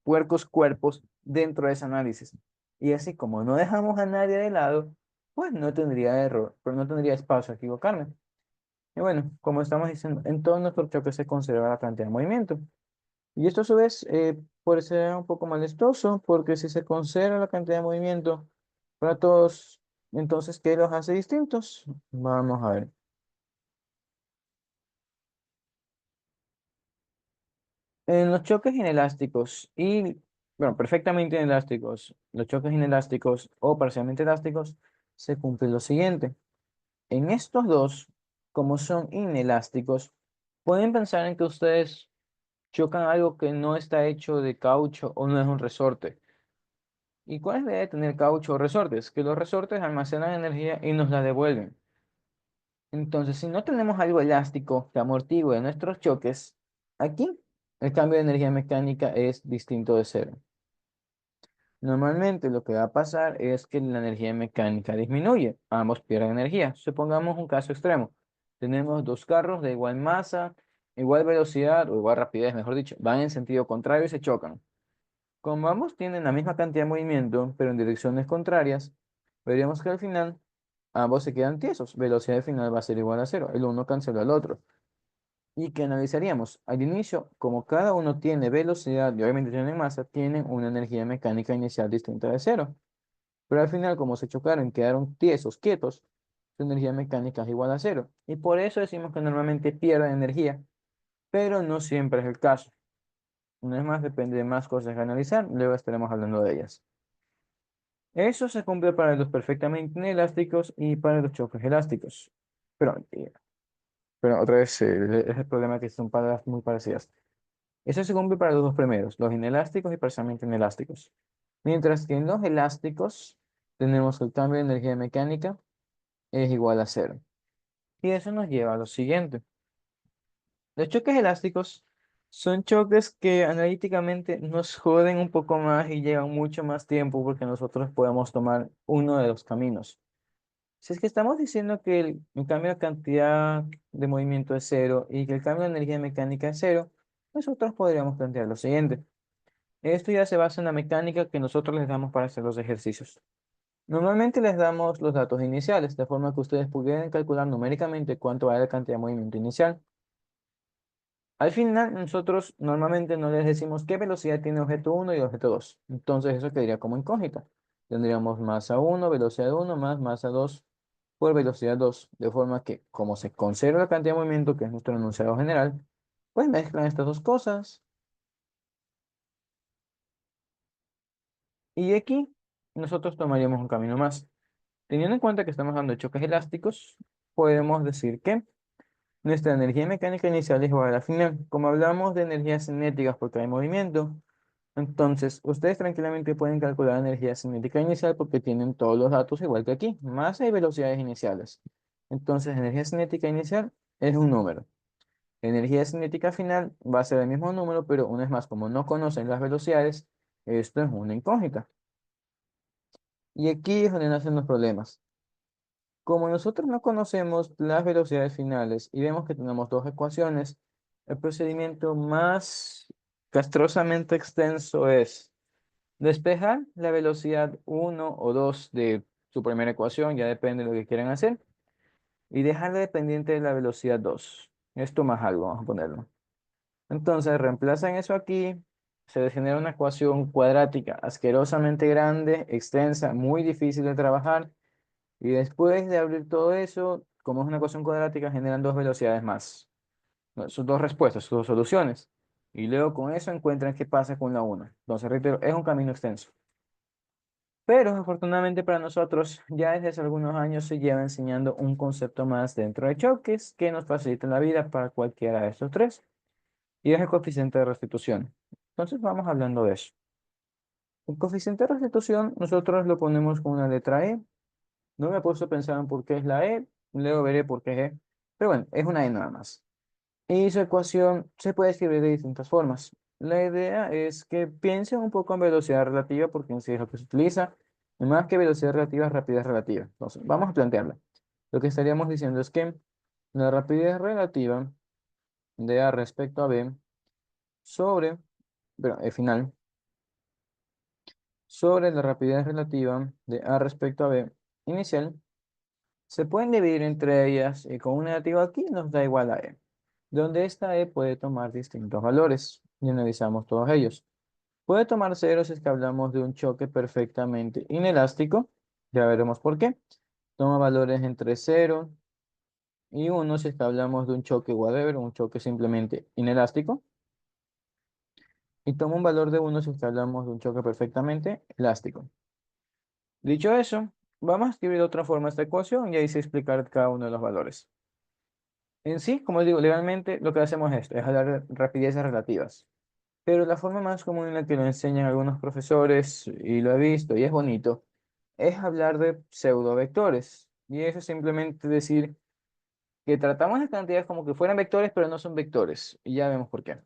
puercos cuerpos dentro de ese análisis. Y así como no dejamos a nadie de lado, pues no tendría error, pero no tendría espacio a equivocarme. Y bueno, como estamos diciendo, en todos nuestros choques se conserva la cantidad de movimiento. Y esto a su vez puede ser un poco molestoso porque si se conserva la cantidad de movimiento para todos, entonces, ¿qué los hace distintos? Vamos a ver. En los choques inelásticos y, bueno, perfectamente inelásticos, los choques inelásticos o parcialmente elásticos, se cumple lo siguiente. En estos dos, como son inelásticos, pueden pensar en que ustedes chocan algo que no está hecho de caucho o no es un resorte. ¿Y cuál es la idea de tener caucho o resortes? Que los resortes almacenan energía y nos la devuelven. Entonces, si no tenemos algo elástico que amortigue nuestros choques, aquí el cambio de energía mecánica es distinto de cero. Normalmente lo que va a pasar es que la energía mecánica disminuye, ambos pierden energía. Supongamos un caso extremo. Tenemos dos carros de igual masa, igual velocidad o igual rapidez, mejor dicho, van en sentido contrario y se chocan. Como ambos tienen la misma cantidad de movimiento, pero en direcciones contrarias, veríamos que al final ambos se quedan tiesos. Velocidad de final va a ser igual a cero. El uno cancela al otro. Y que analizaríamos al inicio, como cada uno tiene velocidad y obviamente tiene masa, tienen una energía mecánica inicial distinta de cero. Pero al final, como se chocaron y quedaron tiesos, quietos, su energía mecánica es igual a cero. Y por eso decimos que normalmente pierden energía, pero no siempre es el caso. Una vez más, depende de más cosas que analizar, luego estaremos hablando de ellas. Eso se cumple para los perfectamente inelásticos y para los choques elásticos. Pero, pero otra vez, es el problema que son palabras muy parecidas. Eso se cumple para los dos primeros, los inelásticos y parcialmente inelásticos. Mientras que en los elásticos tenemos que el cambio de energía mecánica es igual a cero. Y eso nos lleva a lo siguiente. Los choques elásticos son choques que analíticamente nos joden un poco más y llevan mucho más tiempo porque nosotros podemos tomar uno de los caminos. Si es que estamos diciendo que el cambio de cantidad de movimiento es cero y que el cambio de energía mecánica es cero, nosotros podríamos plantear lo siguiente. Esto ya se basa en la mecánica que nosotros les damos para hacer los ejercicios. Normalmente les damos los datos iniciales, de forma que ustedes pudieran calcular numéricamente cuánto va la cantidad de movimiento inicial. Al final, nosotros normalmente no les decimos qué velocidad tiene objeto uno y objeto 2. Entonces, eso quedaría como incógnita. Tendríamos masa uno, velocidad uno más masa 2 por velocidad 2. De forma que, como se conserva la cantidad de movimiento, que es nuestro enunciado general, pues mezclan estas dos cosas. Y aquí, nosotros tomaríamos un camino más. Teniendo en cuenta que estamos dando choques elásticos, podemos decir que nuestra energía mecánica inicial es igual a la final. Como hablamos de energías cinéticas porque hay movimiento, entonces ustedes tranquilamente pueden calcular la energía cinética inicial porque tienen todos los datos igual que aquí, masa y velocidades iniciales. Entonces, energía cinética inicial es un número. Energía cinética final va a ser el mismo número, pero una vez más, como no conocen las velocidades, esto es una incógnita. Y aquí es donde nacen los problemas. Como nosotros no conocemos las velocidades finales y vemos que tenemos dos ecuaciones, el procedimiento más castrosamente extenso es despejar la velocidad uno o 2 de su primera ecuación, ya depende de lo que quieran hacer, y dejarla dependiente de la velocidad 2. Esto más algo, vamos a ponerlo. Entonces reemplazan eso aquí, se les genera una ecuación cuadrática asquerosamente grande, extensa, muy difícil de trabajar, y después de abrir todo eso, como es una ecuación cuadrática, generan dos velocidades más, no, sus dos respuestas, sus dos soluciones. Y luego con eso encuentran qué pasa con la una. Entonces, reitero, es un camino extenso. Pero afortunadamente para nosotros, ya desde hace algunos años se lleva enseñando un concepto más dentro de choques que nos facilita la vida para cualquiera de estos tres, y es el coeficiente de restitución. Entonces vamos hablando de eso. El coeficiente de restitución nosotros lo ponemos con una letra E. No me he puesto a pensar en por qué es la E, luego veré por qué es E, pero bueno, es una E nada más. Y su ecuación se puede escribir de distintas formas. La idea es que piensen un poco en velocidad relativa, porque en sí es lo que se utiliza. Y más que velocidad relativa, rapidez relativa. Entonces, vamos a plantearla. Lo que estaríamos diciendo es que la rapidez relativa de A respecto a B sobre, bueno, el final, sobre la rapidez relativa de A respecto a B inicial, se pueden dividir entre ellas y con un negativo aquí nos da igual a E, donde esta E puede tomar distintos valores y analizamos todos ellos. Puede tomar cero si es que hablamos de un choque perfectamente inelástico, ya veremos por qué. Toma valores entre cero y uno si es que hablamos de un choque whatever, un choque simplemente inelástico. Y toma un valor de uno si es que hablamos de un choque perfectamente elástico. Dicho eso, vamos a escribir de otra forma esta ecuación y ahí se explicar cada uno de los valores. En sí, como digo, legalmente lo que hacemos es esto, es hablar de rapideces relativas. Pero la forma más común en la que lo enseñan algunos profesores, y lo he visto y es bonito, es hablar de pseudovectores. Y eso es simplemente decir que tratamos las cantidades como que fueran vectores, pero no son vectores. Y ya vemos por qué.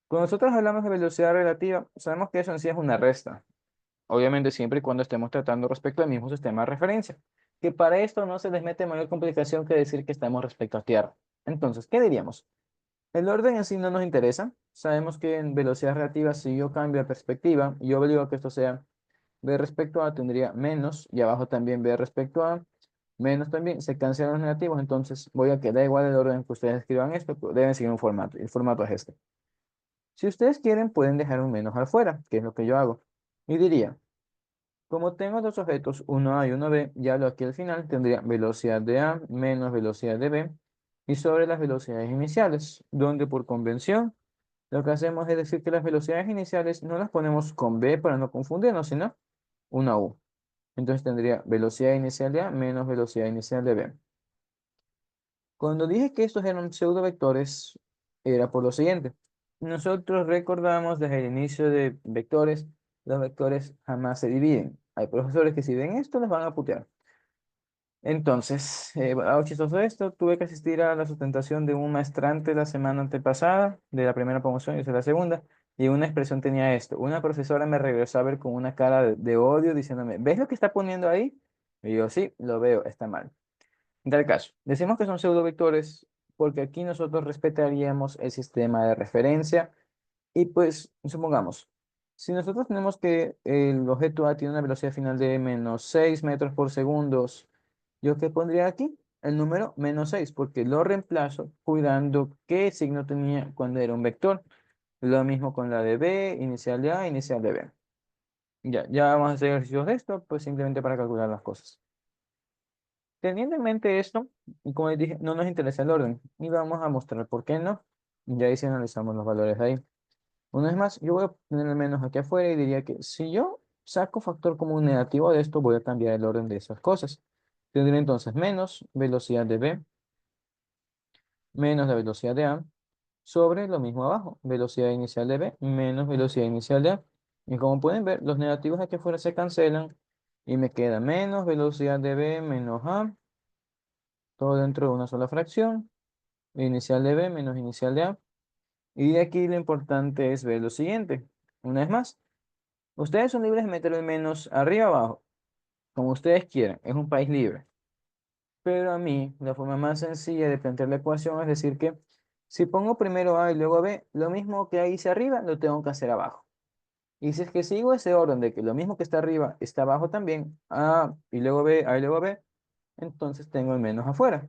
Cuando nosotros hablamos de velocidad relativa, sabemos que eso en sí es una resta. Obviamente siempre y cuando estemos tratando respecto al mismo sistema de referencia. Que para esto no se les mete mayor complicación que decir que estamos respecto a Tierra. Entonces, ¿qué diríamos? El orden en sí no nos interesa. Sabemos que en velocidad relativa, si yo cambio de perspectiva, y yo obligo a que esto sea b respecto a, tendría menos, y abajo también b respecto a, menos también, se cancelan los negativos, entonces voy a que da igual el orden que ustedes escriban esto, pero deben seguir un formato, y el formato es este. Si ustedes quieren, pueden dejar un menos afuera, que es lo que yo hago. Y diría, como tengo dos objetos, uno A y uno B, ya lo aquí al final tendría velocidad de A menos velocidad de B, y sobre las velocidades iniciales, donde por convención lo que hacemos es decir que las velocidades iniciales no las ponemos con B para no confundirnos, sino una U. Entonces tendría velocidad inicial de A menos velocidad inicial de B. Cuando dije que estos eran pseudovectores, era por lo siguiente. Nosotros recordamos desde el inicio de vectores, los vectores jamás se dividen. Hay profesores que si ven esto les van a putear. Entonces, algo chistoso de esto, tuve que asistir a la sustentación de un maestrante la semana antepasada, de la primera promoción y de la segunda, y una expresión tenía esto. Una profesora me regresó a ver con una cara de odio diciéndome, ¿ves lo que está poniendo ahí? Y yo, sí, lo veo, está mal. En tal caso, decimos que son pseudovectores porque aquí nosotros respetaríamos el sistema de referencia y pues, supongamos, si nosotros tenemos que el objeto A tiene una velocidad final de menos 6 metros por segundo, ¿yo qué pondría aquí? El número menos 6 porque lo reemplazo cuidando qué signo tenía cuando era un vector. Lo mismo con la de B, inicial de A, inicial de B. Ya vamos a hacer ejercicios de esto, pues simplemente para calcular las cosas. Teniendo en mente esto, y como les dije, no nos interesa el orden, y vamos a mostrar por qué no. Ya ahí sí analizamos los valores de ahí. Una vez más, yo voy a poner el menos aquí afuera y diría que si yo saco factor común negativo de esto, voy a cambiar el orden de esas cosas. Tendré entonces menos velocidad de B menos la velocidad de A sobre lo mismo abajo, velocidad inicial de B menos velocidad inicial de A. Y como pueden ver, los negativos aquí afuera se cancelan y me queda menos velocidad de B menos A, todo dentro de una sola fracción, inicial de B menos inicial de A. Y de aquí lo importante es ver lo siguiente. Una vez más, ustedes son libres de meter el menos arriba o abajo, como ustedes quieran, es un país libre. Pero a mí, la forma más sencilla de plantear la ecuación es decir que Si pongo primero A y luego B, lo mismo que hice arriba, lo tengo que hacer abajo. Y si es que sigo ese orden de que lo mismo que está arriba está abajo también, A y luego B, A y luego B, entonces tengo el menos afuera.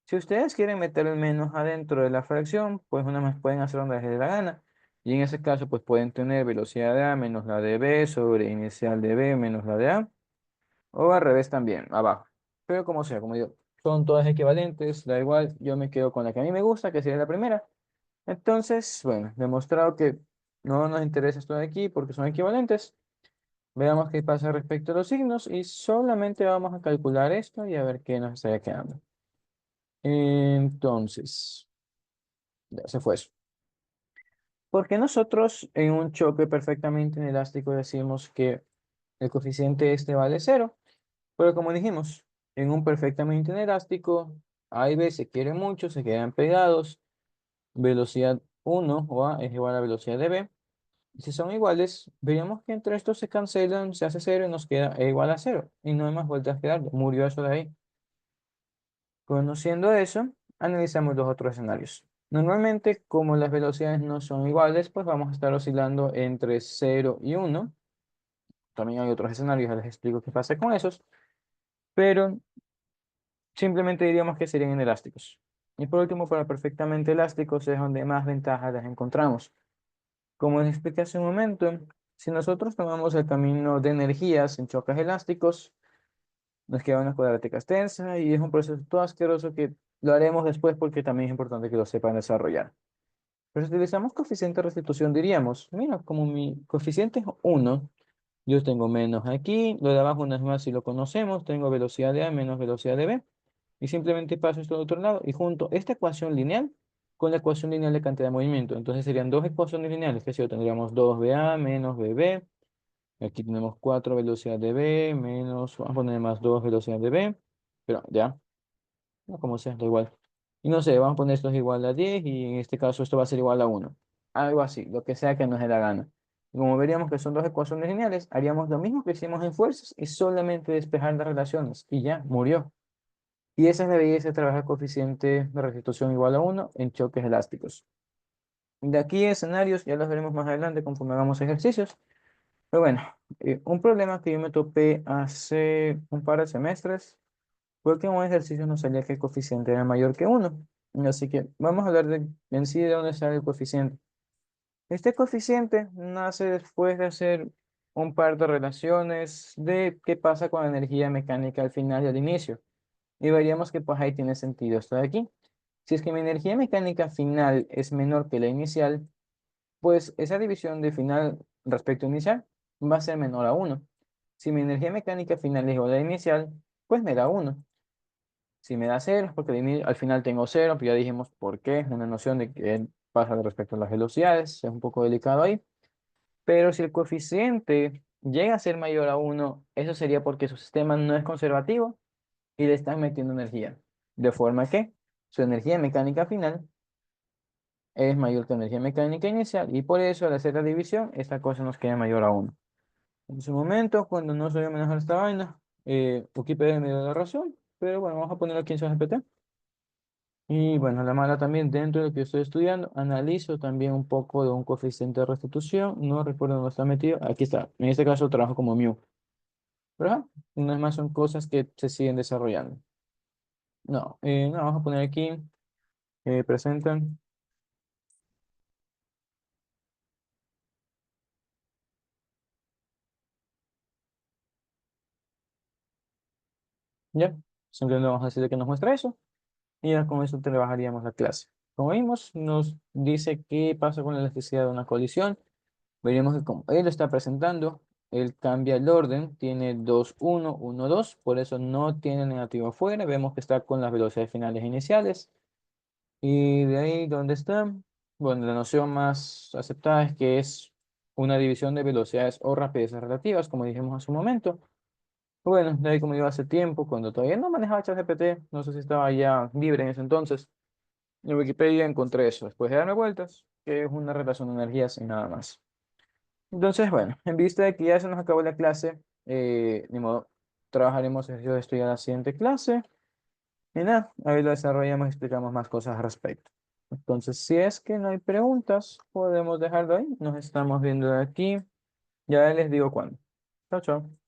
Si ustedes quieren meter el menos adentro de la fracción, pues una más pueden hacer donde les dé la gana. Y en ese caso, pues pueden tener velocidad de A menos la de B sobre inicial de B menos la de A. O al revés también, abajo. Pero como sea, como digo, son todas equivalentes, da igual, yo me quedo con la que a mí me gusta, que sería la primera. Entonces, bueno, demostrado que no nos interesa esto de aquí porque son equivalentes. Veamos qué pasa respecto a los signos y solamente vamos a calcular esto y a ver qué nos estaría quedando. Entonces, ya se fue eso. Porque nosotros en un choque perfectamente inelástico decimos que el coeficiente este vale cero. Pero como dijimos, en un perfectamente inelástico, A y B se quieren mucho, se quedan pegados. Velocidad uno o A es igual a velocidad de B. Y si son iguales, veríamos que entre estos se cancelan, se hace cero y nos queda E igual a cero. Y no hay más vueltas que darle. Murió eso de ahí. Conociendo eso, analizamos los otros escenarios. Normalmente, como las velocidades no son iguales, pues vamos a estar oscilando entre cero y uno. También hay otros escenarios, ya les explico qué pasa con esos. Pero simplemente diríamos que serían inelásticos. Y por último, para perfectamente elásticos es donde más ventajas las encontramos. Como les expliqué hace un momento, si nosotros tomamos el camino de energías en choques elásticos, nos queda una cuadrática extensa y es un proceso todo asqueroso que lo haremos después porque también es importante que lo sepan desarrollar. Pero si utilizamos coeficiente de restitución, diríamos, mira, como mi coeficiente es 1, yo tengo menos aquí, lo de abajo una vez más si lo conocemos, tengo velocidad de A menos velocidad de B. Y simplemente paso esto al otro lado y junto esta ecuación lineal con la ecuación lineal de cantidad de movimiento. Entonces serían dos ecuaciones lineales, que si tendríamos 2BA menos BB. Aquí tenemos 4 velocidad de B menos, vamos a poner más 2 velocidad de B. Pero ya, no como sea, da igual. Y no sé, vamos a poner esto es igual a 10 y en este caso esto va a ser igual a 1. Algo así, lo que sea que nos dé la gana. Y como veríamos que son dos ecuaciones lineales, haríamos lo mismo que hicimos en fuerzas y solamente despejar las relaciones. Y ya, murió. Y esa es la belleza de trabajar coeficiente de restitución igual a uno en choques elásticos. De aquí escenarios ya los veremos más adelante conforme hagamos ejercicios. Pero bueno, un problema que yo me topé hace un par de semestres fue que en un ejercicio nos salía que el coeficiente era mayor que uno. Así que vamos a hablar de, en sí de dónde sale el coeficiente. Este coeficiente nace después de hacer un par de relaciones de qué pasa con la energía mecánica al final y al inicio. Y veríamos que pues ahí tiene sentido esto de aquí. Si es que mi energía mecánica final es menor que la inicial, pues esa división de final respecto a inicial va a ser menor a uno. Si mi energía mecánica final es igual a la inicial, pues me da uno. Si me da cero, es porque al final tengo cero, pues ya dijimos por qué, es una noción de que pasa respecto a las velocidades, es un poco delicado ahí. Pero si el coeficiente llega a ser mayor a uno, eso sería porque su sistema no es conservativo y le están metiendo energía. De forma que su energía mecánica final es mayor que la energía mecánica inicial y por eso al hacer la división, esta cosa nos queda mayor a uno. En su momento, cuando no sabía manejar esta vaina, Wikipedia me dio la razón, pero bueno, vamos a poner aquí en ChatGPT. Y bueno, la mala también, dentro de lo que yo estoy estudiando, analizo también un poco de un coeficiente de restitución, no recuerdo dónde está metido, aquí está, en este caso trabajo como mu, ¿verdad? Una vez más son cosas que se siguen desarrollando. No, no, vamos a poner aquí, presentan, ya, simplemente vamos a decirle que nos muestra eso, y ya con eso trabajaríamos la clase. Como vimos, nos dice qué pasa con la elasticidad de una colisión. Veríamos que como él lo está presentando, él cambia el orden, tiene 2 1 1 2 por eso no tiene negativo afuera. Vemos que está con las velocidades finales e iniciales. Y de ahí, ¿dónde está? Bueno, la noción más aceptada es que es una división de velocidades o rapidezas relativas, como dijimos hace un momento. Bueno, de ahí como iba hace tiempo, cuando todavía no manejaba ChatGPT, no sé si estaba ya libre en ese entonces, en Wikipedia encontré eso, después de darme vueltas, que es una relación de energías y nada más. Entonces, bueno, en vista de que ya se nos acabó la clase, ni modo, trabajaremos ejercicios de estudio en la siguiente clase. Y nada, ahí lo desarrollamos y explicamos más cosas al respecto. Entonces, si es que no hay preguntas, podemos dejarlo ahí. Nos estamos viendo de aquí. Ya les digo cuándo. Chao, chao.